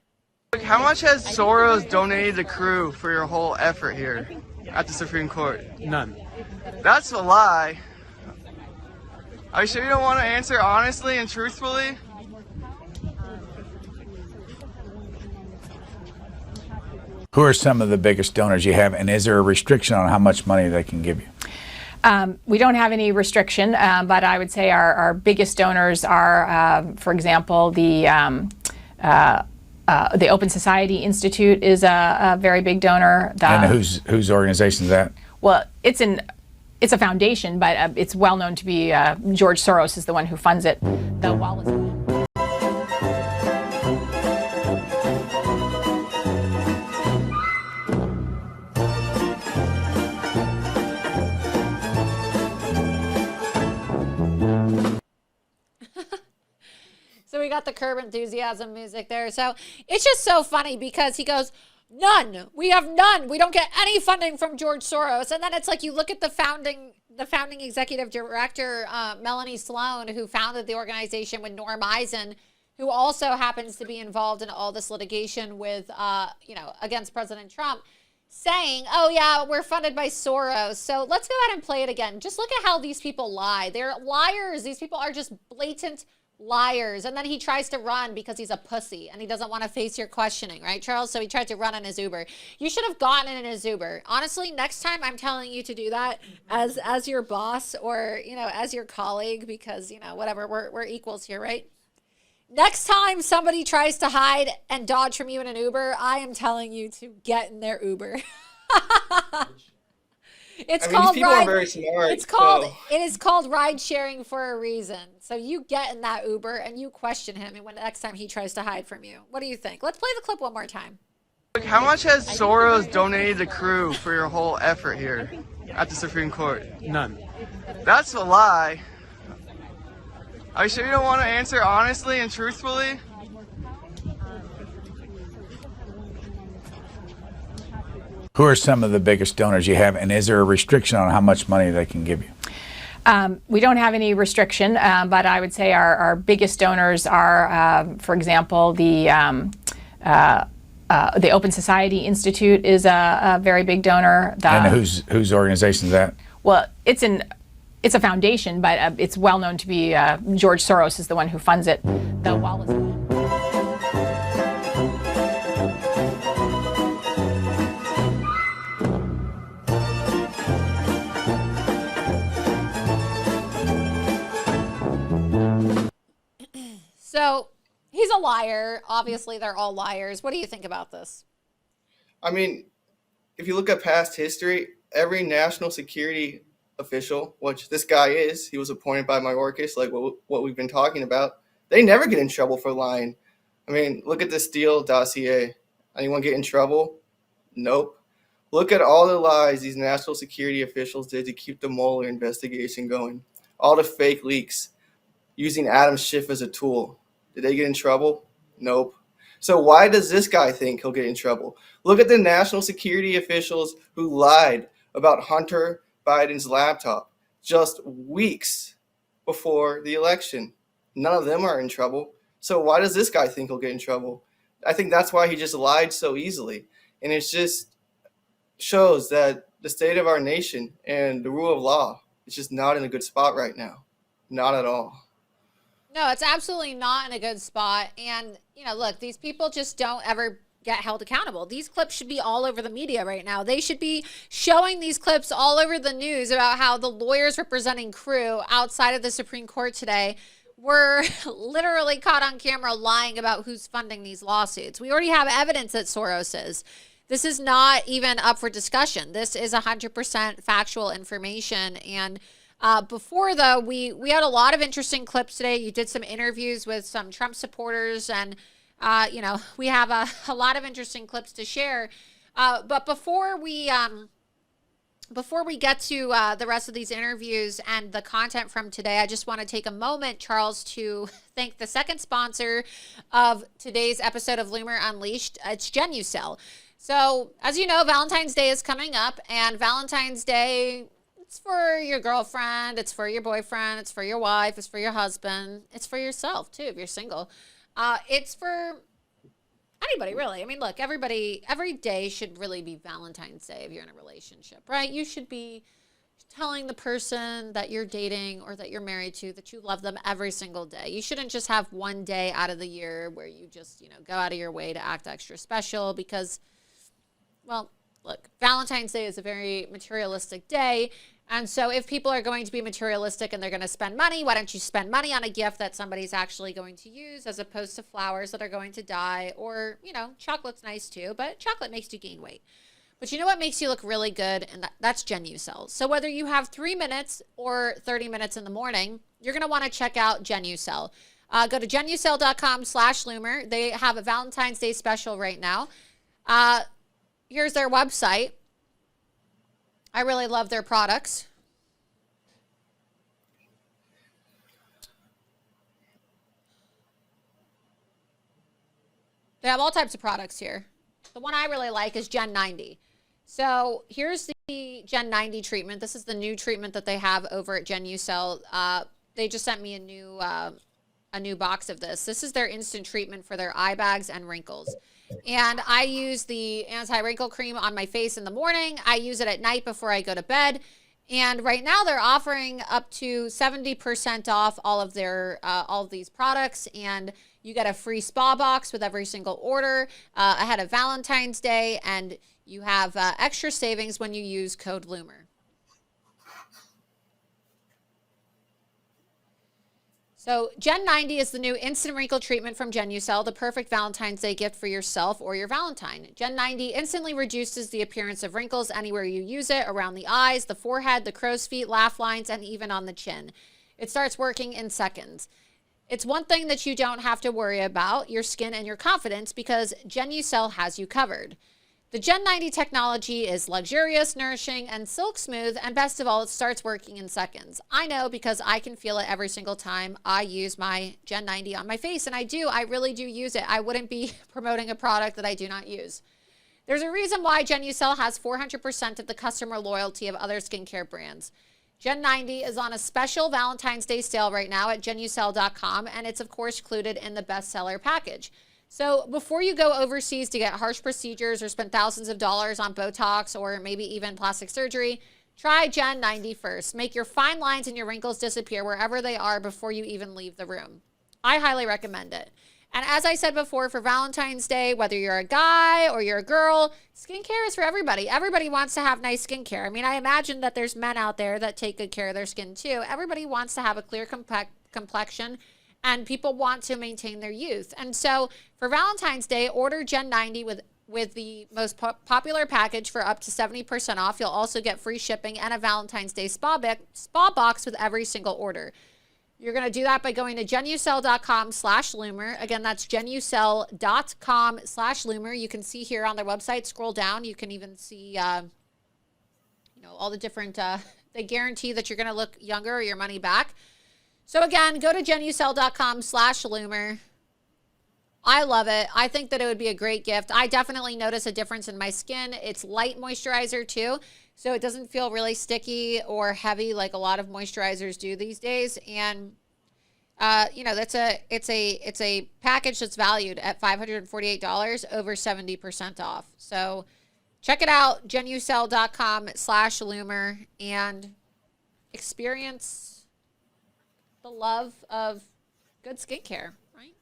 [SPEAKER 10] How much has Soros donated to Crew for your whole effort here at the Supreme Court?
[SPEAKER 12] None.
[SPEAKER 10] That's a lie. Are you sure you don't want to answer honestly and truthfully?
[SPEAKER 13] Who are some of the biggest donors you have, and is there a restriction on how much money they can give you?
[SPEAKER 14] We don't have any restriction, but I would say our biggest donors are, for example, the Open Society Institute is a very big donor.
[SPEAKER 13] And whose organization is that?
[SPEAKER 14] Well, it's a foundation, but it's well known to be George Soros is the one who funds it. The Wallace.
[SPEAKER 1] So we got the Curb Enthusiasm music there. So it's just so funny because he goes, none. We have none. We don't get any funding from George Soros. And then it's like you look at the founding executive director, Melanie Sloan, who founded the organization with Norm Eisen, who also happens to be involved in all this litigation with, against President Trump, saying, oh, yeah, we're funded by Soros. So let's go ahead and play it again. Just look at how these people lie. They're liars. These people are just blatant liars. And then he tries to run because he's a pussy and he doesn't want to face your questioning, right, Charles? So he tried to run in his Uber. You should have gotten in his Uber. Honestly, next time I'm telling you to do that as your boss or, as your colleague, because, whatever, we're equals here, right? Next time somebody tries to hide and dodge from you in an Uber, I am telling you to get in their Uber. It is called ride sharing for a reason. So you get in that Uber and you question him, and when next time he tries to hide from you. What do you think? Let's play the clip one more time.
[SPEAKER 10] How much has Soros donated to Crew for your whole effort here at the Supreme Court?
[SPEAKER 12] None.
[SPEAKER 10] That's a lie. Are you sure you don't want to answer honestly and truthfully?
[SPEAKER 13] Who are some of the biggest donors you have, and is there a restriction on how much money they can give you?
[SPEAKER 14] We don't have any restriction, but I would say our biggest donors are, for example, the Open Society Institute is a very big donor.
[SPEAKER 13] And whose organization is that?
[SPEAKER 14] Well, it's a foundation, but it's well known to be George Soros is the one who funds it. The Wallace.
[SPEAKER 1] So he's a liar. Obviously, they're all liars. What do you think about this?
[SPEAKER 8] I mean, if you look at past history, every national security official, which this guy is, he was appointed by Mayorkas, like what we've been talking about, they never get in trouble for lying. I mean, look at the Steele dossier. Anyone get in trouble? Nope. Look at all the lies these national security officials did to keep the Mueller investigation going. All the fake leaks, using Adam Schiff as a tool. Did they get in trouble? Nope. So why does this guy think he'll get in trouble? Look at the national security officials who lied about Hunter Biden's laptop just weeks before the election. None of them are in trouble. So why does this guy think he'll get in trouble? I think that's why he just lied so easily. And it just shows that the state of our nation and the rule of law is just not in a good spot right now. Not at all.
[SPEAKER 1] No, it's absolutely not in a good spot. And, look, these people just don't ever get held accountable. These clips should be all over the media right now. They should be showing these clips all over the news about how the lawyers representing Crew outside of the Supreme Court today were literally caught on camera lying about who's funding these lawsuits. We already have evidence that Soros is. This is not even up for discussion. This is 100% factual information. And before, though, we had a lot of interesting clips today. You did some interviews with some Trump supporters, and, you know, we have a lot of interesting clips to share. But before we get to the rest of these interviews and the content from today, I just want to take a moment, Charles, to thank the second sponsor of today's episode of Loomer Unleashed. It's Genucel. So, as you know, Valentine's Day is coming up, and Valentine's Day, it's for your girlfriend, it's for your boyfriend, it's for your wife, it's for your husband, it's for yourself, too, if you're single. It's for anybody, really. I mean, look, everybody, every day should really be Valentine's Day if you're in a relationship, right? You should be telling the person that you're dating or that you're married to that you love them every single day. You shouldn't just have one day out of the year where you just, you know, go out of your way to act extra special because, well, look, Valentine's Day is a very materialistic day. And so if people are going to be materialistic and they're going to spend money, why don't you spend money on a gift that somebody's actually going to use as opposed to flowers that are going to die? Or, you know, chocolate's nice too, but chocolate makes you gain weight. But you know what makes you look really good? And that's Genucel. So whether you have 3 minutes or 30 minutes in the morning, you're going to want to check out Genucel. Go to genucel.com/Loomer. They have a Valentine's Day special right now. Here's their website. I really love their products. They have all types of products here. The one I really like is Gen 90. So here's the Gen 90 treatment. This is the new treatment that they have over at Genucel. They just sent me a new box of this. This is their instant treatment for their eye bags and wrinkles. And I use the anti-wrinkle cream on my face in the morning. I use it at night before I go to bed. And right now they're offering up to 70% off all of their all of these products, and you get a free spa box with every single order ahead of Valentine's Day, and you have extra savings when you use code Loomer. So Gen 90 is the new instant wrinkle treatment from Genucel, the perfect Valentine's Day gift for yourself or your Valentine. Gen 90 instantly reduces the appearance of wrinkles anywhere you use it, around the eyes, the forehead, the crow's feet, laugh lines, and even on the chin. It starts working in seconds. It's one thing that you don't have to worry about, your skin and your confidence, because Genucel has you covered. The Gen 90 technology is luxurious, nourishing, and silk smooth, and best of all, it starts working in seconds. I know because I can feel it every single time I use my Gen 90 on my face, and I really do use it. I wouldn't be promoting a product that I do not use. There's a reason why Genucel has 400% of the customer loyalty of other skincare brands. Gen 90 is on a special Valentine's Day sale right now at genucel.com, and it's of course included in the bestseller package. So before you go overseas to get harsh procedures or spend thousands of dollars on Botox or maybe even plastic surgery, try Gen 90 first. Make your fine lines and your wrinkles disappear wherever they are before you even leave the room. I highly recommend it. And as I said before, for Valentine's Day, whether you're a guy or you're a girl, skincare is for everybody. Everybody wants to have nice skincare. I mean, I imagine that there's men out there that take good care of their skin too. Everybody wants to have a clear complexion, and people want to maintain their youth. And so for Valentine's Day, order Gen 90 with the most popular package for up to 70% off. You'll also get free shipping and a Valentine's Day spa box with every single order. You're going to do that by going to genucel.com/Loomer. Again, that's genucel.com/Loomer. You can see here on their website, scroll down. You can even see, all the different, they guarantee that you're going to look younger or your money back. So again, go to genucel.com/Loomer. I love it. I think that it would be a great gift. I definitely notice a difference in my skin. It's light moisturizer too, so it doesn't feel really sticky or heavy like a lot of moisturizers do these days. And it's a package that's valued at $548, over 70% off. So check it out, genucel.com/Loomer, and experience the love of good skincare, right?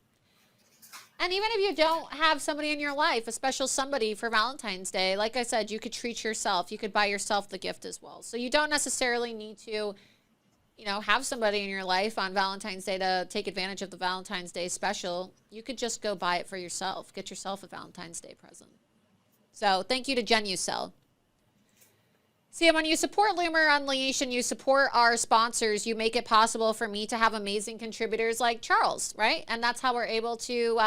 [SPEAKER 1] And even if you don't have somebody in your life, a special somebody for Valentine's Day, like I said, you could treat yourself. You could buy yourself the gift as well. So you don't necessarily need to, have somebody in your life on Valentine's Day to take advantage of the Valentine's Day special. You could just go buy it for yourself. Get yourself a Valentine's Day present. So thank you to GenuCell. See, when you support Loomer Unleashed and you support our sponsors, you make it possible for me to have amazing contributors like Charles, right? And that's how we're able to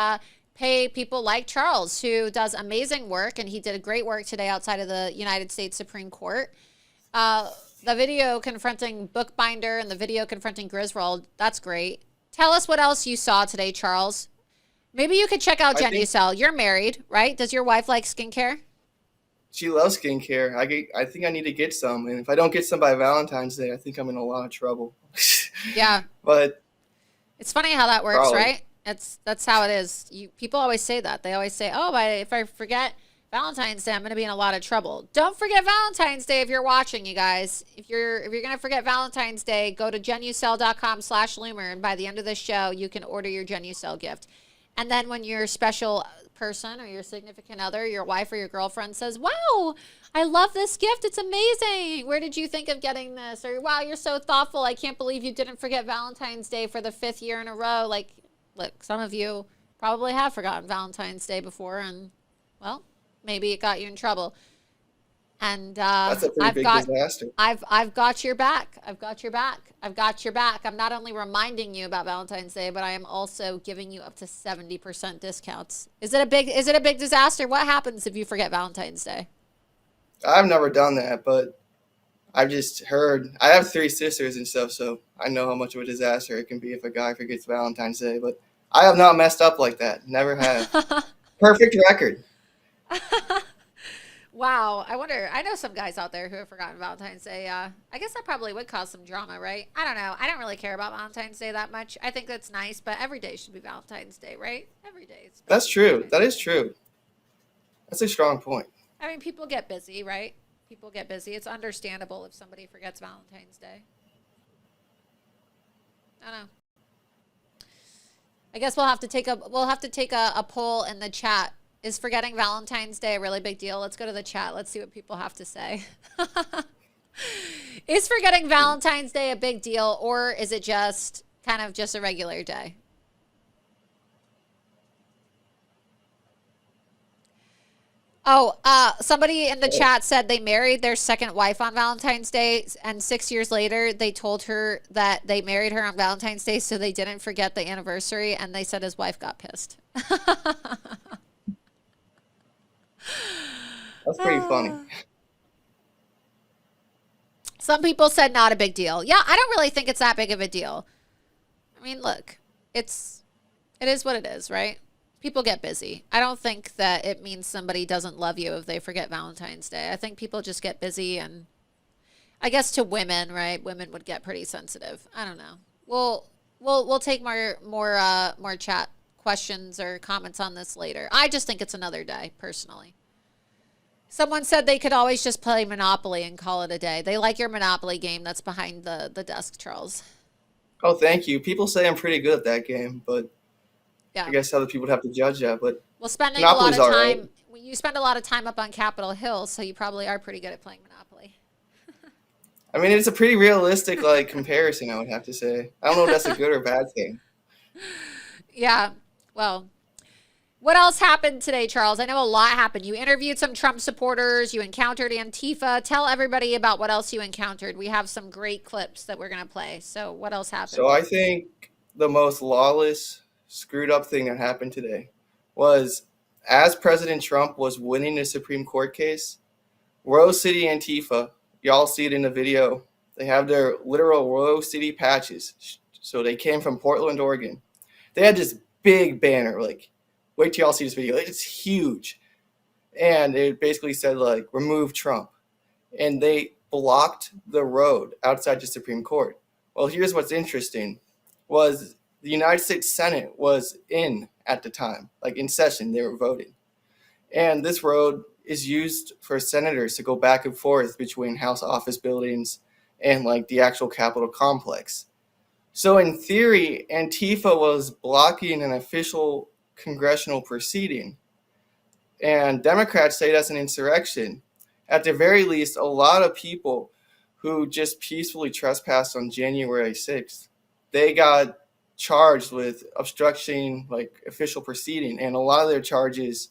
[SPEAKER 1] pay people like Charles, who does amazing work, and he did great work today outside of the United States Supreme Court. The video confronting Bookbinder and the video confronting Griswold, that's great. Tell us what else you saw today, Charles. Maybe you could check out GenuCell. You're married, right? Does your wife like skincare?
[SPEAKER 8] She loves skincare. I think I need to get some, and if I don't get some by Valentine's Day, I think I'm in a lot of trouble.
[SPEAKER 1] Yeah.
[SPEAKER 8] But
[SPEAKER 1] it's funny how that works,
[SPEAKER 8] probably.
[SPEAKER 1] Right? That's how it is. People always say that. They always say, "Oh, if I forget Valentine's Day, I'm going to be in a lot of trouble." Don't forget Valentine's Day if you're watching, you guys. If you're going to forget Valentine's Day, go to genucell.com/Loomer, and by the end of this show, you can order your GenuCell gift. And then when your special person or your significant other, your wife or your girlfriend says, "Wow, I love this gift. It's amazing. Where did you think of getting this?" Or, "Wow, you're so thoughtful. I can't believe you didn't forget Valentine's Day for the 5th year in a row." Like, look, some of you probably have forgotten Valentine's Day before, and, well, maybe it got you in trouble. And
[SPEAKER 8] that's a pretty big disaster.
[SPEAKER 1] I've got your back. I've got your back. I've got your back. I'm not only reminding you about Valentine's Day, but I am also giving you up to 70% discounts. Is it a big disaster? What happens if you forget Valentine's Day?
[SPEAKER 8] I've never done that, but I've just heard. I have 3 sisters and stuff, so I know how much of a disaster it can be if a guy forgets Valentine's Day. But I have not messed up like that. Never have. Perfect record.
[SPEAKER 1] Wow. I know some guys out there who have forgotten Valentine's Day. I guess that probably would cause some drama, right? I don't know. I don't really care about Valentine's Day that much. I think that's nice, but every day should be Valentine's Day, right? Every day.
[SPEAKER 8] That's true. That is true. That's a strong point.
[SPEAKER 1] I mean, people get busy, right? People get busy. It's understandable if somebody forgets Valentine's Day. I don't know. I guess we'll have to take a poll in the chat. Is forgetting Valentine's Day a really big deal? Let's go to the chat. Let's see what people have to say. Is forgetting Valentine's Day a big deal, or is it just kind of just a regular day? Oh, somebody in the chat said they married their second wife on Valentine's Day, and 6 years later, they told her that they married her on Valentine's Day so they didn't forget the anniversary, and they said his wife got pissed.
[SPEAKER 8] That's pretty funny.
[SPEAKER 1] Some people said not a big deal. Yeah, I don't really think it's that big of a deal. I mean, look, it is what it is, right? People get busy. I don't think that it means somebody doesn't love you if they forget Valentine's Day. I think people just get busy, and I guess to women, right? Women would get pretty sensitive. I don't know. We'll take more chat questions or comments on this later. I just think it's another day, personally. Someone said they could always just play Monopoly and call it a day. They like your Monopoly game that's behind the desk, Charles.
[SPEAKER 8] Oh, thank you. People say I'm pretty good at that game, but
[SPEAKER 1] yeah,
[SPEAKER 8] I guess other people would have to judge that. But
[SPEAKER 1] spending a lot of time, you spend a lot of time up on Capitol Hill, so you probably are pretty good at playing Monopoly.
[SPEAKER 8] I mean, it's a pretty realistic comparison, I would have to say. I don't know if that's a good or bad thing.
[SPEAKER 1] Yeah, well, what else happened today, Charles? I know a lot happened. You interviewed some Trump supporters. You encountered Antifa. Tell everybody about what else you encountered. We have some great clips that we're going to play. So what else happened?
[SPEAKER 8] So I think the most lawless, screwed up thing that happened today was as President Trump was winning the Supreme Court case, Rose City Antifa, y'all see it in the video, they have their literal Rose City patches. So they came from Portland, Oregon. They had this big banner, wait till y'all see this video. It's huge. And it basically said, remove Trump. And they blocked the road outside the Supreme Court. Well, here's what's interesting, was the United States Senate was in at the time, in session, they were voting. And this road is used for senators to go back and forth between House office buildings and, the actual Capitol complex. So in theory, Antifa was blocking an official congressional proceeding, and Democrats say that's an insurrection. At the very least, a lot of people who just peacefully trespassed on January 6th, they got charged with obstructing official proceeding, and a lot of their charges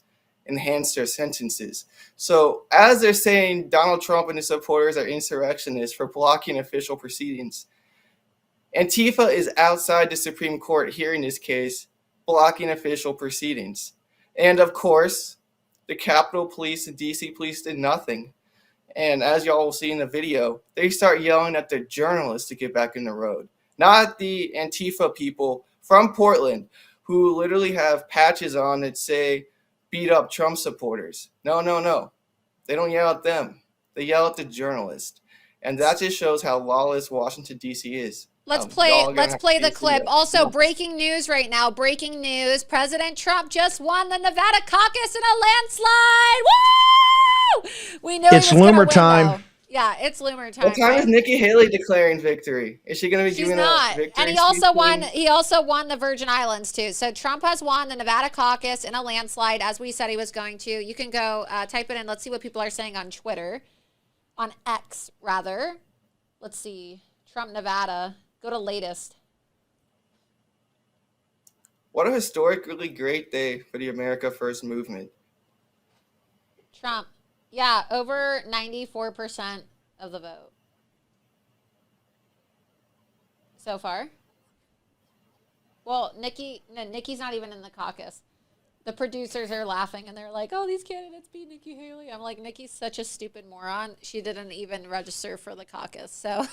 [SPEAKER 8] enhance their sentences. So as they're saying Donald Trump and his supporters are insurrectionists for blocking official proceedings, Antifa is outside the Supreme Court hearing this case, blocking official proceedings. And of course, the Capitol Police and DC Police did nothing. And as y'all will see in the video, they start yelling at the journalists to get back in the road. Not the Antifa people from Portland who literally have patches on that say, beat up Trump supporters. No. They don't yell at them. They yell at the journalist. And that just shows how lawless Washington, D.C. is.
[SPEAKER 1] Let's play the clip. Also, breaking news right now. Breaking news. President Trump just won the Nevada caucus in a landslide. Woo! We know
[SPEAKER 2] it's Loomer time.
[SPEAKER 1] Though. Yeah, it's Loomer time.
[SPEAKER 8] What time is Nikki Haley declaring victory? Is she going to be giving a victory?
[SPEAKER 1] And he also won. He also won the Virgin Islands too. So Trump has won the Nevada caucus in a landslide, as we said he was going to. You can go type it in. Let's see what people are saying on Twitter, on X rather. Let's see. Trump Nevada. Go to latest.
[SPEAKER 8] What a historically great day for the America First movement.
[SPEAKER 1] Trump. Yeah, over 94% of the vote so far. Well, Nikki's not even in the caucus. The producers are laughing and they're like, oh, these candidates beat Nikki Haley. I'm like, Nikki's such a stupid moron. She didn't even register for the caucus. So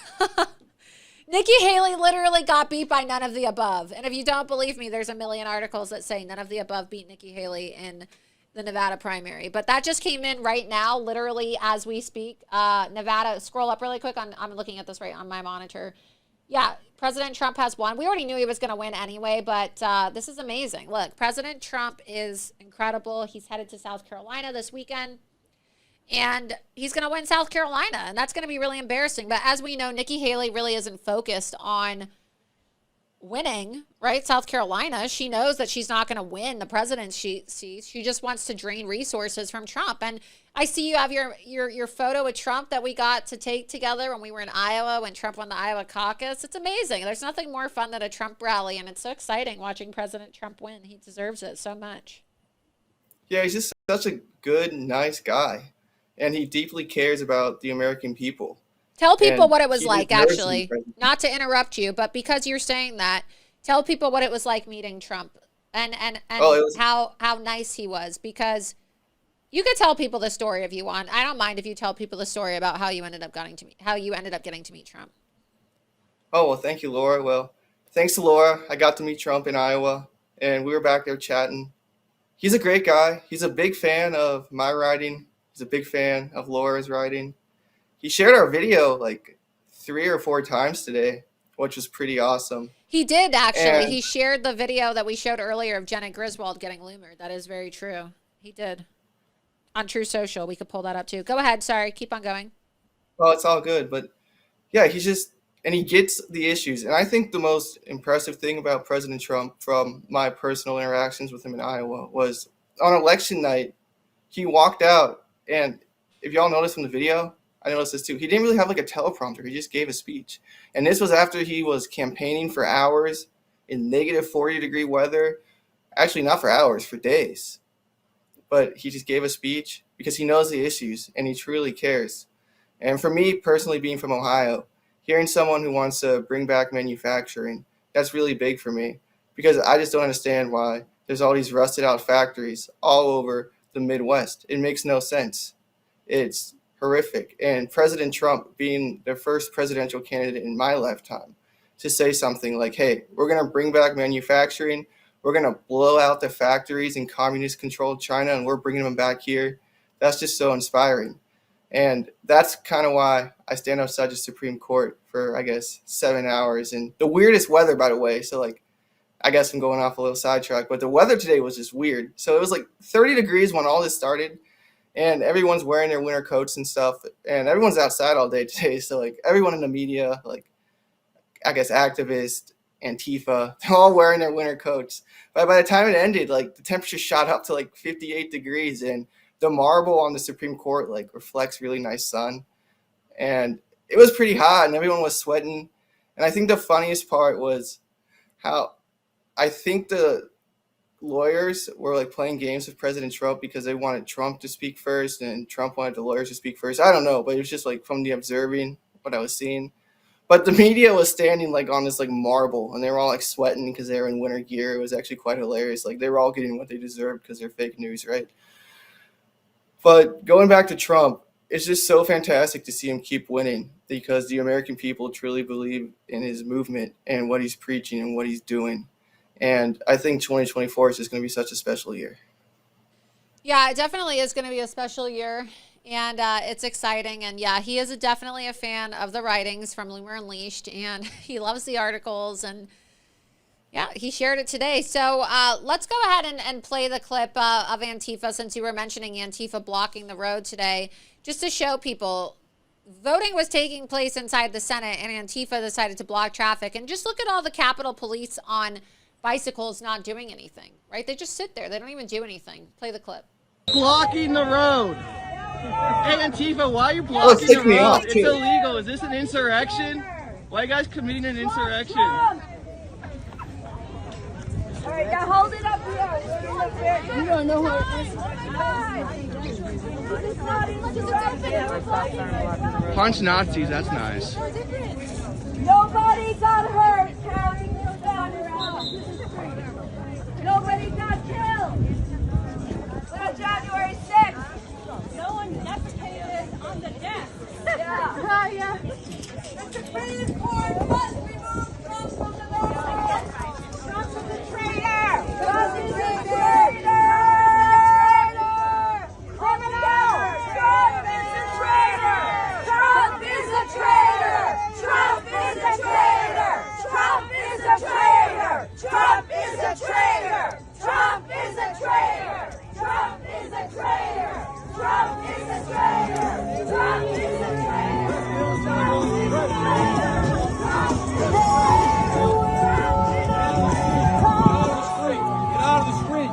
[SPEAKER 1] Nikki Haley literally got beat by none of the above. And if you don't believe me, there's a million articles that say none of the above beat Nikki Haley in the Nevada primary. But that just came in right now, literally as we speak. Nevada, scroll up really quick. I'm looking at this right on my monitor. Yeah, President Trump has won. We already knew he was going to win anyway, but this is amazing. Look, President Trump is incredible. He's headed to South Carolina this weekend. And he's going to win South Carolina, and that's going to be really embarrassing. But as we know, Nikki Haley really isn't focused on winning, right? South Carolina. She knows that she's not going to win the presidency. She just wants to drain resources from Trump. And I see you have your photo with Trump that we got to take together when we were in Iowa, when Trump won the Iowa caucus. It's amazing. There's nothing more fun than a Trump rally, and it's so exciting watching President Trump win. He deserves it so much.
[SPEAKER 8] Yeah, he's just such a good, nice guy. And he deeply cares about the American people.
[SPEAKER 1] Tell people what it was like, actually. Not to interrupt you, but because you're saying that, tell people what it was like meeting Trump and how nice he was. Because you could tell people the story if you want. I don't mind if you tell people the story about how you ended up getting to meet Trump.
[SPEAKER 8] Oh, well, thank you, Laura. Well, thanks to Laura, I got to meet Trump in Iowa, and we were back there chatting. He's a great guy. He's a big fan of my writing. He's a big fan of Laura's writing. He shared our video like 3 or 4 times today, which was pretty awesome.
[SPEAKER 1] He did, actually. He shared the video that we showed earlier of Jenna Griswold getting loomered. That is very true. He did. On True Social. We could pull that up, too. Go ahead. Sorry. Keep on going.
[SPEAKER 8] Well, it's all good. But, yeah, he gets the issues. And I think the most impressive thing about President Trump from my personal interactions with him in Iowa was on election night, he walked out. And if y'all notice from the video, I noticed this too. He didn't really have like a teleprompter. He just gave a speech. And this was after he was campaigning for hours in negative 40-degree weather. Actually, not for hours, for days. But he just gave a speech because he knows the issues and he truly cares. And for me, personally, being from Ohio, hearing someone who wants to bring back manufacturing, that's really big for me because I just don't understand why there's all these rusted out factories all over the Midwest. It makes no sense. It's horrific. And President Trump being the first presidential candidate in my lifetime to say something like, hey, we're going to bring back manufacturing. We're going to blow out the factories in communist controlled China and we're bringing them back here. That's just so inspiring. And that's kind of why I stand outside the Supreme Court for, 7 hours. And the weirdest weather, by the way. So I guess I'm going off a little sidetrack, but the weather today was just weird. So it was 30 degrees when all this started, and everyone's wearing their winter coats and stuff, and everyone's outside all day today. So everyone in the media, activists, Antifa, they're all wearing their winter coats. But by the time it ended, the temperature shot up to 58 degrees, and the marble on the Supreme Court reflects really nice sun, and it was pretty hot, and everyone was sweating. And I think the funniest part was how I think the lawyers were like playing games with President Trump because they wanted Trump to speak first and Trump wanted the lawyers to speak first. I don't know, but it was just like from the observing what I was seeing. But the media was standing like on this like marble, and they were all like sweating because they were in winter gear. It was actually quite hilarious. Like they were all getting what they deserved because they're fake news, right? But going back to Trump, it's just so fantastic to see him keep winning because the American people truly believe in his movement and what he's preaching and what he's doing. And I think 2024 is just going to be such a special year.
[SPEAKER 1] Yeah, it definitely is going to be a special year. And it's exciting. And yeah, he is definitely a fan of the writings from Loomer Unleashed. And he loves the articles. And yeah, he shared it today. So let's go ahead and play the clip of Antifa, since you were mentioning Antifa blocking the road today, just to show people voting was taking place inside the Senate and Antifa decided to block traffic. And just look at all the Capitol Police on bicycles not doing anything, right? They just sit there. They don't even do anything. Play the clip.
[SPEAKER 10] Blocking the road. Hey Antifa, why are you blocking the road? It's illegal. Is this an insurrection? Why are you guys committing an insurrection?
[SPEAKER 12] Alright, now hold it up here. You don't know what it is.
[SPEAKER 10] Punch Nazis, that's nice.
[SPEAKER 12] Nobody got hurt carrying your banner out. Nobody got killed. On January 6th. No one defecated on the desk. Yeah. Yeah. The Supreme Court must remove Trump from the law. Trump is a traitor. Trump is a traitor. Criminal. Trump is a traitor. Trump is a traitor. Trump is a traitor. Trump is a traitor. Trump is a traitor. Trump is a traitor. Trump is a traitor. Trump is a traitor. Trump is a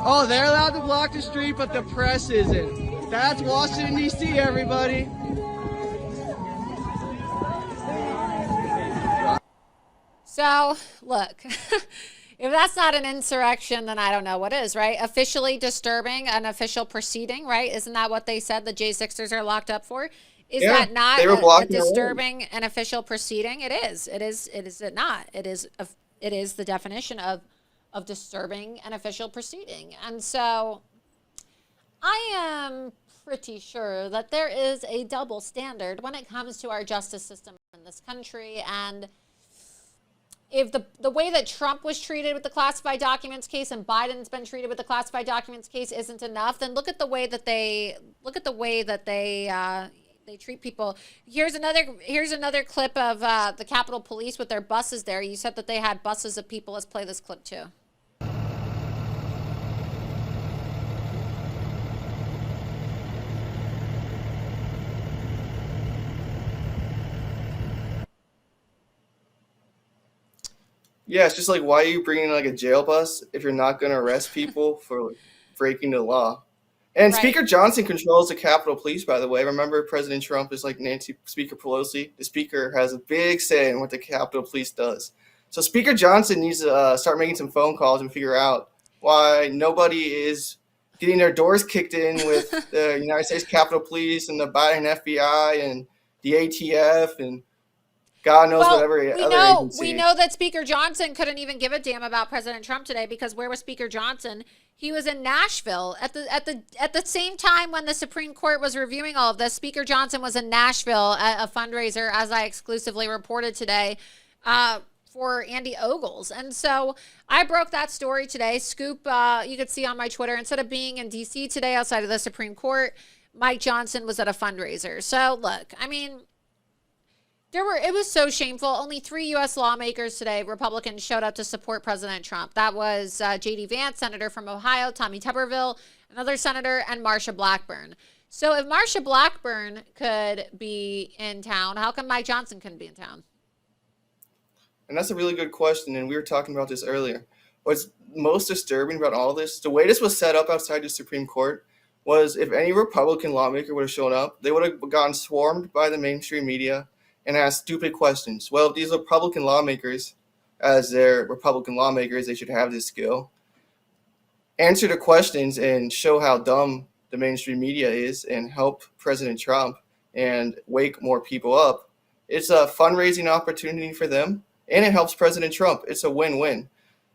[SPEAKER 10] Oh, they're allowed to block the street, but the press isn't. That's Washington, D.C., everybody.
[SPEAKER 1] So, look, if that's not an insurrection, then I don't know what is, right? Officially disturbing an official proceeding, right? Isn't that what they said the J6ers are locked up for? Is that not a disturbing an official proceeding? It is. It is it not? It is the definition of disturbing an official proceeding. And so I am pretty sure that there is a double standard when it comes to our justice system in this country. And if the way that Trump was treated with the classified documents case and Biden's been treated with the classified documents case isn't enough, then look at the way that they treat people. Here's another clip of the Capitol Police with their buses there. You said that they had buses of people. Let's play this clip too.
[SPEAKER 8] Yeah, it's just like, why are you bringing like a jail bus if you're not going to arrest people for breaking the law? And right. Speaker Johnson controls the Capitol Police, by the way. Remember, President Trump is like Speaker Pelosi. The Speaker has a big say in what the Capitol Police does. So Speaker Johnson needs to start making some phone calls and figure out why nobody is getting their doors kicked in with the United States Capitol Police and the Biden FBI and the ATF and God knows whatever other agency.
[SPEAKER 1] We know that Speaker Johnson couldn't even give a damn about President Trump today, because where was Speaker Johnson? He was in Nashville at the same time when the Supreme Court was reviewing all of this. Speaker Johnson was in Nashville at a fundraiser, as I exclusively reported today, for Andy Ogles. And so I broke that story today. Scoop, you could see on my Twitter, instead of being in D.C. today outside of the Supreme Court, Mike Johnson was at a fundraiser. So look, I mean, it was so shameful. Only 3 U.S. lawmakers today, Republicans, showed up to support President Trump. That was J.D. Vance, senator from Ohio, Tommy Tuberville, another senator, and Marsha Blackburn. So if Marsha Blackburn could be in town, how come Mike Johnson couldn't be in town?
[SPEAKER 8] And that's a really good question, and we were talking about this earlier. What's most disturbing about all this, the way this was set up outside the Supreme Court, was if any Republican lawmaker would have shown up, they would have gotten swarmed by the mainstream media and ask stupid questions. Well, if these Republican lawmakers, as they're Republican lawmakers, they should have this skill. answer the questions and show how dumb the mainstream media is and help President Trump and wake more people up, it's a fundraising opportunity for them, and it helps President Trump. It's a win-win.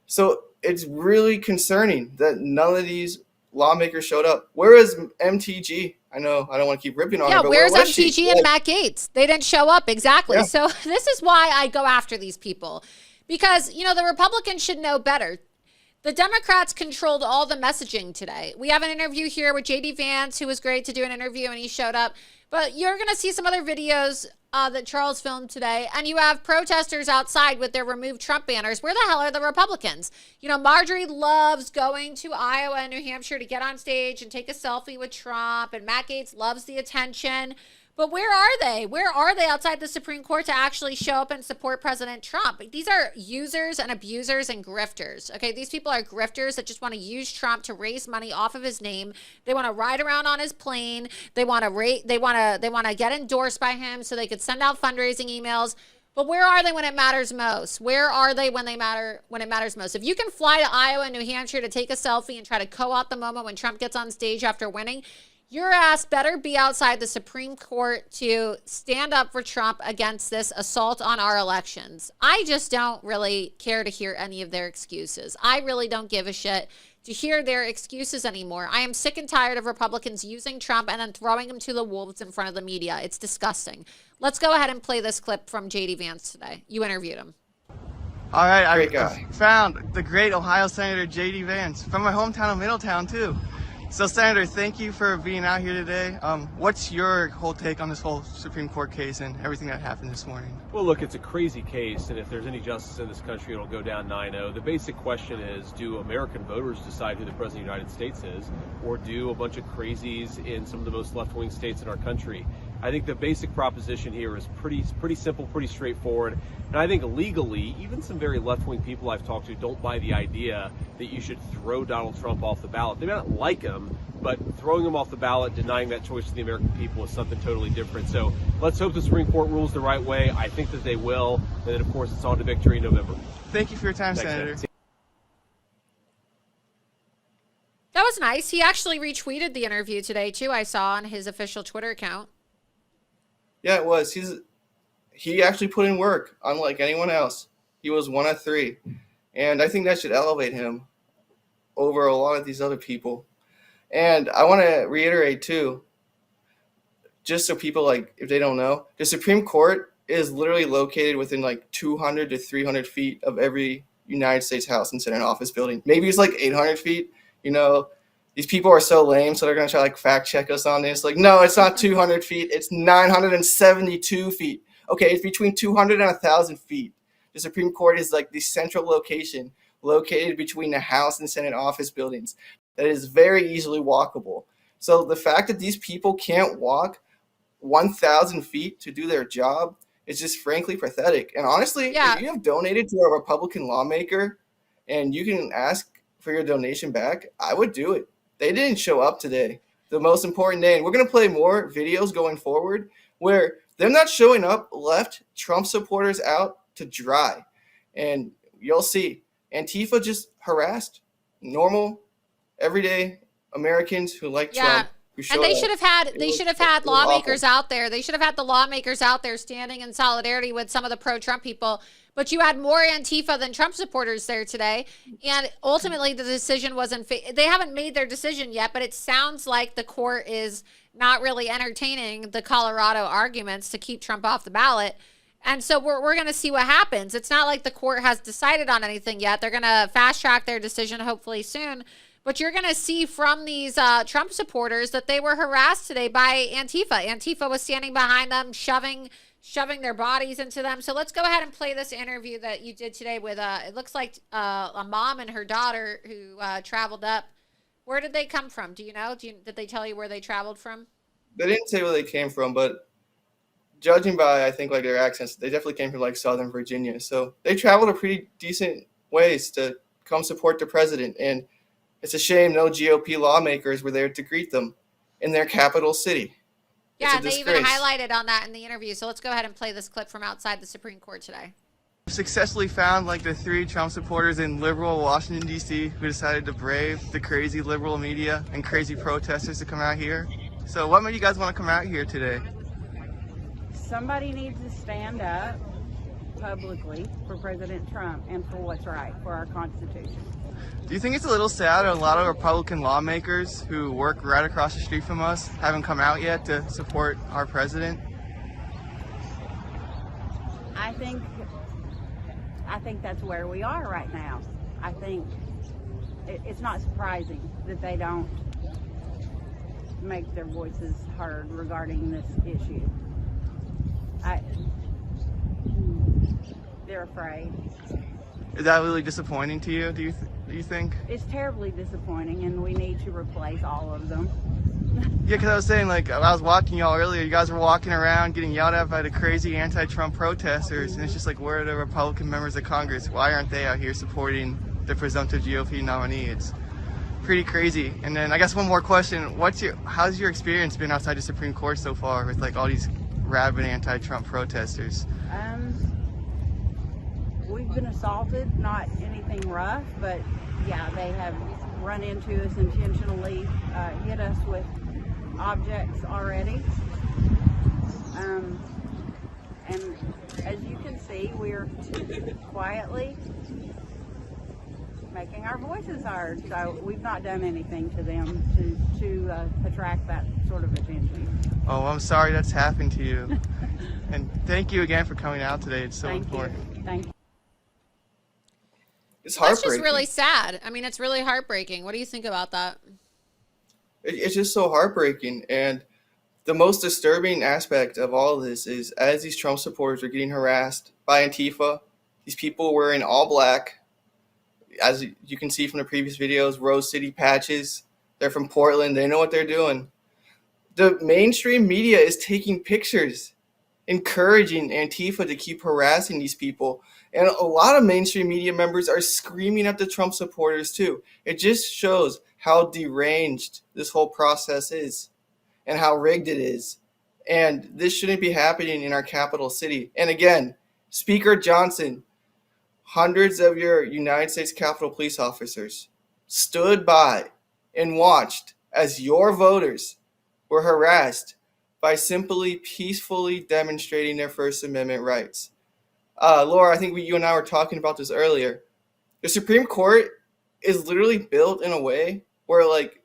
[SPEAKER 8] So it's really concerning that none of these lawmakers showed up. Where is MTG? I know I don't want to keep ripping on her, but
[SPEAKER 1] where's
[SPEAKER 8] where was she?
[SPEAKER 1] MTG and Matt Gaetz? They didn't show up. Exactly.
[SPEAKER 8] Yeah.
[SPEAKER 1] So this is why I go after these people, because, you know, the Republicans should know better. The Democrats controlled all the messaging today. We have an interview here with J.D. Vance, who was great to do an interview, and he showed up. But you're going to see some other videos that Charles filmed today, and you have protesters outside with their Remove Trump banners. Where the hell are the Republicans? You know, Marjorie loves going to Iowa and New Hampshire to get on stage and take a selfie with Trump, and Matt Gaetz loves the attention. But where are they? Where are they outside the Supreme Court to actually show up and support President Trump? These are users and abusers and grifters. Okay, these people are grifters that just want to use Trump to raise money off of his name. They want to ride around on his plane. They want to get endorsed by him so they could send out fundraising emails. But where are they when it matters most? Where are they when it matters most? If you can fly to Iowa and New Hampshire to take a selfie and try to co-opt the moment when Trump gets on stage after winning, your ass better be outside the Supreme Court to stand up for Trump against this assault on our elections. I just don't really care to hear any of their excuses. I really don't give a shit to hear their excuses anymore. I am sick and tired of Republicans using Trump and then throwing him to the wolves in front of the media. It's disgusting. Let's go ahead and play this clip from J.D. Vance today. You interviewed him.
[SPEAKER 10] All right, I found the great Ohio Senator J.D. Vance from my hometown of Middletown, too. So, Senator, thank you for being out here today. What's your whole take on this whole Supreme Court case and everything that happened this morning?
[SPEAKER 15] Well, look, it's a crazy case, and if there's any justice in this country, it'll go down 9-0. The basic question is, do American voters decide who the President of the United States is, or do a bunch of crazies in some of the most left-wing states in our country? I think the basic proposition here is pretty simple, pretty straightforward. And I think legally, even some very left-wing people I've talked to don't buy the idea that you should throw Donald Trump off the ballot. They may not like him, but throwing him off the ballot, denying that choice to the American people is something totally different. So let's hope the Supreme Court rules the right way. I think that they will. And then, of course, it's on to victory in November.
[SPEAKER 10] Thank you for your time,
[SPEAKER 15] Thanks,
[SPEAKER 10] Senator.
[SPEAKER 1] That was nice. He actually retweeted the interview today, too, I saw on his official Twitter account.
[SPEAKER 8] Yeah, it was. He actually put in work, unlike anyone else. He was one of three. And I think that should elevate him over a lot of these other people. And I want to reiterate, too, just so people, like, if they don't know, the Supreme Court is literally located within, like, 200 to 300 feet of every United States House and Senate office building. Maybe it's, like, 800 feet, you know. These people are so lame, so they're going to try, like, fact check us on this. Like, no, it's not 200 feet. It's 972 feet. Okay, it's between 200 and 1,000 feet. The Supreme Court is, like, the central location located between the House and Senate office buildings that is very easily walkable. So the fact that these people can't walk 1,000 feet to do their job is just frankly pathetic. And honestly, if you have donated to a Republican lawmaker and you can ask for your donation back, I would do it. They didn't show up today, the most important day. And we're going to play more videos going forward where them not showing up left Trump supporters out to dry. And you'll see Antifa just harassed normal, everyday Americans who like Trump.
[SPEAKER 1] And they should have had lawmakers out there. They should have had the lawmakers out there standing in solidarity with some of the pro-Trump people. But you had more Antifa than Trump supporters there today. And ultimately, the decision wasn't they haven't made their decision yet, but it sounds like the court is not really entertaining the Colorado arguments to keep Trump off the ballot. And so we're going to see what happens. It's not like the court has decided on anything yet. They're going to fast track their decision hopefully soon. But you're going to see from these Trump supporters that they were harassed today by Antifa. Antifa was standing behind them, shoving their bodies into them. So let's go ahead and play this interview that you did today with, it looks like a mom and her daughter who traveled up. Where did they come from? Do you know? Did they tell you where they traveled from?
[SPEAKER 8] They didn't say where they came from, but judging by, I think, like their accents, they definitely came from like Southern Virginia. So they traveled a pretty decent ways to come support the president. And it's a shame no GOP lawmakers were there to greet them in their capital city.
[SPEAKER 1] Yeah, and they even highlighted on that in the interview. So let's go ahead and play this clip from outside the Supreme Court today.
[SPEAKER 10] Successfully found like the 3 Trump supporters in liberal Washington, D.C. who decided to brave the crazy liberal media and crazy protesters to come out here. So what made you guys want to come out here today?
[SPEAKER 16] Somebody needs to stand up publicly for President Trump and for what's right, for our Constitution.
[SPEAKER 10] Do you think it's a little sad that a lot of Republican lawmakers who work right across the street from us haven't come out yet to support our president?
[SPEAKER 16] I think that's where we are right now. I think it's not surprising that they don't make their voices heard regarding this issue. They're afraid.
[SPEAKER 10] Is that really disappointing to you, do you think?
[SPEAKER 16] It's terribly disappointing, and we need to replace all of them.
[SPEAKER 10] Yeah, because I was saying, like, I was watching y'all earlier, you guys were walking around getting yelled at by the crazy anti-Trump protesters, and it's just like, where are the Republican members of Congress? Why aren't they out here supporting the presumptive GOP nominee? It's pretty crazy. And then I guess one more question, how's your experience been outside the Supreme Court so far with like all these rabid anti-Trump protesters?
[SPEAKER 16] We've been assaulted, not anything rough, but yeah, they have run into us intentionally, hit us with objects already. And as you can see, we're quietly making our voices heard. So we've not done anything to them to attract that sort of attention.
[SPEAKER 10] Oh, I'm sorry that's happened to you. And thank you again for coming out today. It's so important.
[SPEAKER 16] Thank you.
[SPEAKER 8] It's
[SPEAKER 1] That's
[SPEAKER 8] heartbreaking.
[SPEAKER 1] just really sad. I mean, it's really heartbreaking. What do you think about that?
[SPEAKER 8] It's just so heartbreaking. And the most disturbing aspect of all of this is as these Trump supporters are getting harassed by Antifa, these people wearing all black, as you can see from the previous videos, Rose City patches. They're from Portland. They know what they're doing. The mainstream media is taking pictures, encouraging Antifa to keep harassing these people. And a lot of mainstream media members are screaming at the Trump supporters too. It just shows how deranged this whole process is and how rigged it is. And this shouldn't be happening in our capital city. And again, Speaker Johnson, hundreds of your United States Capitol police officers stood by and watched as your voters were harassed by simply peacefully demonstrating their First Amendment rights. Laura, I think you and I were talking about this earlier. The Supreme Court is literally built in a way where, like,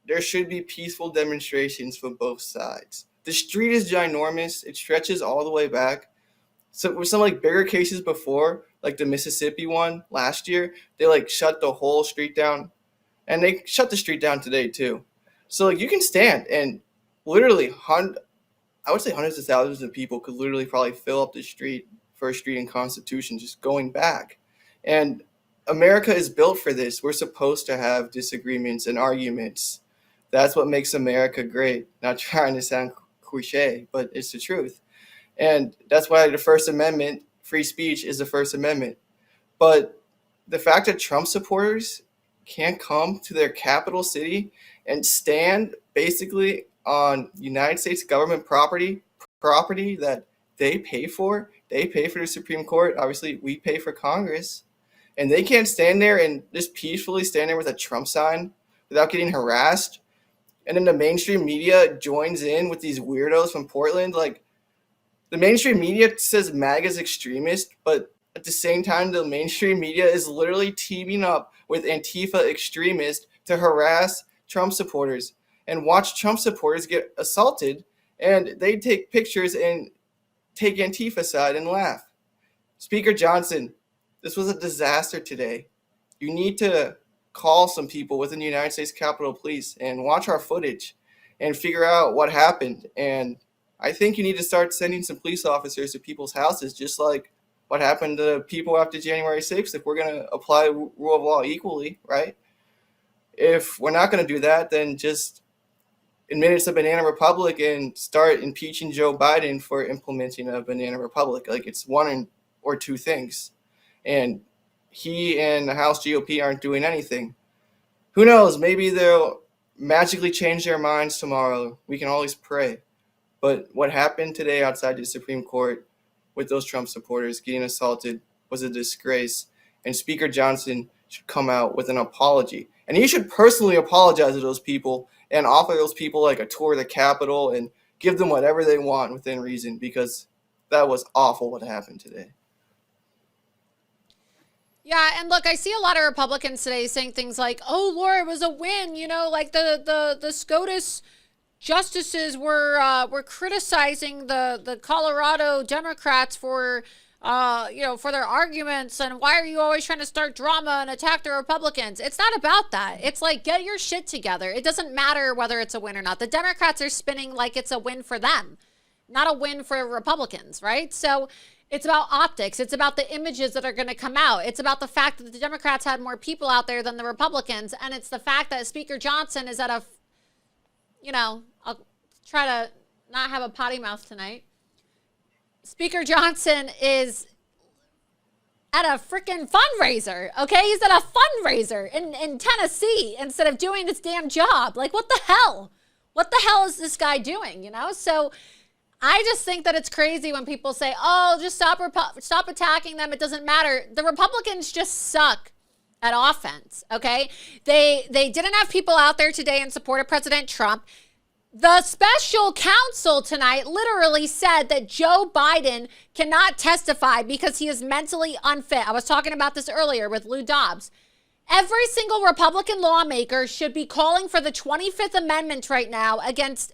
[SPEAKER 8] there should be peaceful demonstrations from both sides. The street is ginormous. It stretches all the way back. So with some like bigger cases before, like the Mississippi one last year, they like shut the whole street down, and they shut the street down today too. So like you can stand and literally I would say hundreds of thousands of people could literally probably fill up the street, First Street and Constitution, just going back. And America is built for this. We're supposed to have disagreements and arguments. That's what makes America great. Not trying to sound cliche, but it's the truth. And that's why the First Amendment, free speech, is the First Amendment. But the fact that Trump supporters can't come to their capital city and stand basically on United States government property that they pay for the Supreme Court. Obviously, we pay for Congress. And they can't stand there and just peacefully stand there with a Trump sign without getting harassed. And then the mainstream media joins in with these weirdos from Portland. Like, the mainstream media says MAGA's extremist, but at the same time, the mainstream media is literally teaming up with Antifa extremists to harass Trump supporters and watch Trump supporters get assaulted. And they take pictures and take Antifa side and laugh. Speaker Johnson, this was a disaster today. You need to call some people within the United States Capitol Police and watch our footage and figure out what happened. And I think you need to start sending some police officers to people's houses, just like what happened to people after January 6th, if we're going to apply rule of law equally, right? If we're not going to do that, then just admit it's a banana republic and start impeaching Joe Biden for implementing a banana republic. Like, it's one or two things. And he and the House GOP aren't doing anything. Who knows? Maybe they'll magically change their minds tomorrow. We can always pray. But what happened today outside the Supreme Court with those Trump supporters getting assaulted, was a disgrace, and Speaker Johnson should come out with an apology. And he should personally apologize to those people and offer those people like a tour of the Capitol and give them whatever they want within reason, because that was awful what happened today.
[SPEAKER 1] Yeah, and look, I see a lot of Republicans today saying things like, "Oh, Laura, it was a win." You know, like the SCOTUS justices were criticizing the Colorado Democrats for for their arguments, and why are you always trying to start drama and attack the Republicans? It's not about that. It's like, get your shit together. It doesn't matter whether it's a win or not. The Democrats are spinning like it's a win for them, not a win for Republicans, right? So it's about optics. It's about the images that are going to come out. It's about the fact that the Democrats had more people out there than the Republicans, and it's the fact that Speaker Johnson is at a, I'll try to not have a potty mouth tonight. Speaker Johnson is at a freaking fundraiser, okay? He's at a fundraiser in Tennessee instead of doing his damn job. Like, what the hell? What the hell is this guy doing, So I just think that it's crazy when people say, oh, just stop attacking them. It doesn't matter. The Republicans just suck at offense, okay? They didn't have people out there today in support of President Trump. The special counsel tonight literally said that Joe Biden cannot testify because he is mentally unfit. I was talking about this earlier with Lou Dobbs. Every single Republican lawmaker should be calling for the 25th Amendment right now against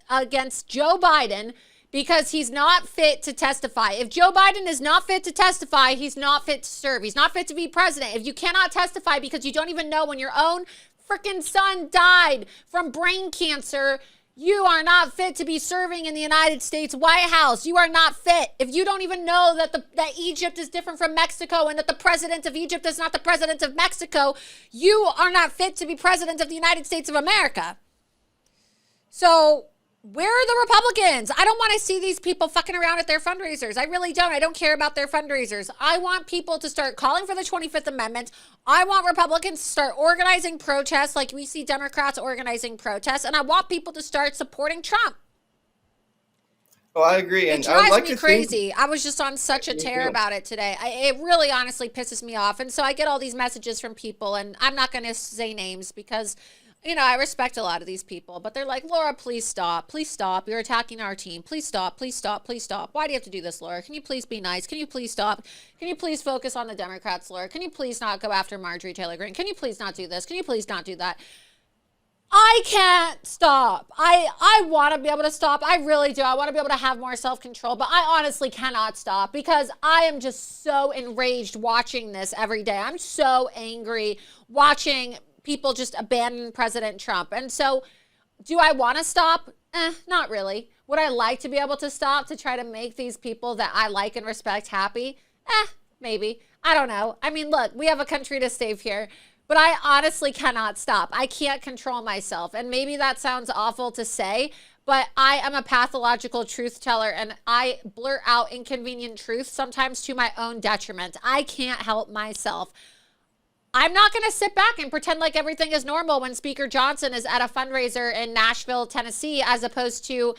[SPEAKER 1] Joe Biden because he's not fit to testify. If Joe Biden is not fit to testify, he's not fit to serve. He's not fit to be president. If you cannot testify because you don't even know when your own freaking son died from brain cancer, you are not fit to be serving in the United States White House. You are not fit. If you don't even know that Egypt is different from Mexico and that the president of Egypt is not the president of Mexico, you are not fit to be president of the United States of America. So where are the Republicans? I don't want to see these people fucking around at their fundraisers. I really don't. I don't care about their fundraisers. I want people to start calling for the 25th Amendment. I want Republicans to start organizing protests like we see Democrats organizing protests. And I want people to start supporting Trump.
[SPEAKER 8] Oh, I agree. And
[SPEAKER 1] it drives
[SPEAKER 8] I would like
[SPEAKER 1] me
[SPEAKER 8] to
[SPEAKER 1] crazy. I was just on such a tear about it today. It really honestly pisses me off. And so I get all these messages from people, and I'm not going to say names because I respect a lot of these people, but they're like, Laura, please stop. Please stop. You're attacking our team. Please stop. Please stop. Please stop. Why do you have to do this, Laura? Can you please be nice? Can you please stop? Can you please focus on the Democrats, Laura? Can you please not go after Marjorie Taylor Greene? Can you please not do this? Can you please not do that? I can't stop. I want to be able to stop. I really do. I want to be able to have more self-control, but I honestly cannot stop because I am just so enraged watching this every day. I'm so angry watching people just abandon President Trump. And so do I want to stop? Not really. Would I like to be able to stop to try to make these people that I like and respect happy? Maybe. I don't know. I mean, look, we have a country to save here, but I honestly cannot stop. I can't control myself. And maybe that sounds awful to say, but I am a pathological truth teller and I blurt out inconvenient truth, sometimes to my own detriment. I can't help myself. I'm not going to sit back and pretend like everything is normal when Speaker Johnson is at a fundraiser in Nashville, Tennessee, as opposed to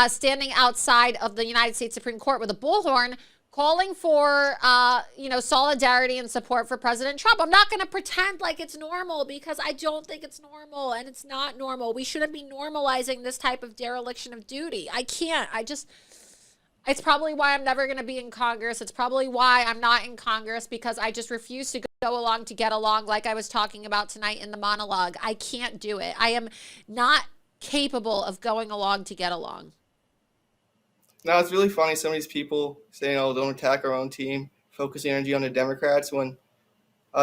[SPEAKER 1] standing outside of the United States Supreme Court with a bullhorn calling for, solidarity and support for President Trump. I'm not going to pretend like it's normal because I don't think it's normal and it's not normal. We shouldn't be normalizing this type of dereliction of duty. I can't. It's probably why I'm never going to be in Congress. It's probably why I'm not in Congress because I just refuse to go along to get along like I was talking about tonight in the monologue. I can't do it. I am not capable of going along to get along.
[SPEAKER 8] Now, it's really funny some of these people saying, oh, don't attack our own team, focusing energy on the Democrats when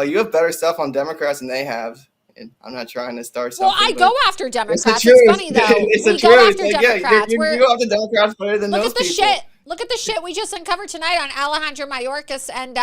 [SPEAKER 8] you have better stuff on Democrats than they have. And I'm not trying to start something.
[SPEAKER 1] Well, I go after Democrats. It's funny, though.
[SPEAKER 8] It's the
[SPEAKER 1] we
[SPEAKER 8] truth.
[SPEAKER 1] go after
[SPEAKER 8] Like,
[SPEAKER 1] Democrats.
[SPEAKER 8] you go after Democrats better than those people.
[SPEAKER 1] Look at the shit we just uncovered tonight on Alejandro Mayorkas and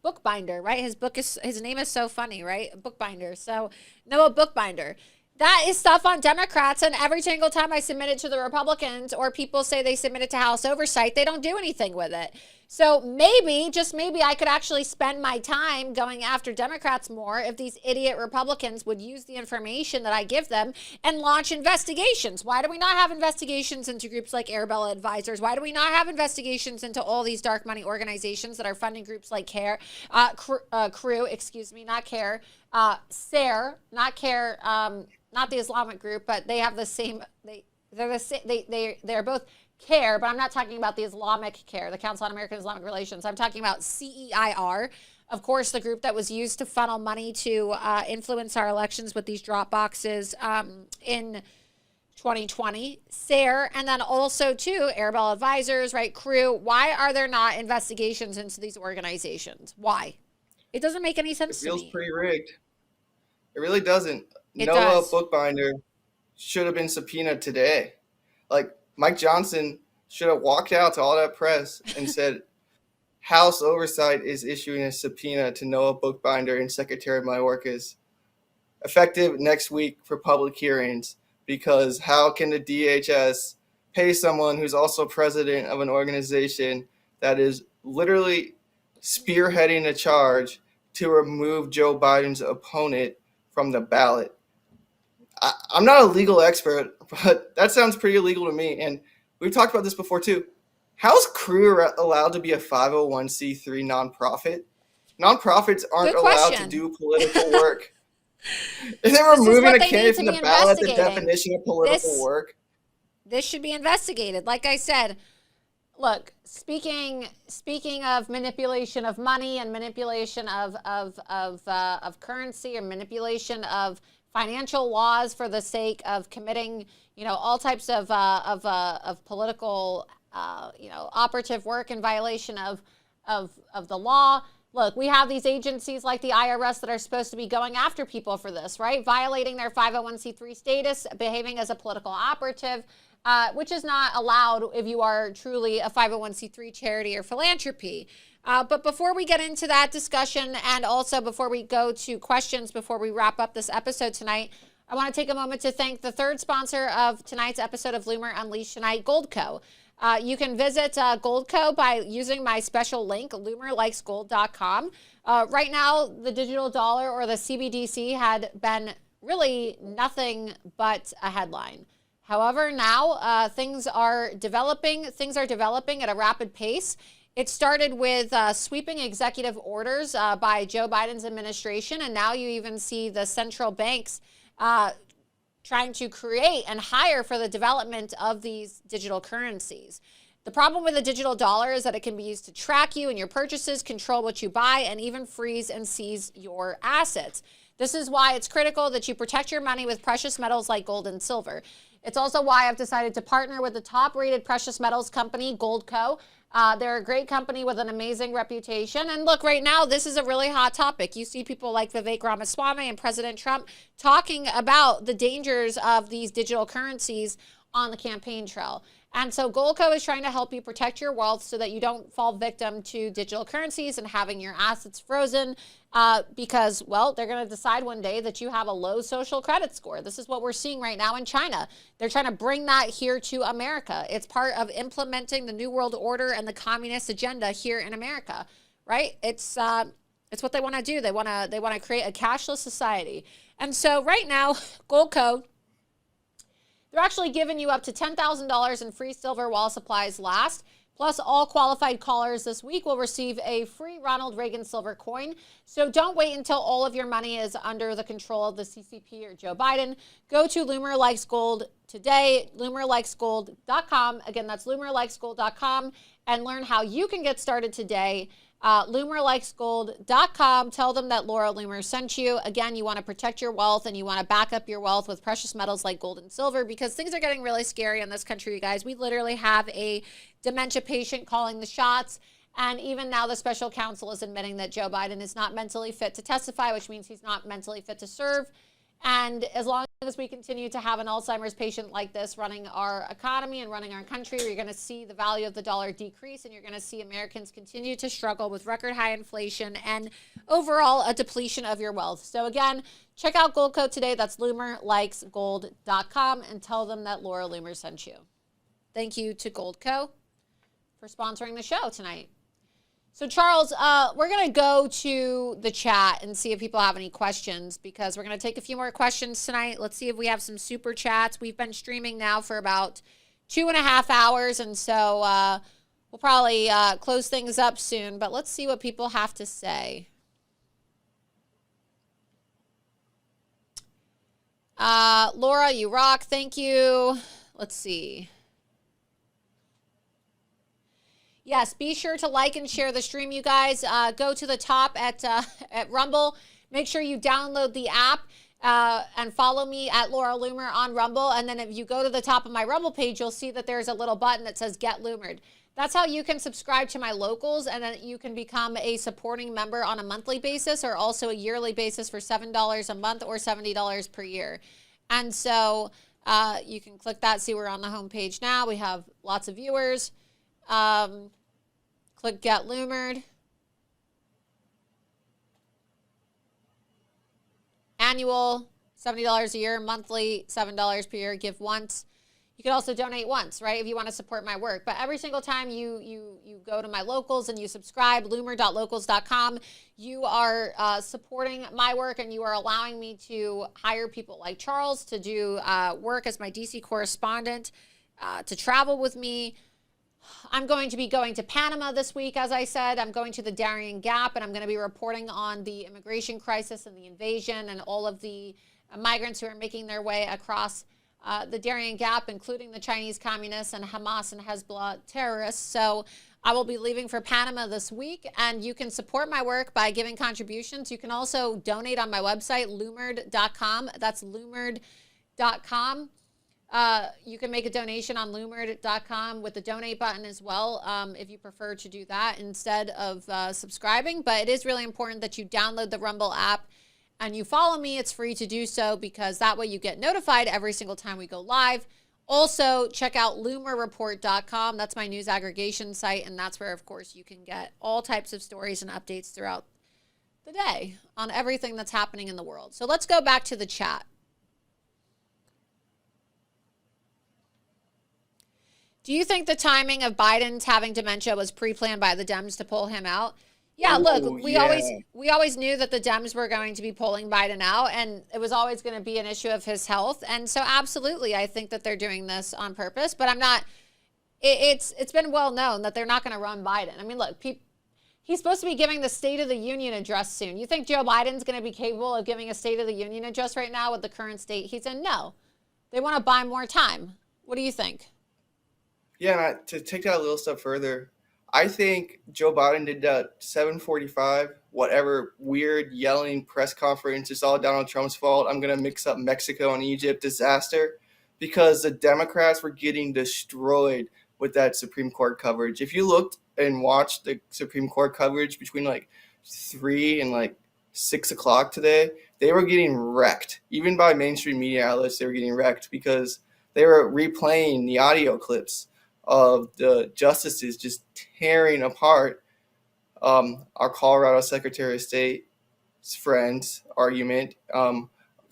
[SPEAKER 1] Bookbinder, right? His name is so funny, right? Bookbinder. So Noah Bookbinder. That is stuff on Democrats, and every single time I submit it to the Republicans or people say they submit it to House Oversight, they don't do anything with it. So maybe, just maybe, I could actually spend my time going after Democrats more if these idiot Republicans would use the information that I give them and launch investigations. Why do we not have investigations into groups like Arabella Advisors? Why do we not have investigations into all these dark money organizations that are funding groups like CARE, CREW, excuse me, not CARE, SARE, not CARE, not the Islamic group, but they have the same, they're both CARE, but I'm not talking about the Islamic CARE, the Council on American Islamic Relations. I'm talking about CEIR, of course, the group that was used to funnel money to influence our elections with these drop boxes in 2020, SARE, and then also, too, Arabella Advisors, right, CREW. Why are there not investigations into these organizations? Why? It doesn't make any sense to me.
[SPEAKER 8] It feels pretty rigged. It really doesn't.
[SPEAKER 1] It
[SPEAKER 8] Noah
[SPEAKER 1] does.
[SPEAKER 8] Bookbinder should have been subpoenaed today. Like, Mike Johnson should have walked out to all that press and said, House Oversight is issuing a subpoena to Noah Bookbinder and Secretary Mayorkas effective next week for public hearings, because how can the DHS pay someone who's also president of an organization that is literally spearheading a charge to remove Joe Biden's opponent from the ballot? I'm not a legal expert, but that sounds pretty illegal to me. And we've talked about this before, too. How's CREW allowed to be a 501c3 nonprofit? Nonprofits aren't allowed to do political work. Is it removing a candidate from the ballot the definition of political work?
[SPEAKER 1] This should be investigated. Like I said, look, speaking of manipulation of money and manipulation of currency, or manipulation of financial laws for the sake of committing, all types of political, operative work in violation of the law. Look, we have these agencies like the IRS that are supposed to be going after people for this, right? Violating their 501c3 status, behaving as a political operative, which is not allowed if you are truly a 501c3 charity or philanthropy. But before we get into that discussion, and also before we go to questions, before we wrap up this episode tonight, I want to take a moment to thank the third sponsor of tonight's episode of Loomer Unleashed tonight, Goldco. You can visit Goldco by using my special link, loomerlikesgold.com. Right now, the digital dollar, or the CBDC, had been really nothing but a headline. However, now things are developing at a rapid pace. It started with sweeping executive orders by Joe Biden's administration, and now you even see the central banks trying to create and hire for the development of these digital currencies. The problem with the digital dollar is that it can be used to track you and your purchases, control what you buy, and even freeze and seize your assets. This is why it's critical that you protect your money with precious metals like gold and silver. It's also why I've decided to partner with the top-rated precious metals company, Goldco. They're a great company with an amazing reputation. And look, right now, this is a really hot topic. You see people like Vivek Ramaswamy and President Trump talking about the dangers of these digital currencies on the campaign trail. And so Goldco is trying to help you protect your wealth so that you don't fall victim to digital currencies and having your assets frozen because, well, they're going to decide one day that you have a low social credit score. This is what we're seeing right now in China. They're trying to bring that here to America. It's part of implementing the New World Order and the communist agenda here in America, right? It's what they want to do. They want to create a cashless society. And so right now, Goldco, they're actually giving you up to $10,000 in free silver while supplies last. Plus, all qualified callers this week will receive a free Ronald Reagan silver coin. So don't wait until all of your money is under the control of the CCP or Joe Biden. Go to Loomer Likes Gold today, loomerlikesgold.com. Again, that's loomerlikesgold.com, and learn how you can get started today. Loomerlikesgold.com. Tell them that Laura Loomer sent you. Again, you want to protect your wealth and you want to back up your wealth with precious metals like gold and silver, because things are getting really scary in this country, you guys. We literally have a dementia patient calling the shots. And even now the special counsel is admitting that Joe Biden is not mentally fit to testify, which means he's not mentally fit to serve. And as long as we continue to have an Alzheimer's patient like this running our economy and running our country, you're going to see the value of the dollar decrease, and you're going to see Americans continue to struggle with record high inflation and overall a depletion of your wealth. So again, check out Goldco today. That's loomerlikesgold.com, and tell them that Laura Loomer sent you. Thank you to Goldco for sponsoring the show tonight. So Charles, we're going to go to the chat and see if people have any questions, because we're going to take a few more questions tonight. Let's see if we have some super chats. We've been streaming now for about 2.5 hours, and so we'll probably close things up soon, but let's see what people have to say. Laura, you rock. Thank you. Let's see. Yes, be sure to like and share the stream, you guys. Go to the top at Rumble. Make sure you download the app and follow me at Laura Loomer on Rumble. And then if you go to the top of my Rumble page, you'll see that there's a little button that says Get Loomered. That's how you can subscribe to my locals, and then you can become a supporting member on a monthly basis, or also a yearly basis for $7 a month or $70 per year. And so you can click that. See, we're on the home page now. We have lots of viewers. Click Get Loomered. Annual, $70 a year. Monthly, $7 per year. Give once. You can also donate once, right, if you want to support my work. But every single time you go to my locals and you subscribe, loomer.locals.com, you are supporting my work, and you are allowing me to hire people like Charles to do work as my DC correspondent, to travel with me. I'm going to be going to Panama this week, as I said. I'm going to the Darien Gap, and I'm going to be reporting on the immigration crisis and the invasion and all of the migrants who are making their way across the Darien Gap, including the Chinese communists and Hamas and Hezbollah terrorists. So I will be leaving for Panama this week, and you can support my work by giving contributions. You can also donate on my website, loomered.com. That's loomered.com. You can make a donation on loomered.com with the donate button as well, if you prefer to do that instead of subscribing. But it is really important that you download the Rumble app and you follow me. It's free to do so, because that way you get notified every single time we go live. Also, check out loomerreport.com. That's my news aggregation site, and that's where, of course, you can get all types of stories and updates throughout the day on everything that's happening in the world. So let's go back to the chat. Do you think the timing of Biden's having dementia was pre-planned by the Dems to pull him out? Yeah, look, we always knew that the Dems were going to be pulling Biden out, and it was always going to be an issue of his health. And so absolutely, I think that they're doing this on purpose, but I'm not, it's been well known that they're not going to run Biden. I mean, look, he's supposed to be giving the State of the Union address soon. You think Joe Biden's going to be capable of giving a State of the Union address right now with the current state he's in? No. They want to buy more time. What do you think?
[SPEAKER 8] Yeah, and to take that a little step further, I think Joe Biden did that 7:45, whatever weird yelling press conference. It's all Donald Trump's fault. I'm going to mix up Mexico and Egypt disaster, because the Democrats were getting destroyed with that Supreme Court coverage. If you looked and watched the Supreme Court coverage between like 3 and 6 o'clock today, they were getting wrecked. Even by mainstream media outlets, they were getting wrecked, because they were replaying the audio clips of the justices just tearing apart our Colorado Secretary of State's friend's argument,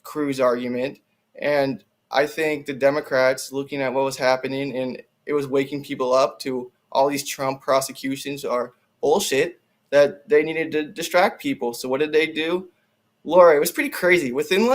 [SPEAKER 8] Cruz argument. And I think the Democrats, looking at what was happening, and it was waking people up to all these Trump prosecutions are bullshit, that they needed to distract people. So what did they do? Laura, it was pretty crazy. Within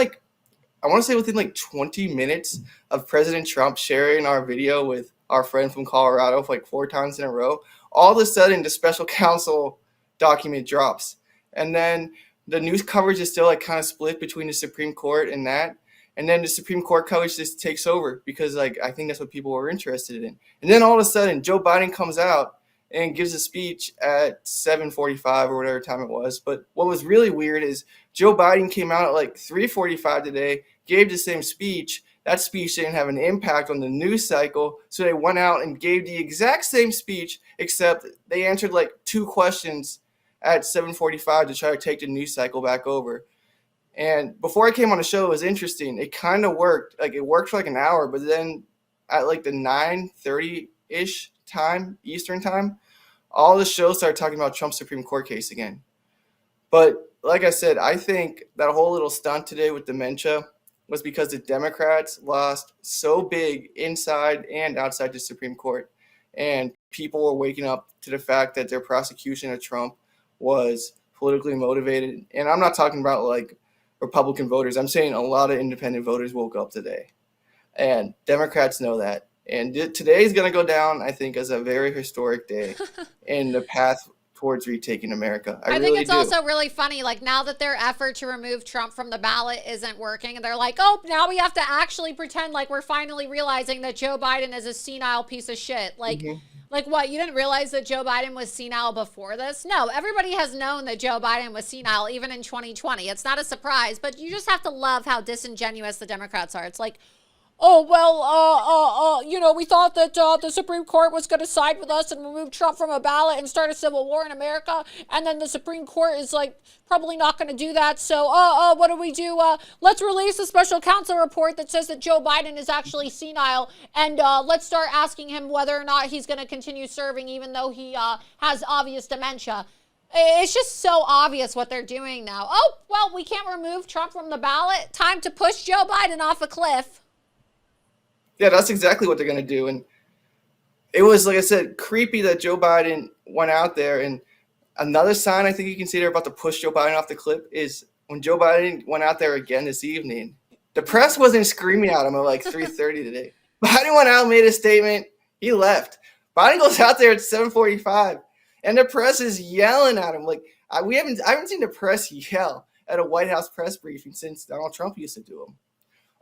[SPEAKER 8] 20 minutes of President Trump sharing our video with our friend from Colorado for 4 times in a row, all of a sudden the special counsel document drops. And then the news coverage is still kind of split between the Supreme Court and that. And then the Supreme Court coverage just takes over, because I think that's what people were interested in. And then all of a sudden Joe Biden comes out and gives a speech at 7:45 or whatever time it was. But what was really weird is Joe Biden came out at 3:45 today, gave the same speech. That speech didn't have an impact on the news cycle, so they went out and gave the exact same speech, except they answered 2 questions at 7:45 to try to take the news cycle back over. And before I came on the show, it was interesting. It kind of worked. It worked for an hour, but then at the 9:30-ish time, Eastern time, all the shows started talking about Trump's Supreme Court case again. But like I said, I think that whole little stunt today with dementia was because the Democrats lost so big inside and outside the Supreme Court. and people were waking up to the fact that their prosecution of Trump was politically motivated. And I'm not talking about like Republican voters. I'm saying a lot of independent voters woke up today, and Democrats know that. And today is going to go down, I think, as a very historic day in the path towards retaking America. I
[SPEAKER 1] think it's also really funny, like now that their effort to remove Trump from the ballot isn't working, and they're like, oh, now we have to actually pretend like we're finally realizing that Joe Biden is a senile piece of shit. Like, like what? You didn't realize that Joe Biden was senile before this? No, everybody has known that Joe Biden was senile even in 2020. It's not a surprise, but you just have to love how disingenuous the Democrats are. It's like, oh, well, you know, we thought that the Supreme Court was going to side with us and remove Trump from a ballot and start a civil war in America. And then the Supreme Court is like probably not going to do that. So, what do we do? Let's release a special counsel report that says that Joe Biden is actually senile. And let's start asking him whether or not he's going to continue serving, even though he has obvious dementia. It's just so obvious what they're doing now. Oh, well, we can't remove Trump from the ballot. Time to push Joe Biden off a cliff.
[SPEAKER 8] Yeah, that's exactly what they're going to do. And it was, like I said, creepy that Joe Biden went out there. And another sign I think you can see they're about to push Joe Biden off the cliff is when Joe Biden went out there again this evening. The press wasn't screaming at him at like 3:30 today. Biden went out, made a statement. He left. Biden goes out there at 7:45, and the press is yelling at him. Like I haven't seen the press yell at a White House press briefing since Donald Trump used to do them.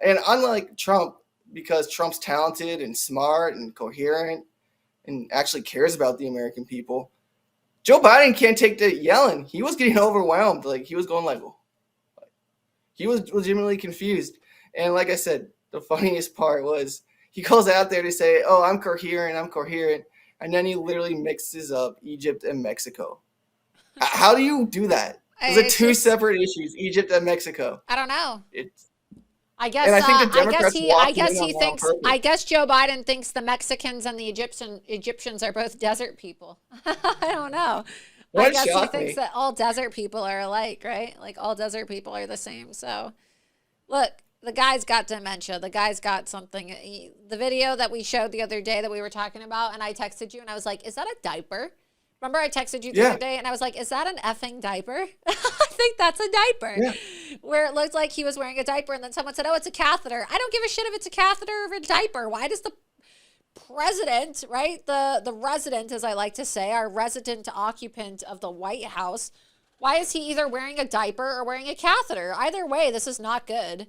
[SPEAKER 8] And unlike Trump, because Trump's talented and smart and coherent and actually cares about the American people, Joe Biden can't take the yelling. He was getting overwhelmed. Like he was going like he was legitimately confused. And like I said, the funniest part was he goes out there to say, oh, I'm coherent. And then he literally mixes up Egypt and Mexico. How do you do that? Those are two separate issues, Egypt and Mexico.
[SPEAKER 1] I don't know. I
[SPEAKER 8] guess
[SPEAKER 1] Joe Biden thinks the Mexicans and the Egyptians are both desert people. I don't know. I guess he thinks that all desert people are alike, right? Like all desert people are the same. So look, the guy's got dementia. The guy's got something. The video that we showed the other day that we were talking about, and I texted you and I was like, is that a diaper? Remember I texted you the other day and I was like, is that an effing diaper? I think that's a diaper. Yeah. Where it looked like he was wearing a diaper and then someone said, oh, it's a catheter. I don't give a shit if it's a catheter or a diaper. Why does the president, right, the resident, as I like to say, our resident occupant of the White House, why is he either wearing a diaper or wearing a catheter? Either way, this is not good.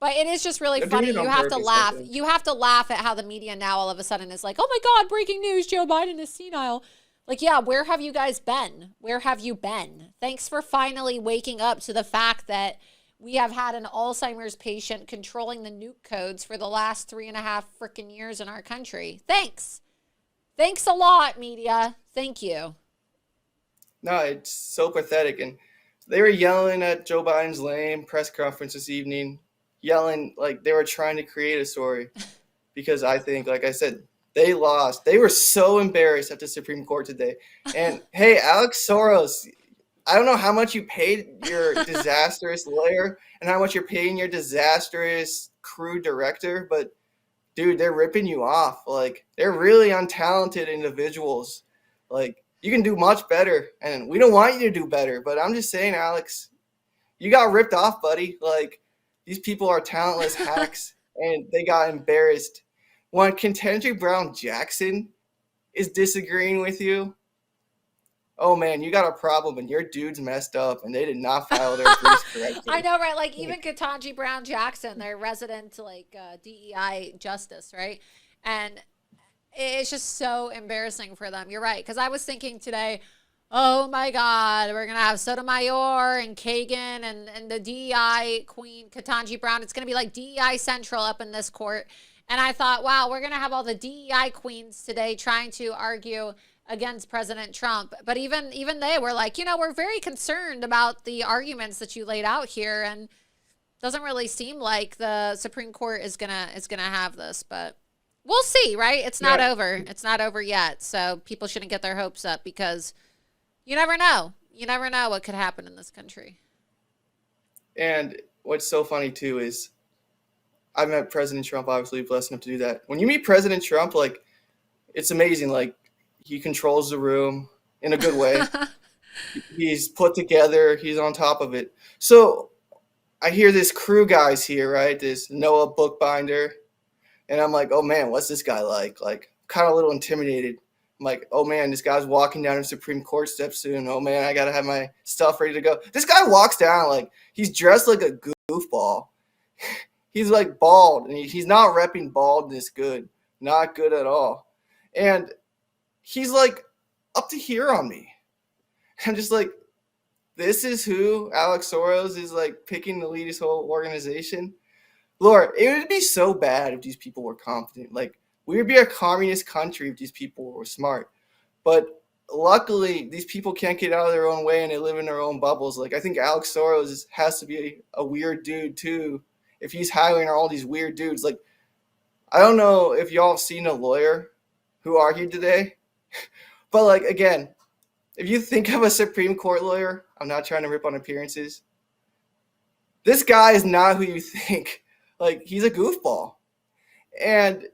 [SPEAKER 1] But it is just really funny. You have to laugh. You have to laugh at how the media now all of a sudden is like, oh my God, breaking news, Joe Biden is senile. Like, yeah, where have you guys been? Where have you been? Thanks for finally waking up to the fact that we have had an Alzheimer's patient controlling the nuke codes for the last 3.5 freaking years in our country. Thanks. Thanks a lot, media. Thank you.
[SPEAKER 8] No, it's so pathetic. And they were yelling at Joe Biden's lame press conference this evening, yelling like they were trying to create a story because I think, like I said, they lost. They were so embarrassed at the Supreme Court today. And hey, Alex Soros, I don't know how much you paid your disastrous lawyer and how much you're paying your disastrous crew director, but dude, they're ripping you off. Like they're really untalented individuals. Like you can do much better, and we don't want you to do better. But I'm just saying, Alex, you got ripped off, buddy. Like these people are talentless hacks, and they got embarrassed. When Ketanji Brown Jackson is disagreeing with you, oh man, you got a problem, and your dude's messed up, and they did not file their briefs correctly.
[SPEAKER 1] I know, right? Like even Ketanji Brown Jackson, their resident like DEI justice, right? And it's just so embarrassing for them. You're right, because I was thinking today, oh my God, we're gonna have Sotomayor and Kagan and the DEI queen Ketanji Brown. It's gonna be like DEI Central up in this court. And I thought, wow, we're going to have all the DEI queens today trying to argue against President Trump. But even they were like, you know, we're very concerned about the arguments that you laid out here. And it doesn't really seem like the Supreme Court is gonna have this. But we'll see, right? It's not over. It's not over yet. So people shouldn't get their hopes up because you never know. You never know what could happen in this country.
[SPEAKER 8] And what's so funny, too, is I met President Trump, obviously blessed enough to do that. When you meet President Trump, like it's amazing. Like, he controls the room in a good way. He's put together. He's on top of it. So I hear this crew guy's here, right? This Noah bookbinder. And I'm like, oh, man, what's this guy like? Like, kind of a little intimidated. I'm like, oh, man, this guy's walking down the Supreme Court steps soon. Oh, man, I got to have my stuff ready to go. This guy walks down like he's dressed like a goofball. He's like bald, and he's not repping baldness good. Not good at all. And he's like up to here on me. I'm just like, this is who Alex Soros is like picking to lead his whole organization. Laura, it would be so bad if these people were confident. Like, we would be a communist country if these people were smart. But luckily, these people can't get out of their own way and they live in their own bubbles. Like, I think Alex Soros has to be a weird dude too. If he's hiring all these weird dudes, like, I don't know if y'all have seen a lawyer who argued today, but like, again, if you think of a Supreme Court lawyer, I'm not trying to rip on appearances. This guy is not who you think. Like, he's a goofball. And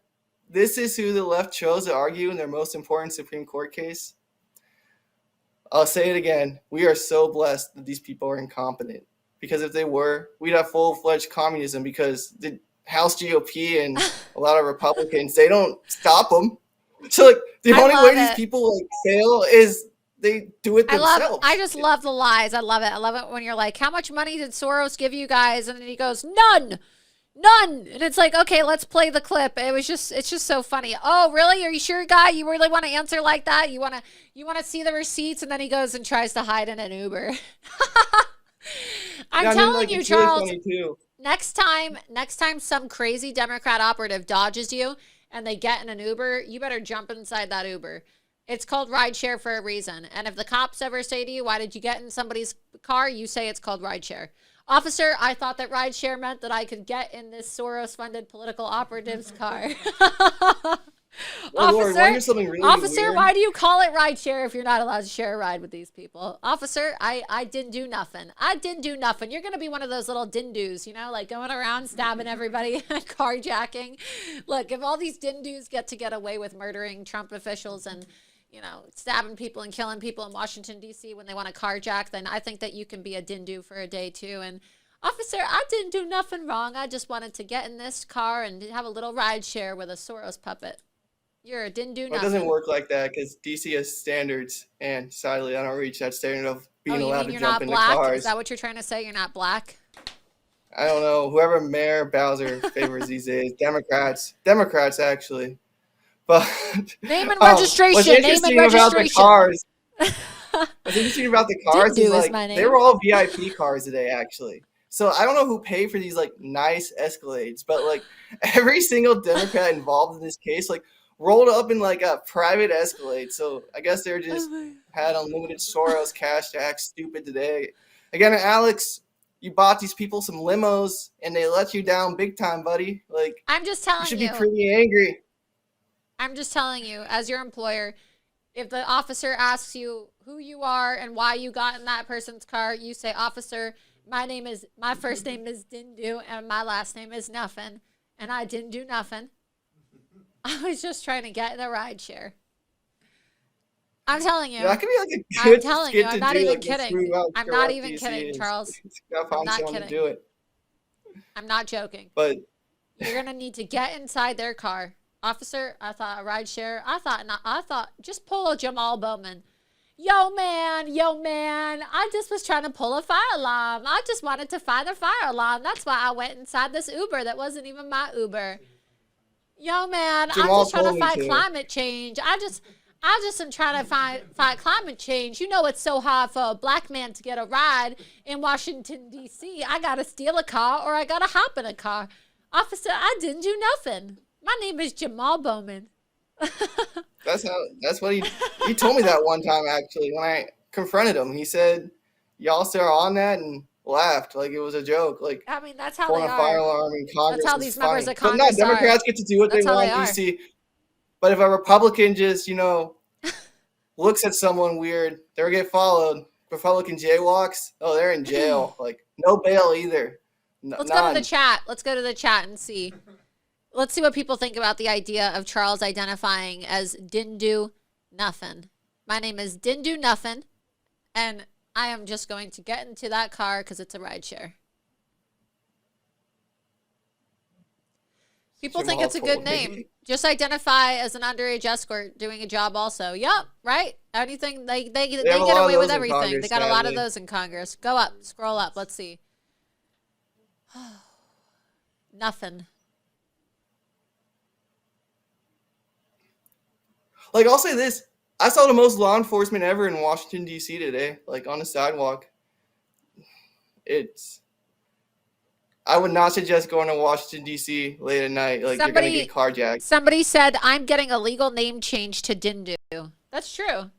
[SPEAKER 8] this is who the left chose to argue in their most important Supreme Court case. I'll say it again. We are so blessed that these people are incompetent. Because if they were, we'd have full-fledged communism, because the House GOP and a lot of Republicans, they don't stop them. So, like, the only way these people like fail is they do it themselves.
[SPEAKER 1] I just love the lies. I love it. I love it when you're like, how much money did Soros give you guys? And then he goes, none. And it's like, okay, let's play the clip. It's just so funny. Oh, really? Are you sure, guy? You really want to answer like that? You want to see the receipts? And then he goes and tries to hide in an Uber. I'm telling you, Charles, next time some crazy Democrat operative dodges you and they get in an Uber, you better jump inside that Uber. It's called rideshare for a reason. And if the cops ever say to you, why did you get in somebody's car? You say it's called rideshare. Officer, I thought that rideshare meant that I could get in this Soros-funded political operative's car.
[SPEAKER 8] Well, Lord,
[SPEAKER 1] Officer, why do you call it rideshare if you're not allowed to share a ride with these people? Officer, I didn't do nothing. You're going to be one of those little dindus, like going around stabbing everybody, carjacking. Look, if all these dindus get away with murdering Trump officials and, stabbing people and killing people in Washington, D.C. when they want to carjack, then I think that you can be a dindu for a day too. And officer, I didn't do nothing wrong. I just wanted to get in this car and have a little ride share with a Soros puppet. You're a didn't do nothing.
[SPEAKER 8] Well, it doesn't work like that because D.C. has standards, and sadly, I don't reach that standard of being allowed to jump into cars.
[SPEAKER 1] Is that what you're trying to say? You're not black?
[SPEAKER 8] I don't know. Whoever Mayor Bowser favors these days, Democrats actually. But
[SPEAKER 1] name and registration.
[SPEAKER 8] What's interesting about the cars? What's interesting about the cars is like they were all VIP cars today, actually. So I don't know who paid for these like nice Escalades, but like every single Democrat involved in this case, like rolled up in like a private Escalade. So I guess they're just had unlimited Soros cash to act stupid today. Again, Alex, you bought these people some limos and they let you down big time, buddy. Like,
[SPEAKER 1] I'm just telling you.
[SPEAKER 8] You should be pretty angry.
[SPEAKER 1] I'm just telling you, as your employer, if the officer asks you who you are and why you got in that person's car, you say, officer, my first name is Dindu and my last name is Nuffin, and I didn't do nothing. I was just trying to get in a ride share. I'm telling you.
[SPEAKER 8] That could be like a good
[SPEAKER 1] I'm telling you. I'm not even kidding. I'm not even kidding, Charles. I'm not kidding.
[SPEAKER 8] Do it.
[SPEAKER 1] I'm not joking.
[SPEAKER 8] But
[SPEAKER 1] you're going to need to get inside their car. Officer, I thought a ride share. I thought just pull a Jamal Bowman. Yo, man, I just was trying to pull a fire alarm. I just wanted to find a fire alarm. That's why I went inside this Uber that wasn't even my Uber. Yo, man, I'm just trying to fight climate change. I just am trying to fight climate change. You know it's so hard for a black man to get a ride in Washington, D.C. I got to steal a car or I got to hop in a car. Officer, I didn't do nothing. My name is Jamal Bowman.
[SPEAKER 8] That's what he told me that one time, actually, when I confronted him. He said, y'all still are on that, and laughed like it was a joke. Like,
[SPEAKER 1] I mean, that's how
[SPEAKER 8] pulling
[SPEAKER 1] they
[SPEAKER 8] a
[SPEAKER 1] are.
[SPEAKER 8] fire alarm in Congress.
[SPEAKER 1] That's how these members of Congress
[SPEAKER 8] but no, Democrats get to do what they want in D.C. But if a Republican just, looks at someone weird, they'll get followed. Republican jaywalks, they're in jail. Like, no bail either.
[SPEAKER 1] Let's go to the chat. Let's go to the chat and see. Let's see what people think about the idea of Charles identifying as didn't do nothing. My name is didn't do nothing, and I am just going to get into that car because it's a rideshare. People think it's a good name. Just identify as an underage escort doing a job also. Yup, right? Anything, they get away with everything. They got a lot of those in Congress. Go up, scroll up, let's see. Nothing.
[SPEAKER 8] Like, I'll say this. I saw the most law enforcement ever in Washington, D.C. today, like on the sidewalk. I would not suggest going to Washington, D.C. late at night. Like, you're going to get carjacked.
[SPEAKER 1] Somebody said, I'm getting a legal name change to Dindu. That's true.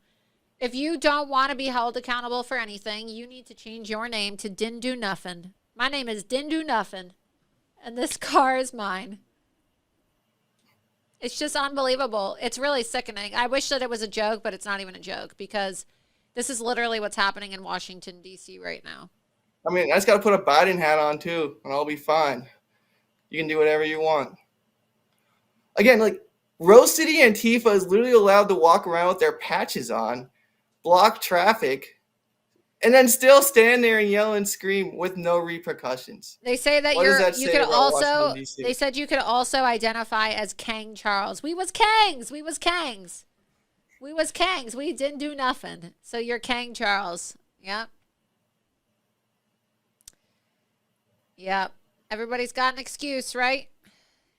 [SPEAKER 1] If you don't want to be held accountable for anything, you need to change your name to Dindu Nuffin. My name is Dindu Nuffin, and this car is mine. It's just unbelievable. It's really sickening. I wish that it was a joke, but it's not even a joke because this is literally what's happening in Washington, D.C. right now.
[SPEAKER 8] I mean, I just got to put a Biden hat on, too, and I'll be fine. You can do whatever you want. Again, like, Rose City Antifa is literally allowed to walk around with their patches on, block traffic, and then still stand there and yell and scream with no repercussions.
[SPEAKER 1] They say that you could also, they said you could also identify as Kang Charles. We was Kangs. We was Kangs. We was Kangs. We didn't do nothing. So you're Kang Charles. Yep. Yep. Everybody's got an excuse, right?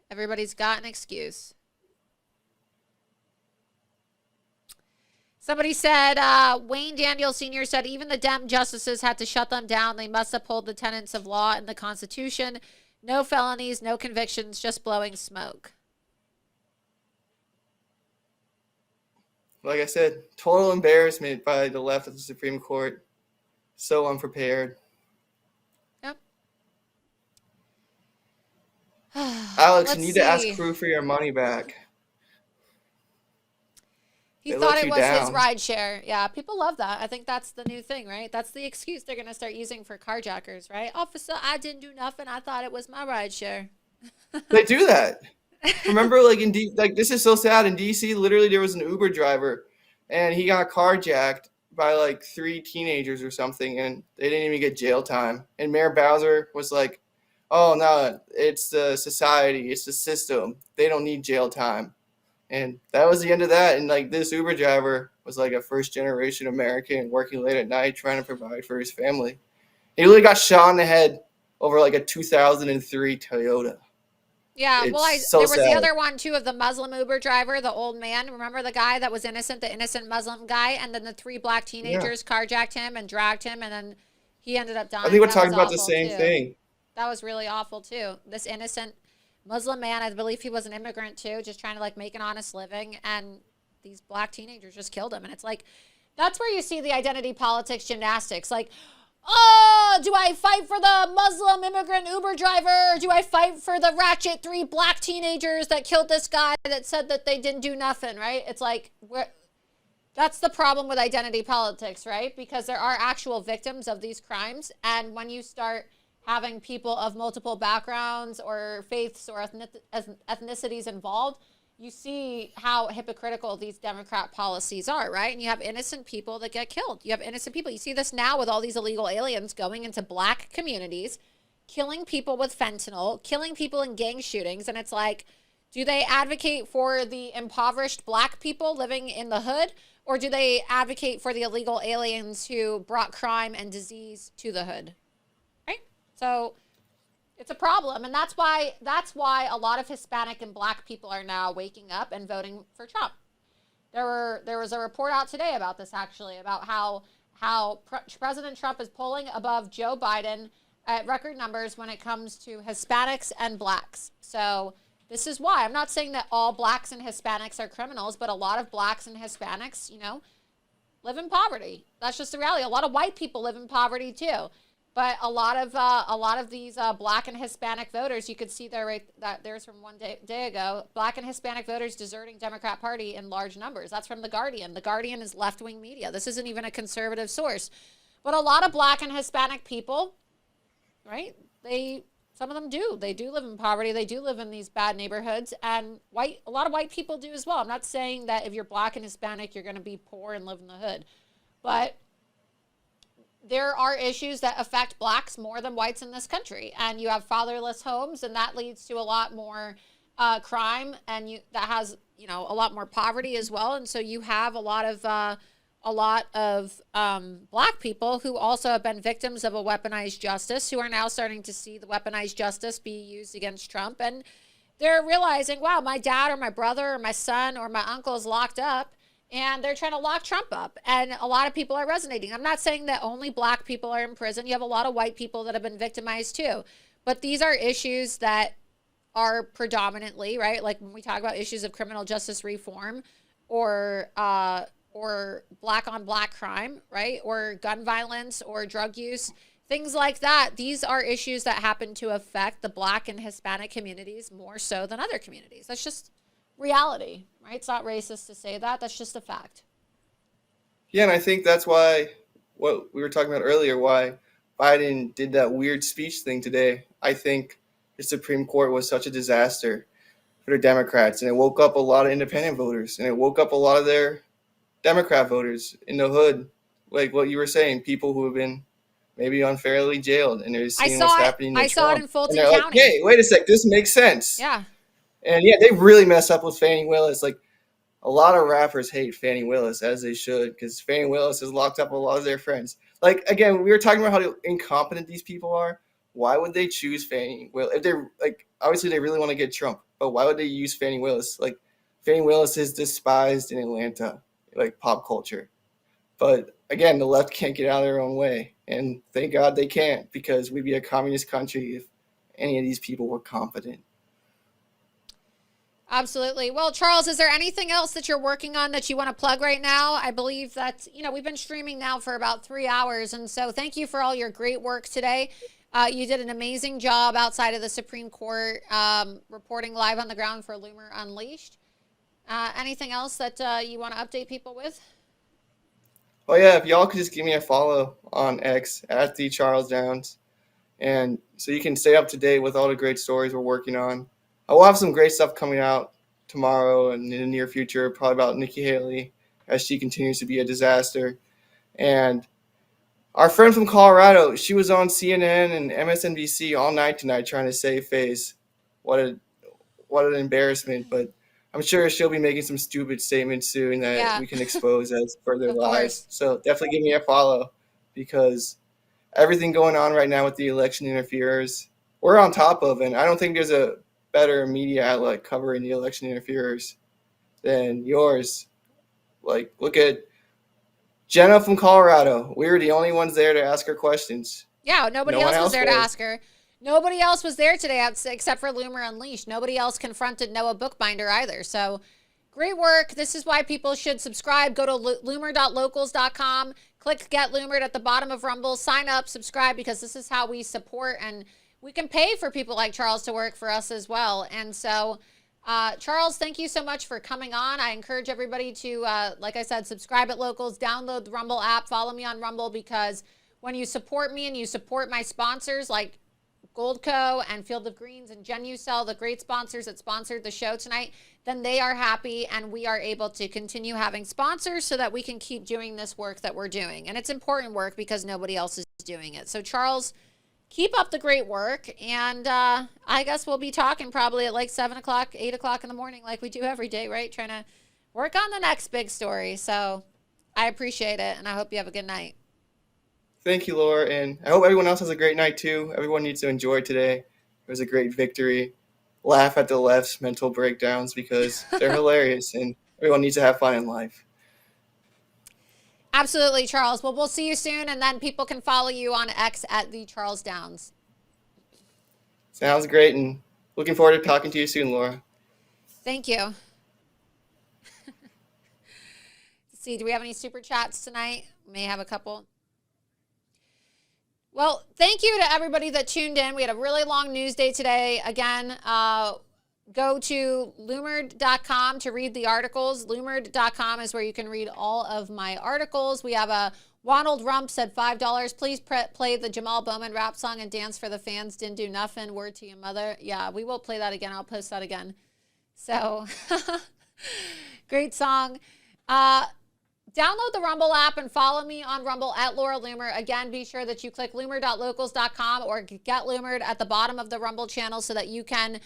[SPEAKER 1] Everybody's got an excuse. Somebody said, Wayne Daniel Sr. said, even the Dem justices had to shut them down. They must uphold the tenets of law and the Constitution. No felonies, no convictions, just blowing smoke.
[SPEAKER 8] Like I said, total embarrassment by the left of the Supreme Court. So unprepared. Alex, you need to ask Crew for your money back.
[SPEAKER 1] He thought it was his rideshare. Yeah, people love that. I think that's the new thing, right? That's the excuse they're going to start using for carjackers, right? Officer, I didn't do nothing. I thought it was my rideshare.
[SPEAKER 8] They do that. Remember, like this is so sad. In D.C., literally there was an Uber driver, and he got carjacked by like 3 teenagers or something, and they didn't even get jail time. And Mayor Bowser was like, oh, no, it's the society. It's the system. They don't need jail time. And that was the end of that. And, like, this Uber driver was, like, a first-generation American working late at night trying to provide for his family. He really got shot in the head over, like, a 2003 Toyota.
[SPEAKER 1] Yeah,
[SPEAKER 8] It's
[SPEAKER 1] well,
[SPEAKER 8] so
[SPEAKER 1] there was the
[SPEAKER 8] sad.
[SPEAKER 1] other one, too, of the Muslim Uber driver, the old man. Remember the guy that was innocent, the innocent Muslim guy? And then the 3 black teenagers carjacked him and dragged him, and then he ended up dying.
[SPEAKER 8] I think we're
[SPEAKER 1] That
[SPEAKER 8] talking
[SPEAKER 1] was
[SPEAKER 8] about the
[SPEAKER 1] awful,
[SPEAKER 8] same
[SPEAKER 1] too.
[SPEAKER 8] thing.
[SPEAKER 1] That was really awful, too. This innocent Muslim man, I believe he was an immigrant, too, just trying to, like, make an honest living. And these black teenagers just killed him. And it's like, that's where you see the identity politics gymnastics. Like, oh, do I fight for the Muslim immigrant Uber driver? Or do I fight for the ratchet 3 black teenagers that killed this guy that said that they didn't do nothing, right? It's like, that's the problem with identity politics, right? Because there are actual victims of these crimes. And when you start having people of multiple backgrounds or faiths or ethnicities involved, you see how hypocritical these Democrat policies are, right? And you have innocent people that get killed. You have innocent people. You see this now with all these illegal aliens going into black communities, killing people with fentanyl, killing people in gang shootings. And it's like, do they advocate for the impoverished black people living in the hood? Or do they advocate for the illegal aliens who brought crime and disease to the hood? So it's a problem. And that's why a lot of Hispanic and black people are now waking up and voting for Trump. There was a report out today about this, actually, about how President Trump is polling above Joe Biden at record numbers when it comes to Hispanics and blacks. So this is why. I'm not saying that all blacks and Hispanics are criminals, but a lot of blacks and Hispanics, live in poverty. That's just the reality. A lot of white people live in poverty too. But a lot of these black and Hispanic voters, you could see there that there's from one day ago, black and Hispanic voters deserting Democrat Party in large numbers. That's from The Guardian. The Guardian is left-wing media. This isn't even a conservative source. But a lot of black and Hispanic people, right, they Some of them do. They do live in poverty. They do live in these bad neighborhoods. And a lot of white people do as well. I'm not saying that if you're Black and Hispanic, you're going to be poor and live in the hood. But there are issues that affect Blacks more than whites in this country. And you have fatherless homes, and that leads to a lot more crime, and that has, a lot more poverty as well. And so you have a lot of Black people who also have been victims of a weaponized justice, who are now starting to see the weaponized justice be used against Trump. And they're realizing, wow, my dad or my brother or my son or my uncle is locked up, and they're trying to lock Trump up. And a lot of people are resonating. I'm not saying that only Black people are in prison. You have a lot of white people that have been victimized too. But these are issues that are predominantly, right? Like when we talk about issues of criminal justice reform or Black on Black crime, right? Or gun violence or drug use, things like that. These are issues that happen to affect the Black and Hispanic communities more so than other communities. That's just reality, right? It's not racist to say that. That's just a fact.
[SPEAKER 8] Yeah, and I think that's why, what we were talking about earlier, why Biden did that weird speech thing today. I think the Supreme Court was such a disaster for the Democrats, and it woke up a lot of independent voters, and it woke up a lot of their Democrat voters in the hood, like what you were saying, people who have been maybe unfairly jailed, and they're seeing what's happening to
[SPEAKER 1] I saw it
[SPEAKER 8] Trump.
[SPEAKER 1] in Fulton
[SPEAKER 8] And they're
[SPEAKER 1] County.
[SPEAKER 8] like, hey, wait a sec, this makes sense.
[SPEAKER 1] Yeah.
[SPEAKER 8] And yeah, they really mess up with Fannie Willis. Like, a lot of rappers hate Fannie Willis, as they should, because Fannie Willis has locked up a lot of their friends. Like, again, we were talking about how incompetent these people are. Why would they choose Fannie Willis? If they're, like, obviously they really want to get Trump, but why would they use Fannie Willis? Like, Fannie Willis is despised in Atlanta, like pop culture. But again, the left can't get out of their own way. And thank God they can't, because we'd be a communist country if any of these people were competent.
[SPEAKER 1] Absolutely. Well, Charles, is there anything else that you're working on that you want to plug right now? I believe that, we've been streaming now for about 3 hours. And so thank you for all your great work today. You did an amazing job outside of the Supreme Court, reporting live on the ground for Loomer Unleashed. Anything else that you want to update people with?
[SPEAKER 8] Well, yeah, if y'all could just give me a follow on X at the Charles Downs, and so you can stay up to date with all the great stories we're working on. I will have some great stuff coming out tomorrow and in the near future, probably about Nikki Haley, as she continues to be a disaster. And our friend from Colorado, she was on CNN and MSNBC all night tonight trying to save face. What an embarrassment, but I'm sure she'll be making some stupid statements soon that we can expose as further lies. So definitely give me a follow, because everything going on right now with the election interferers, we're on top of, and I don't think there's a better media outlet covering the election interferers than yours. Like, look at Jenna from Colorado. We were the only ones there to ask her questions.
[SPEAKER 1] Yeah, nobody else was there to ask her. Nobody else was there today except for Loomer Unleashed. Nobody else confronted Noah Bookbinder either. So great work. This is why people should subscribe. Go to loomer.locals.com. Click Get Loomered at the bottom of Rumble. Sign up, subscribe, because this is how we support, and we can pay for people like Charles to work for us as well. And so, Charles, thank you so much for coming on. I encourage everybody to, like I said, subscribe at Locals, download the Rumble app, follow me on Rumble, because when you support me and you support my sponsors like Goldco and Field of Greens and Genucell, the great sponsors that sponsored the show tonight, then they are happy, and we are able to continue having sponsors so that we can keep doing this work that we're doing. And it's important work because nobody else is doing it. So, Charles, keep up the great work, and I guess we'll be talking probably at like 7 o'clock, 8 o'clock in the morning like we do every day, right? Trying to work on the next big story. So I appreciate it, and I hope you have a good night.
[SPEAKER 8] Thank you, Laura, and I hope everyone else has a great night too. Everyone needs to enjoy today. It was a great victory. Laugh at the left's mental breakdowns, because they're hilarious, and everyone needs to have fun in life.
[SPEAKER 1] Absolutely, Charles. Well, we'll see you soon, and then people can follow you on X at the Charles Downs.
[SPEAKER 8] Sounds great, and looking forward to talking to you soon, Laura.
[SPEAKER 1] Thank you. Let's see, do we have any super chats tonight? We may have a couple. Well, thank you to everybody that tuned in. We had a really long news day today. Again, go to loomered.com to read the articles. Loomered.com is where you can read all of my articles. We have a Ronald Rump said $5. Please play the Jamal Bowman rap song and dance for the fans. Didn't do nothing. Word to your mother. Yeah, we will play that again. I'll post that again. So, great song. Download the Rumble app and follow me on Rumble at Laura Loomer. Again, be sure that you click loomer.locals.com or get Loomered at the bottom of the Rumble channel so that you can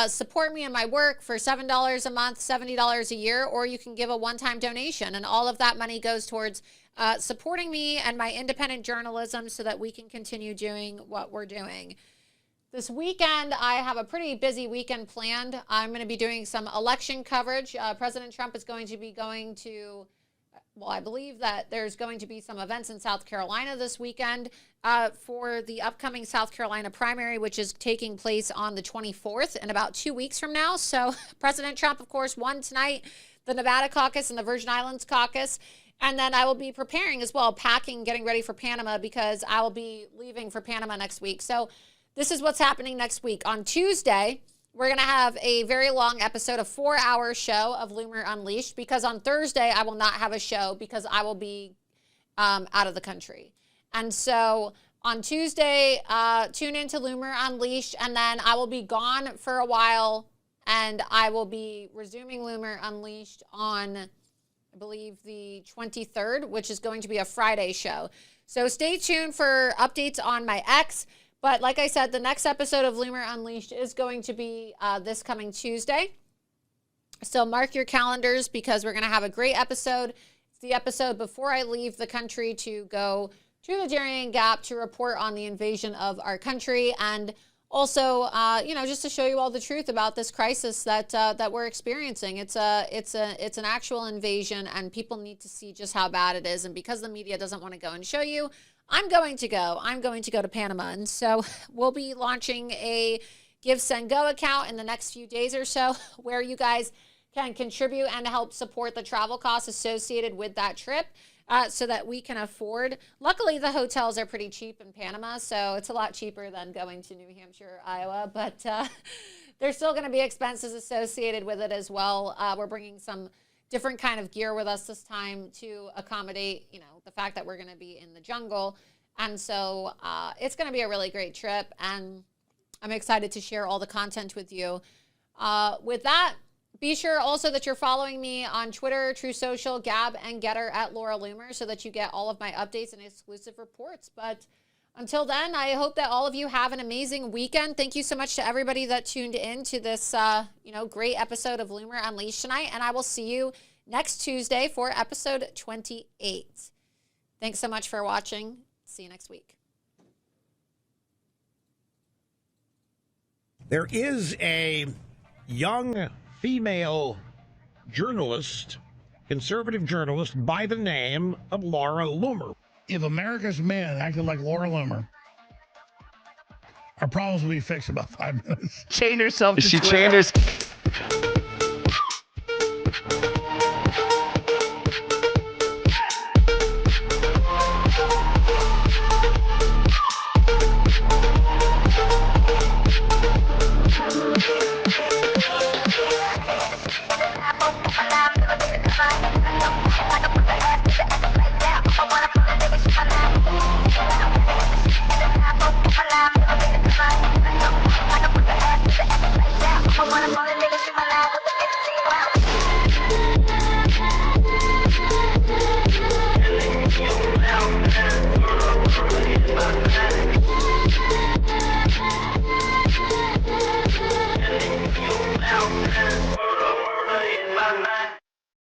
[SPEAKER 1] support me in my work for $7 a month, $70 a year, or you can give a one-time donation. And all of that money goes towards supporting me and my independent journalism so that we can continue doing what we're doing. This weekend, I have a pretty busy weekend planned. I'm going to be doing some election coverage. President Trump is going to be going to... Well, I believe that there's going to be some events in South Carolina this weekend for the upcoming South Carolina primary, which is taking place on the 24th in about 2 weeks from now. So President Trump, of course, won tonight, the Nevada caucus and the Virgin Islands caucus. And then I will be preparing as well, packing, getting ready for Panama because I will be leaving for Panama next week. So this is what's happening next week. On Tuesday, we're going to have a very long episode, a 4-hour show of Loomer Unleashed, because on Thursday, I will not have a show because I will be out of the country. And so on Tuesday, tune into Loomer Unleashed, and then I will be gone for a while, and I will be resuming Loomer Unleashed on, I believe, the 23rd, which is going to be a Friday show. So stay tuned for updates on my ex. But like I said, the next episode of Loomer Unleashed is going to be this coming Tuesday. So mark your calendars because we're going to have a great episode. It's the episode before I leave the country to go to the Darien Gap to report on the invasion of our country. And also, just to show you all the truth about this crisis that we're experiencing. It's an actual invasion and people need to see just how bad it is. And because the media doesn't want to go and show you, I'm going to go to Panama. And so we'll be launching a Give, Send, Go account in the next few days or so where you guys can contribute and help support the travel costs associated with that trip so that we can afford. Luckily, the hotels are pretty cheap in Panama, so it's a lot cheaper than going to New Hampshire, Iowa. But there's still going to be expenses associated with it as well. We're bringing some different kind of gear with us this time to accommodate, the fact that we're going to be in the jungle. And so it's going to be a really great trip. And I'm excited to share all the content with you. With that, be sure also that you're following me on Twitter, True Social, Gab, and Getter at Laura Loomer so that you get all of my updates and exclusive reports. But until then, I hope that all of you have an amazing weekend. Thank you so much to everybody that tuned in to this, great episode of Loomer Unleashed tonight. And I will see you next Tuesday for episode 28. Thanks so much for watching. See you next week.
[SPEAKER 2] There is a young female journalist, conservative journalist, by the name of Laura Loomer.
[SPEAKER 17] If America's men acted like Laura Loomer, our problems will be fixed in about 5 minutes.
[SPEAKER 10] Chain herself to
[SPEAKER 17] She
[SPEAKER 10] Twitter.
[SPEAKER 17] chained her...